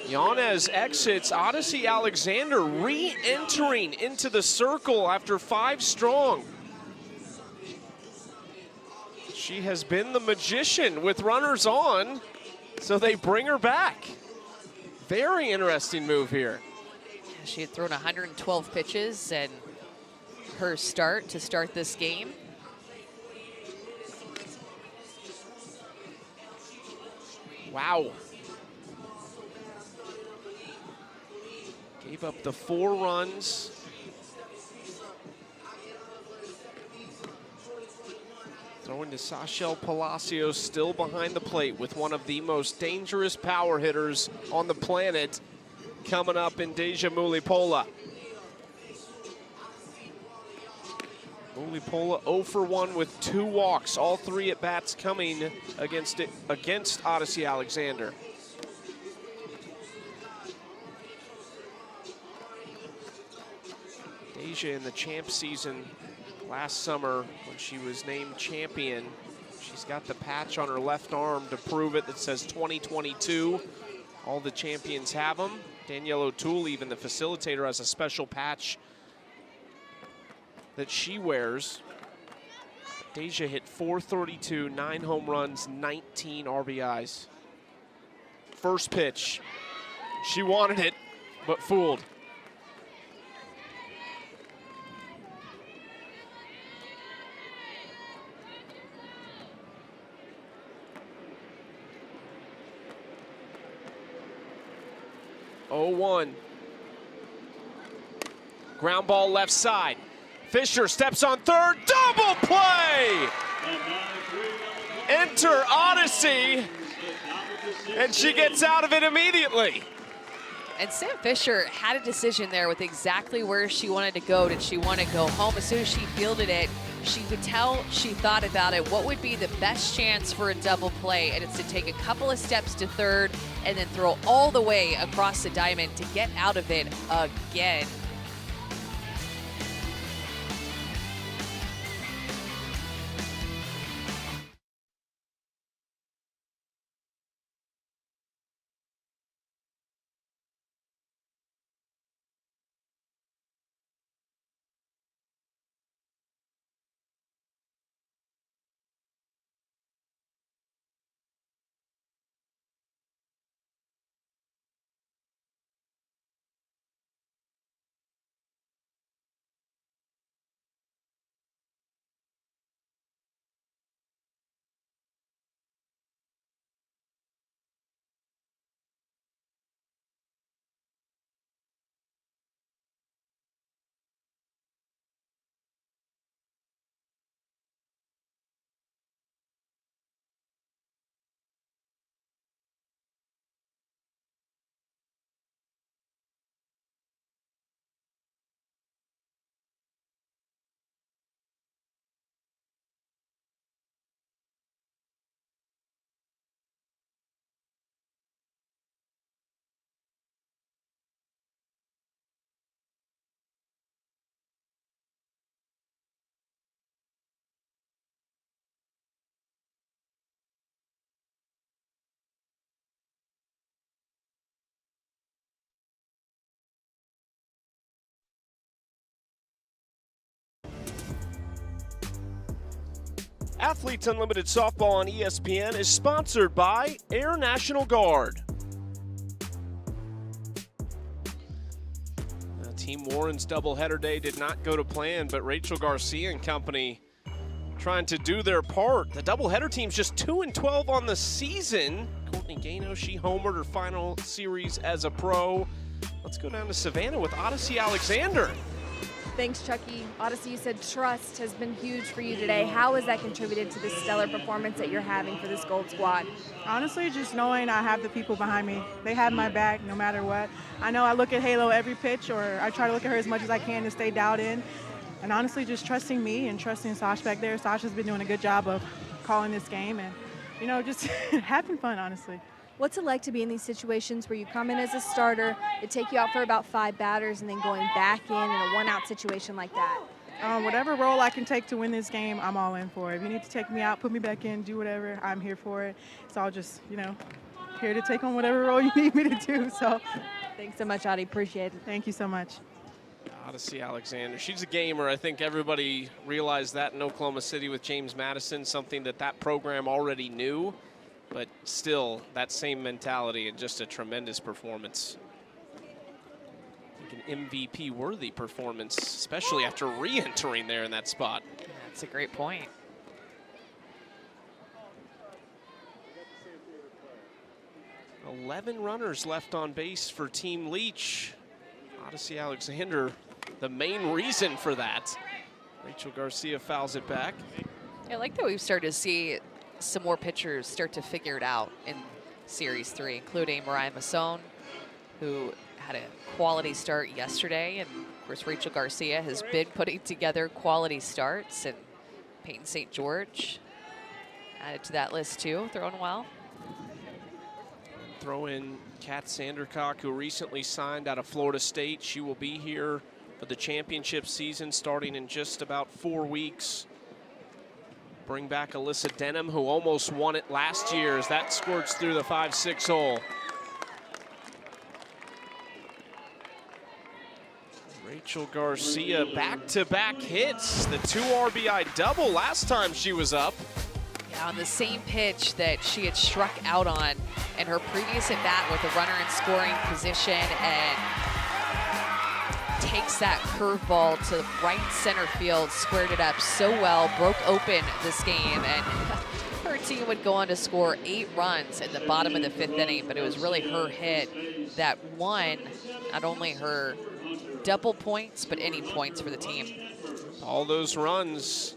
Yanez exits. Odyssey Alexander re-entering into the circle after 5 strong. She has been the magician with runners on, so they bring her back. Very interesting move here. She had thrown 112 pitches, and her start to start this game. Wow. Gave up the 4 runs. Throwing to Sachel Palacios, still behind the plate with one of the most dangerous power hitters on the planet coming up in Deja Mulipola. Mulipola 0 for 1 with 2 walks, all 3 at bats coming against Odyssey Alexander. Deja in the champ season last summer when she was named champion. She's got the patch on her left arm to prove it that says 2022. All the champions have them. Danielle O'Toole, even the facilitator, has a special patch that she wears. Deja hit .432, 9 home runs, 19 RBIs. First pitch. She wanted it, but fooled. Oh, 1. Ground ball left side. Fisher steps on third, double play! Enter Odyssey, and she gets out of it immediately. And Sam Fisher had a decision there with exactly where she wanted to go. Did she want to go home? As soon as she fielded it, she could tell she thought about it. What would be the best chance for a double play? And it's to take a couple of steps to third and then throw all the way across the diamond to get out of it again. Athletes Unlimited Softball on ESPN is sponsored by Air National Guard. Team Warren's doubleheader day did not go to plan, but Rachel Garcia and company trying to do their part. The doubleheader team's just 2-12 on the season. Courtney Gano, she homered her final series as a pro. Let's go down to Savannah with Odyssey Alexander. Thanks, Chucky. Odyssey, you said trust has been huge for you today. How has that contributed to the stellar performance that you're having for this Gold Squad? Honestly, just knowing I have the people behind me. They have my back no matter what. I know I look at Halo every pitch, or I try to look at her as much as I can to stay dialed in. And honestly, just trusting me and trusting Sash back there. Sasha's been doing a good job of calling this game and, you know, just having fun, honestly. What's it like to be in these situations where you come in as a starter, it take you out for about 5 batters, and then going back in a one-out situation like that? Whatever role I can take to win this game, I'm all in for it. If you need to take me out, put me back in, do whatever, I'm here for it. It's all just, you know, here to take on whatever role you need me to do. So, thanks so much, Audie. Appreciate it. Thank you so much. Odyssey Alexander, she's a gamer. I think everybody realized that in Oklahoma City with James Madison, something that program already knew. But still, that same mentality and just a tremendous performance. I think an MVP-worthy performance, especially after re-entering there in that spot. That's a great point. $11 runners left on base for Team Leach. Odyssey Alexander, the main reason for that. Rachel Garcia fouls it back. I like that we've started to see some more pitchers start to figure it out in Series 3, including Mariah Masson, who had a quality start yesterday. And of course, Rachel Garcia has been putting together quality starts, and Peyton St. George added to that list too, throwing well. Throw in Kat Sandercock, who recently signed out of Florida State. She will be here for the championship season starting in just about 4 weeks. Bring back Alyssa Denham, who almost won it last year as that squirts through the 5-6 hole. Rachel Garcia, back-to-back hits. The 2 RBI double last time she was up. Yeah, on the same pitch that she had struck out on in her previous at-bat with a runner in scoring position, and takes that curveball to right center field, squared it up so well, broke open this game, and her team would go on to score 8 runs in the bottom of the 5th inning, but it was really her hit that won not only her double points, but any points for the team. All those runs,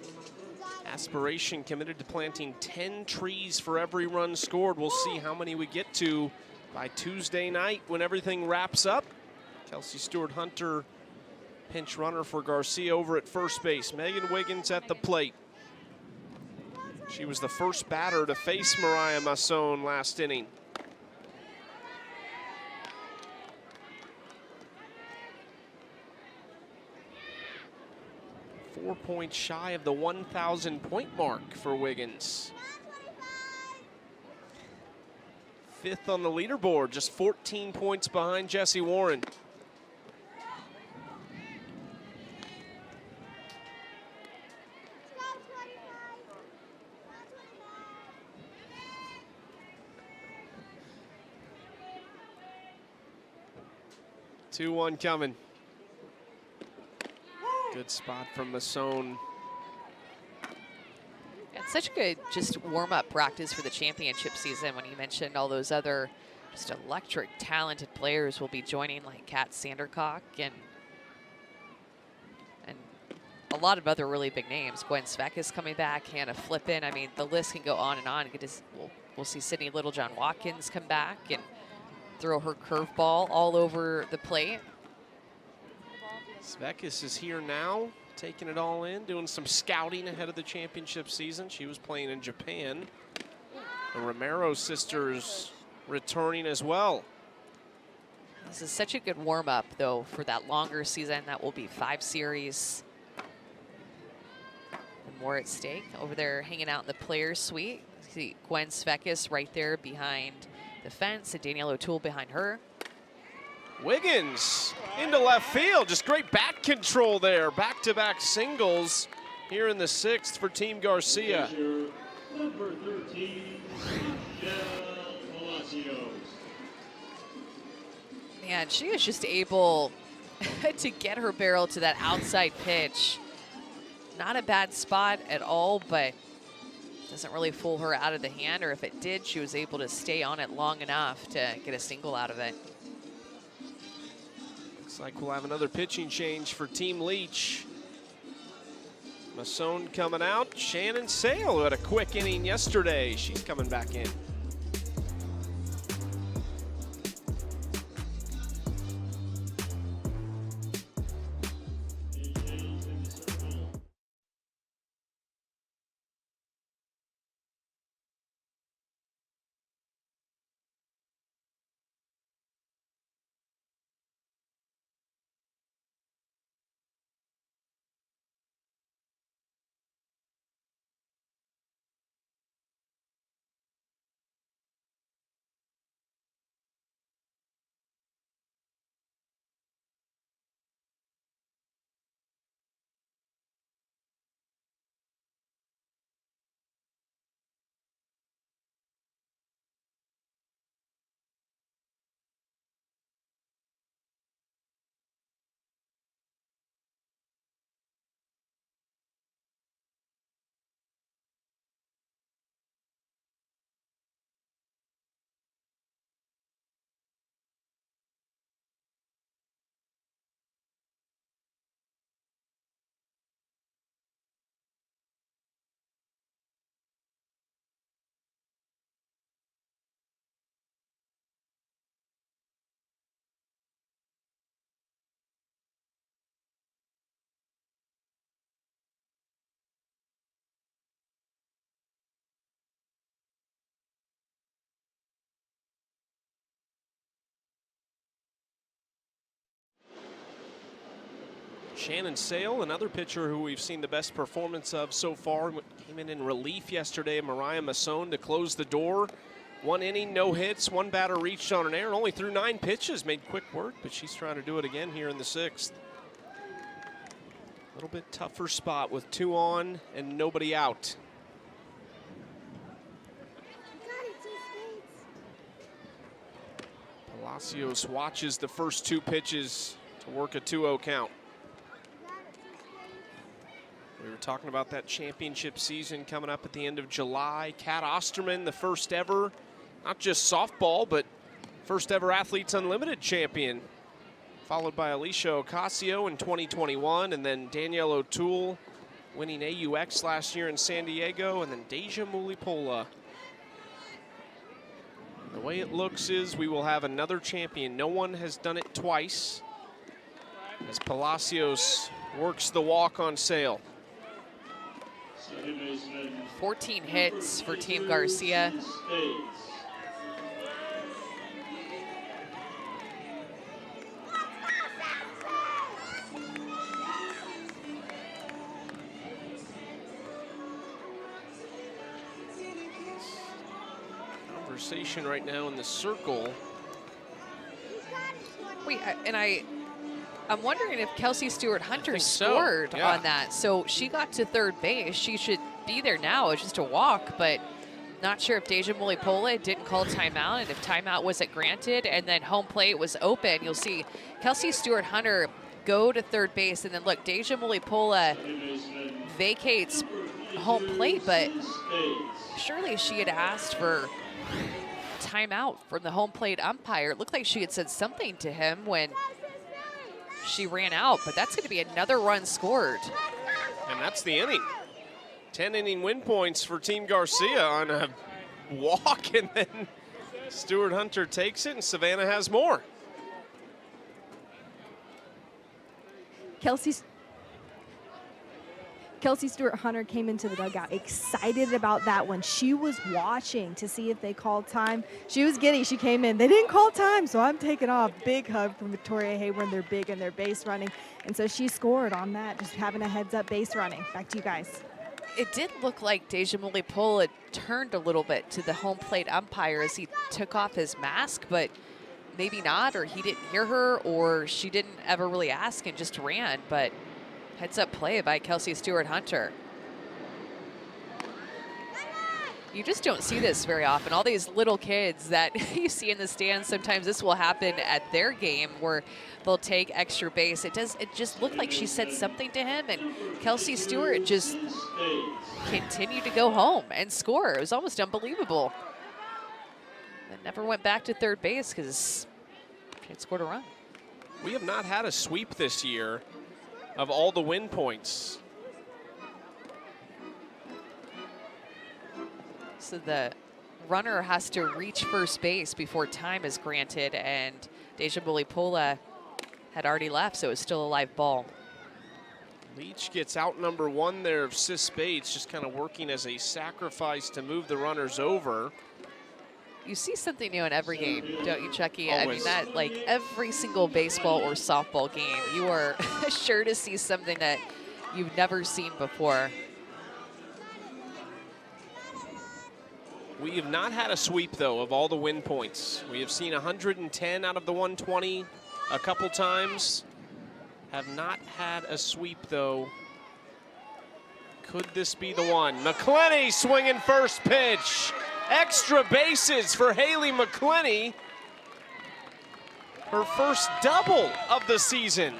aspiration committed to planting 10 trees for every run scored. We'll see how many we get to by Tuesday night when everything wraps up. Kelsey Stewart-Hunter, pinch runner for Garcia over at first base. Megan Wiggins at the plate. She was the first batter to face Mariah Masson last inning. Four points shy of the 1,000 point mark for Wiggins. 5th on the leaderboard, just 14 points behind Jessie Warren. Two one coming. Good spot from Masson. It's such a good just warm-up practice for the championship season when you mentioned all those other just electric, talented players will be joining, like Kat Sandercock and a lot of other really big names. Gwen Sveck is coming back, Hannah Flippin. I mean, the list can go on and on. We'll see Sydney Littlejohn-Watkins come back and throw her curveball all over the plate. Svekis is here now, taking it all in, doing some scouting ahead of the championship season. She was playing in Japan. The Romero sisters returning as well. This is such a good warm-up, though, for that longer season. That will be 5 series. And more at stake. Over there hanging out in the players' suite. See Gwen Svekis right there behind the fence, and Danielle O'Toole behind her. Wiggins into left field. Just great bat control there. Back-to-back singles here in the 6th for Team Garcia. And she is just able to get her barrel to that outside pitch. Not a bad spot at all, but doesn't really fool her out of the hand, or if it did, she was able to stay on it long enough to get a single out of it. Looks like we'll have another pitching change for Team Leach. Masson coming out. Shannon Sale, who had a quick inning yesterday, she's coming back in. Shannon Sale, another pitcher who we've seen the best performance of so far, came in relief yesterday. Mariah Masson to close the door. 1 inning, no hits, 1 batter reached on an error, only threw 9 pitches, made quick work, but she's trying to do it again here in the 6th. A little bit tougher spot with 2 on and nobody out. Palacios watches the first 2 pitches to work a 2-0 count. We were talking about that championship season coming up at the end of July. Kat Osterman, the first ever, not just softball, but first ever Athletes Unlimited champion. Followed by Alicia Ocasio in 2021, and then Danielle O'Toole winning AUX last year in San Diego, and then Deja Mulipola. The way it looks is we will have another champion. No one has done it twice, as Palacios works the walk on Sale. 14 hits for Team Garcia. Conversation right now in the circle. Wait, I'm wondering if Kelsey Stewart-Hunter scored on that. So she got to third base. She should be there now. It's just a walk, but not sure if Deja Mulipola didn't call timeout, and if timeout wasn't granted and then home plate was open. You'll see Kelsey Stewart-Hunter go to third base, and then look, Deja Mulipola vacates home plate, but surely she had asked for timeout from the home plate umpire. It looked like she had said something to him when she ran out, but that's going to be another run scored. And that's the inning. 10 inning win points for Team Garcia on a walk, and then Stewart-Hunter takes it, and Savannah has more. Kelsey Stewart-Hunter came into the dugout excited about that one. She was watching to see if they called time. She was giddy. She came in. They didn't call time, so I'm taking off. Big hug from Victoria Hayward. They're big and they're base running. And so she scored on that, just having a heads-up base running. Back to you guys. It did look like Deja Mulipola turned a little bit to the home plate umpire as he took off his mask, but maybe not, or he didn't hear her, or she didn't ever really ask and just ran. But heads up play by Kelsey Stewart-Hunter. You just don't see this very often. All these little kids that you see in the stands, sometimes this will happen at their game where they'll take extra base. It just looked like she said something to him, and Kelsey Stewart just continued to go home and score. It was almost unbelievable. And never went back to third base because she had scored a run. We have not had a sweep this year of all the win points. So the runner has to reach first base before time is granted, and Deja Bulipola had already left, so it's still a live ball. Leach gets out number 1 there of Sis Bates, just kind of working as a sacrifice to move the runners over. You see something new in every game, don't you, Chucky? Always. I mean, that like every single baseball or softball game, you are sure to see something that you've never seen before. We have not had a sweep, though, of all the win points. We have seen 110 out of the 120 a couple times. Have not had a sweep, though. Could this be the one? McClenny swinging first pitch. Extra bases for Haley McClenny. Her first double of the season.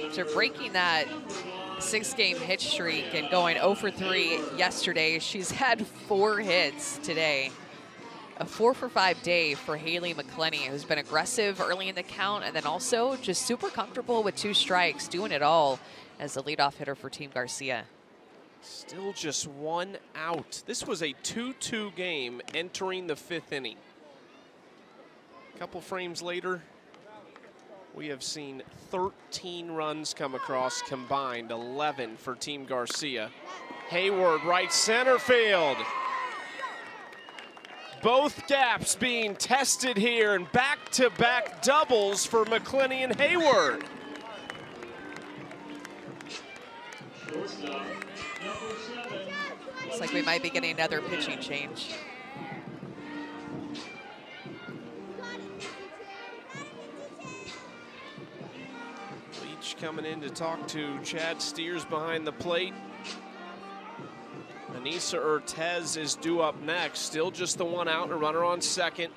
After breaking that 6-game hit streak and going 0 for 3 yesterday, she's had 4 hits today. A 4 for 5 day for Haley McClenny, who's been aggressive early in the count and then also just super comfortable with 2 strikes, doing it all as the leadoff hitter for Team Garcia. Still just 1 out. This was a 2-2 game entering the 5th inning. A couple frames later, we have seen 13 runs come across combined, 11 for Team Garcia. Hayward, right center field. Both gaps being tested here, and back-to-back doubles for McClenny and Hayward. Looks like we might be getting another pitching change. Leach coming in to talk to Chad Steers behind the plate. Anissa Ortez is due up next. Still just the 1 out and a runner on second.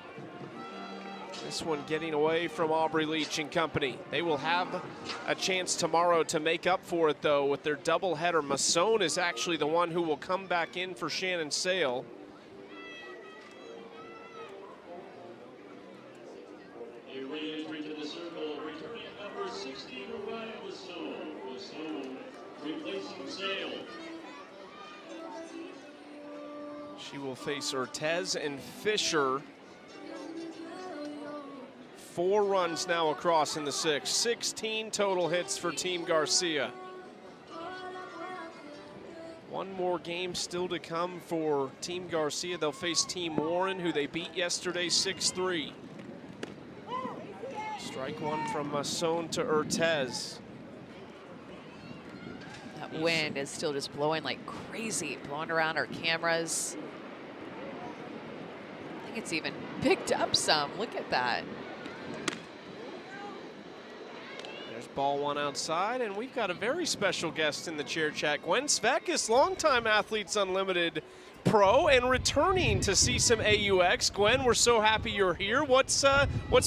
This one getting away from Aubrey Leach and company. They will have a chance tomorrow to make up for it, though, with their doubleheader. Masson is actually the one who will come back in for Shannon Sale. A re-entry to the circle, returning number 16, Ryan Masson replacing Sale. She will face Ortez and Fisher. 4 runs now across in the 6th. 16 total hits for Team Garcia. 1 more game still to come for Team Garcia. They'll face Team Warren, who they beat yesterday 6-3. Strike 1 from Masson to Ortez. That wind is still just blowing like crazy, blowing around our cameras. I think it's even picked up some. Look at that. There's ball 1 outside, and we've got a very special guest in the chair chat. Gwen Svekis, longtime Athletes Unlimited pro and returning to see some AUX. Gwen, we're so happy you're here. What's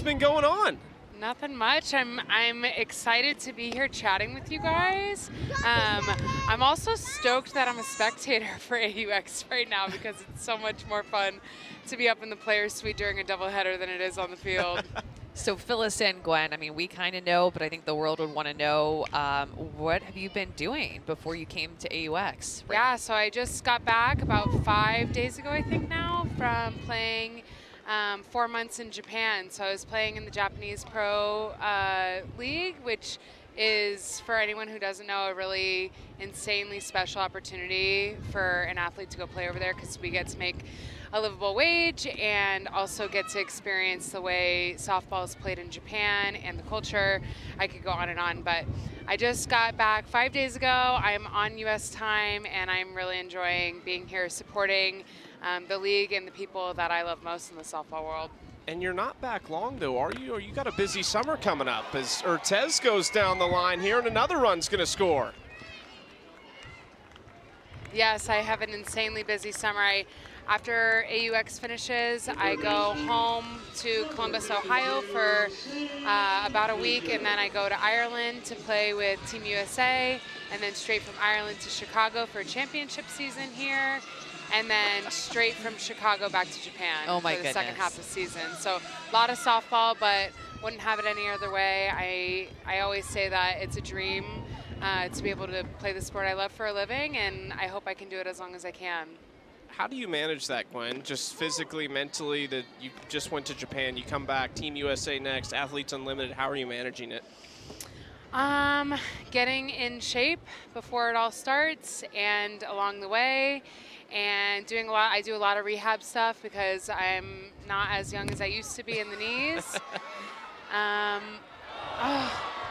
been going on? Nothing much. I'm excited to be here chatting with you guys. I'm also stoked that I'm a spectator for AUX right now because it's so much more fun to be up in the players' suite during a doubleheader than it is on the field. So fill us in, Gwen. I mean, we kind of know, but I think the world would want to know, what have you been doing before you came to AUX? Right? Yeah, so I just got back about 5 days ago, I think now, from playing 4 months in Japan. So I was playing in the Japanese Pro League, which is, for anyone who doesn't know, a really insanely special opportunity for an athlete to go play over there because we get to make a livable wage and also get to experience the way softball is played in Japan and the culture. I could go on and on, but I just got back 5 days ago. I'm on U.S. time, and I'm really enjoying being here supporting the league and the people that I love most in the softball world. And you're not back long, though, are you? Or you got a busy summer coming up as Ortez goes down the line here, and another run's going to score. Yes, I have an insanely busy summer. After AUX finishes, I go home to Columbus, Ohio for about a week, and then I go to Ireland to play with Team USA, and then straight from Ireland to Chicago for championship season here, and then straight from Chicago back to Japan Oh my for the second goodness. half of the season. So a lot of softball, but wouldn't have it any other way. I always say that it's a dream to be able to play the sport I love for a living, and I hope I can do it as long as I can. How do you manage that, Gwen? Just physically, mentally, that you just went to Japan, you come back, Team USA next, Athletes Unlimited. How are you managing it? Getting in shape before it all starts and along the way, and doing a lot. I do a lot of rehab stuff because I'm not as young as I used to be in the knees. Oh,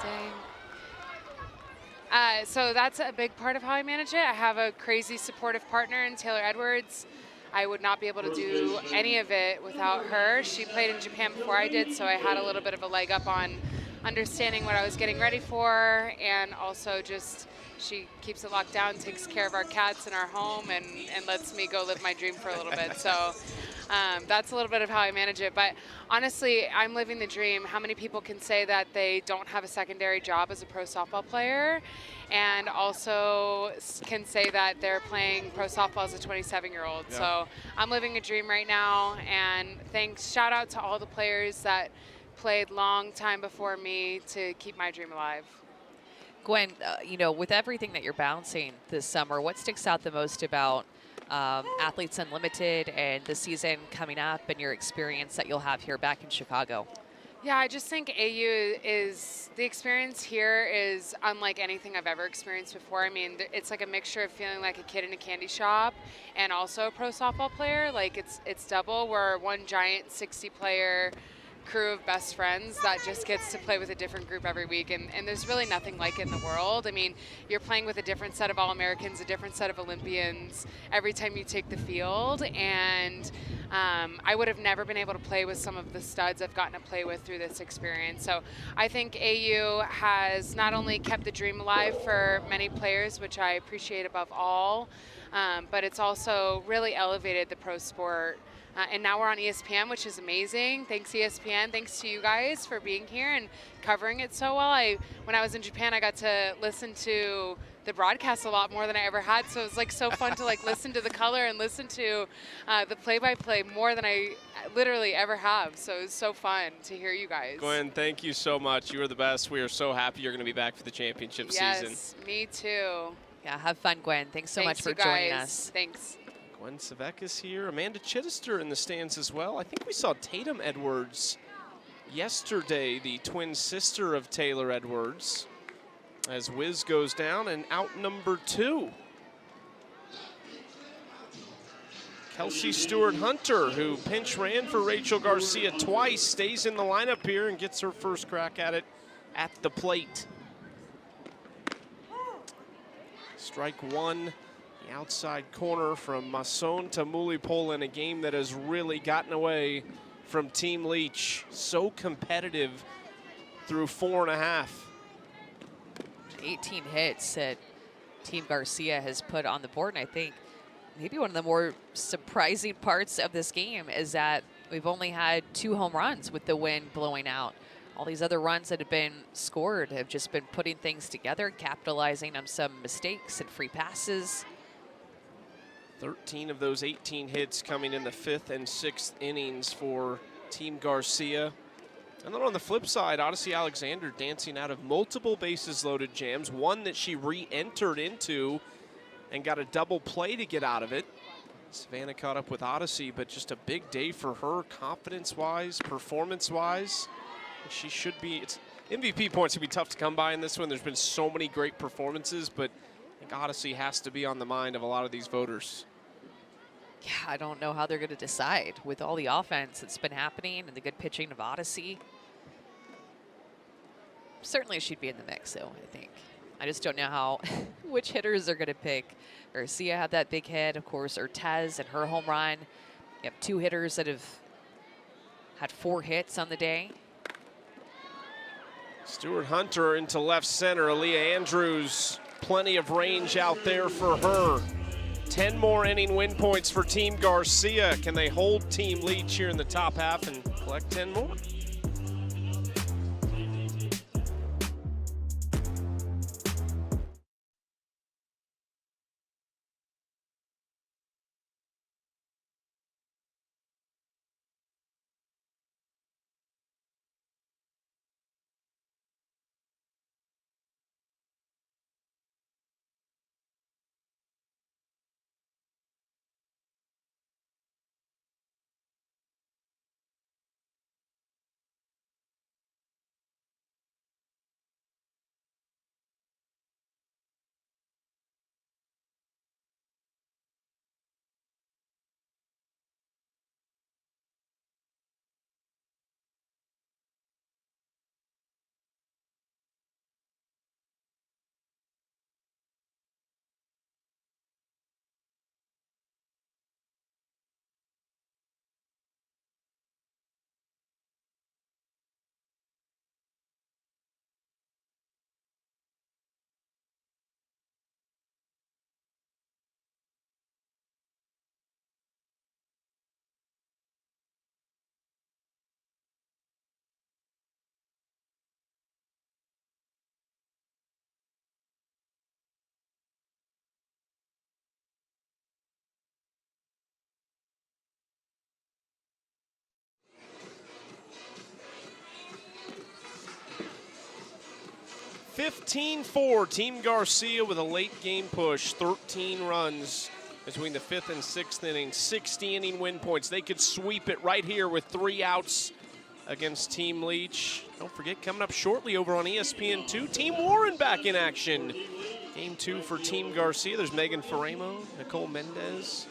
dang. So that's a big part of how I manage it. I have a crazy supportive partner in Taylor Edwards. I would not be able to do any of it without her. She played in Japan before I did, so I had a little bit of a leg up on understanding what I was getting ready for, and also just she keeps it locked down, takes care of our cats in our home, and lets me go live my dream for a little bit. So that's a little bit of how I manage it. But honestly, I'm living the dream. How many people can say that they don't have a secondary job as a pro softball player, and also can say that they're playing pro softball as a 27-year-old? Yeah. So I'm living a dream right now, and shout out to all the players that played long time before me to keep my dream alive. Gwen, you know, with everything that you're bouncing this summer, what sticks out the most about Athletes Unlimited and the season coming up and your experience that you'll have here back in Chicago? Yeah, I just think the experience here is unlike anything I've ever experienced before. I mean, it's like a mixture of feeling like a kid in a candy shop and also a pro softball player. Like it's double. We're one giant 60-player crew of best friends that just gets to play with a different group every week, and there's really nothing like it in the world. I mean, you're playing with a different set of All-Americans, a different set of Olympians every time you take the field, and I would have never been able to play with some of the studs I've gotten to play with through this experience. So I think AU has not only kept the dream alive for many players, which I appreciate above all, but it's also really elevated the pro sport. And now we're on ESPN, which is amazing. Thanks, ESPN. Thanks to you guys for being here and covering it so well. When I was in Japan, I got to listen to the broadcast a lot more than I ever had. So it was like so fun to like listen to the color and listen to the play-by-play more than I literally ever have. So it was so fun to hear you guys. Gwen, thank you so much. You are the best. We are so happy you're going to be back for the championship season. Yes, me too. Yeah, have fun, Gwen. Thanks so much for joining us. Thanks. Gwen Savek is here. Amanda Chittister in the stands as well. I think we saw Tatum Edwards yesterday, the twin sister of Taylor Edwards, as Wiz goes down and out number 2. Kelsey Stewart-Hunter, who pinch ran for Rachel Garcia twice, stays in the lineup here and gets her first crack at it at the plate. Strike one. The outside corner from Masson to Mulipol in a game that has really gotten away from Team Leach. So competitive through 4.5. 18 hits that Team Garcia has put on the board, and I think maybe one of the more surprising parts of this game is that we've only had 2 home runs with the wind blowing out. All these other runs that have been scored have just been putting things together, capitalizing on some mistakes and free passes. 13 of those 18 hits coming in the 5th and 6th innings for Team Garcia. And then on the flip side, Odyssey Alexander dancing out of multiple bases loaded jams, one that she re-entered into and got a double play to get out of it. Savannah caught up with Odyssey, but just a big day for her, confidence-wise, performance-wise. She should be, MVP points would be tough to come by in this one. There's been so many great performances, but I think Odyssey has to be on the mind of a lot of these voters. Yeah, I don't know how they're going to decide with all the offense that's been happening and the good pitching of Odyssey. Certainly she'd be in the mix, though, I think. I just don't know how, which hitters they're going to pick. Garcia had that big hit, of course, Ortez and her home run. You have 2 hitters that have had 4 hits on the day. Stewart-Hunter into left center. Aaliyah Andrews, plenty of range out there for her. 10 more inning win points for Team Garcia. Can they hold Team Leach here in the top half and collect 10 more? (15-4) Team Garcia with a late game push, 13 runs between the 5th and 6th inning, 60 inning win points. They could sweep it right here with 3 outs against Team Leach. Don't forget, coming up shortly over on ESPN2, Team Warren back in action. Game 2 for Team Garcia. There's Megan Faremo, Nicole Mendez,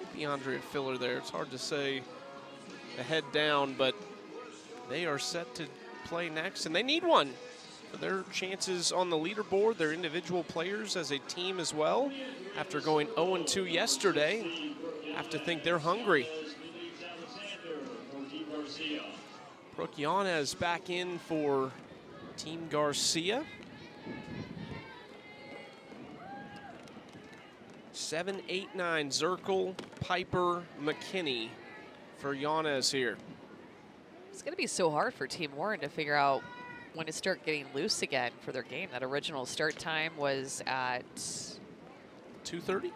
maybe Andrea Filler there. It's hard to say the head down, but they are set to play next, and they need one for their chances on the leaderboard, their individual players as a team as well. After going 0-2 yesterday, have to think they're hungry. Brooke Yanez back in for Team Garcia. 7, 8, 9, Zirkle, Piper, McKinney for Yanez here. It's going to be so hard for Team Warren to figure out when to start getting loose again for their game. That original start time was at 2:30.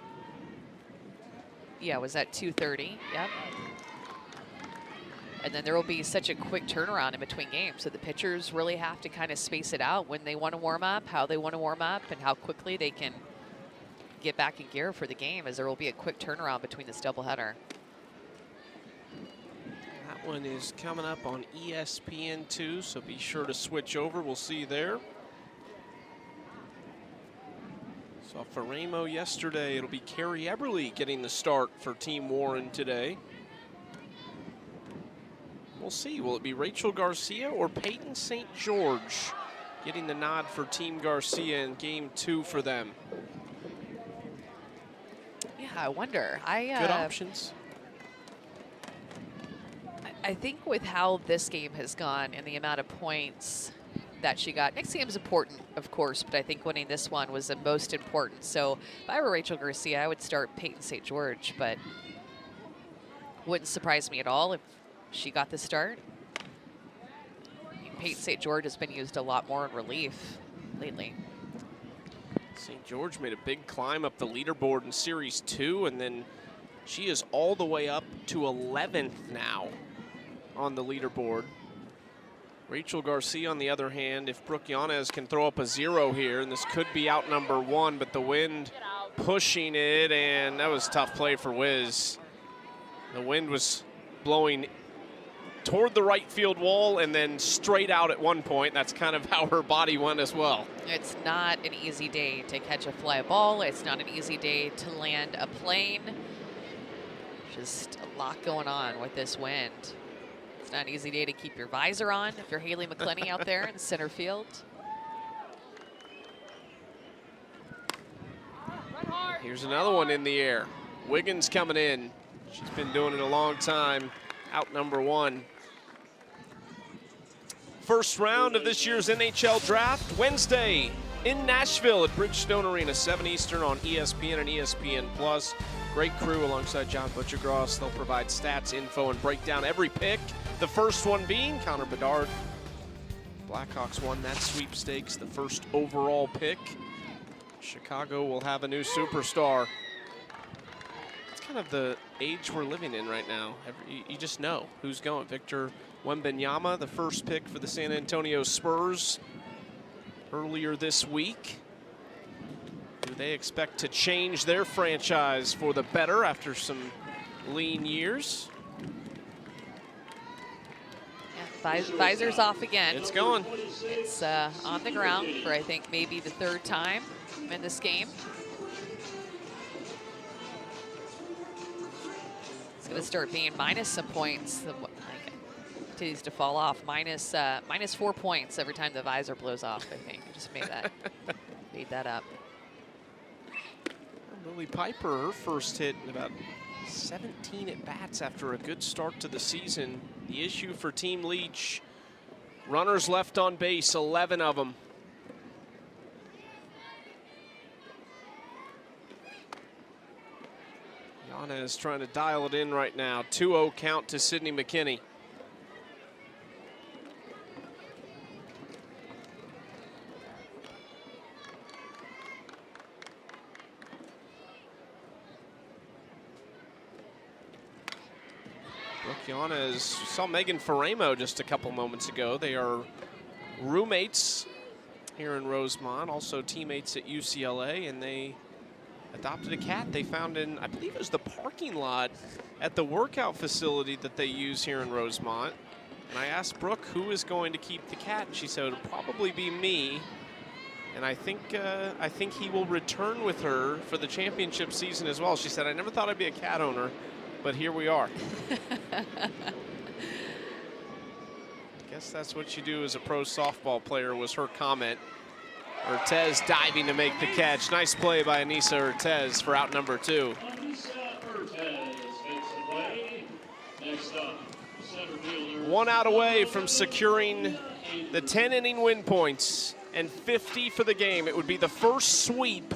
Yeah, it was at 2:30. Yep. And then there will be such a quick turnaround in between games, so the pitchers really have to kind of space it out when they want to warm up, how they want to warm up, and how quickly they can get back in gear for the game, as there will be a quick turnaround between this doubleheader. That one is coming up on ESPN2, so be sure to switch over. We'll see you there. Saw Faremo yesterday. It'll be Carrie Eberly getting the start for Team Warren today. We'll see. Will it be Rachel Garcia or Peyton St. George getting the nod for Team Garcia in Game 2 for them? Yeah, I wonder. Good options. I think with how this game has gone and the amount of points that she got, next game is important, of course, but I think winning this one was the most important. So if I were Rachel Garcia, I would start Peyton St. George, but wouldn't surprise me at all if she got the start. I mean, Peyton St. George has been used a lot more in relief lately. St. George made a big climb up the leaderboard in Series 2, and then she is all the way up to 11th now on the leaderboard. Rachel Garcia, on the other hand, if Brooke Yanez can throw up a 0 here, and this could be out number 1, but the wind pushing it, and that was a tough play for Wiz. The wind was blowing toward the right field wall and then straight out at one point. That's kind of how her body went as well. It's not an easy day to catch a fly ball. It's not an easy day to land a plane. Just a lot going on with this wind. It's not an easy day to keep your visor on if you're Haley McClenny out there in center field. Here's another one in the air. Wiggins coming in. She's been doing it a long time. Out number 1. First round of this year's NHL draft Wednesday in Nashville at Bridgestone Arena, 7 Eastern on ESPN and ESPN+. Great crew alongside John Butchergross. They'll provide stats, info, and break down every pick. The first one being Connor Bedard. Blackhawks won that sweepstakes, the first overall pick. Chicago will have a new superstar. It's kind of the age we're living in right now. You just know who's going. Victor Wembanyama, the first pick for the San Antonio Spurs earlier this week. Do they expect to change their franchise for the better after some lean years? Visor's off again. It's going. It's on the ground for, I think, maybe the third time in this game. It's going to start being minus some points. Continues to fall off. Minus 4 points every time the visor blows off, I think. I just made that up. Lily Piper, her first hit in about 17 at-bats after a good start to the season. The issue for Team Leach, runners left on base, 11 of them. Yanez trying to dial it in right now. 2-0 count to Sydney McKinney. Yanez saw Megan Faremo just a couple moments ago. They are roommates here in Rosemont, also teammates at UCLA, and they adopted a cat they found in, I believe it was the parking lot at the workout facility that they use here in Rosemont. And I asked Brooke who is going to keep the cat, and she said it'll probably be me. And I think he will return with her for the championship season as well. She said, I never thought I'd be a cat owner, but here we are. Guess that's what you do as a pro softball player, was her comment. Ortez diving to make the catch. Nice play by Anissa Ortez for out number 2. One out away from securing the 10-inning win points and 50 for the game. It would be the first sweep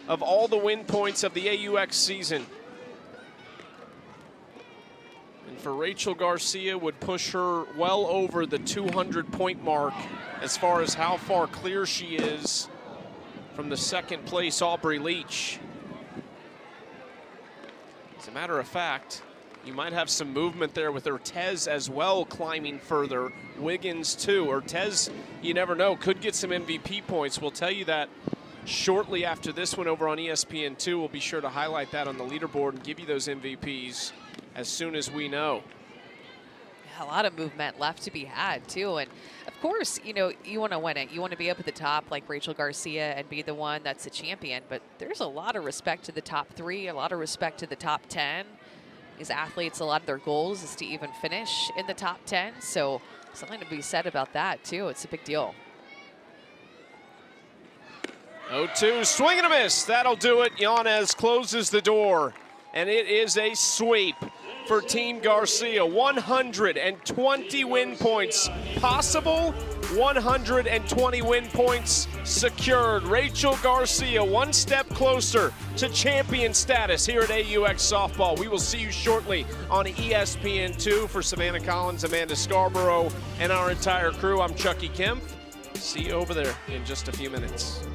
of all the win points of the AUX season. And for Rachel Garcia, would push her well over the 200-point mark as far as how far clear she is from the second place Aubrey Leach. As a matter of fact, you might have some movement there with Ortez as well climbing further. Wiggins too. Ortez, you never know, could get some MVP points. We'll tell you that shortly after this one over on ESPN2. We'll be sure to highlight that on the leaderboard and give you those MVPs as soon as we know. A lot of movement left to be had too, and of course, you know, you want to win it. You want to be up at the top like Rachel Garcia and be the one that's a champion, but there's a lot of respect to the top 3, a lot of respect to the top 10. These athletes, a lot of their goals is to even finish in the top 10, so something to be said about that too. It's a big deal. 0-2, swing and a miss. That'll do it. Yanez closes the door, and it is a sweep for Team Garcia. 120 win points possible, 120 win points secured. Rachel Garcia one step closer to champion status here at AUX Softball. We will see you shortly on ESPN2. For Savannah Collins, Amanda Scarborough, and our entire crew, I'm Chucky Kemp. See you over there in just a few minutes.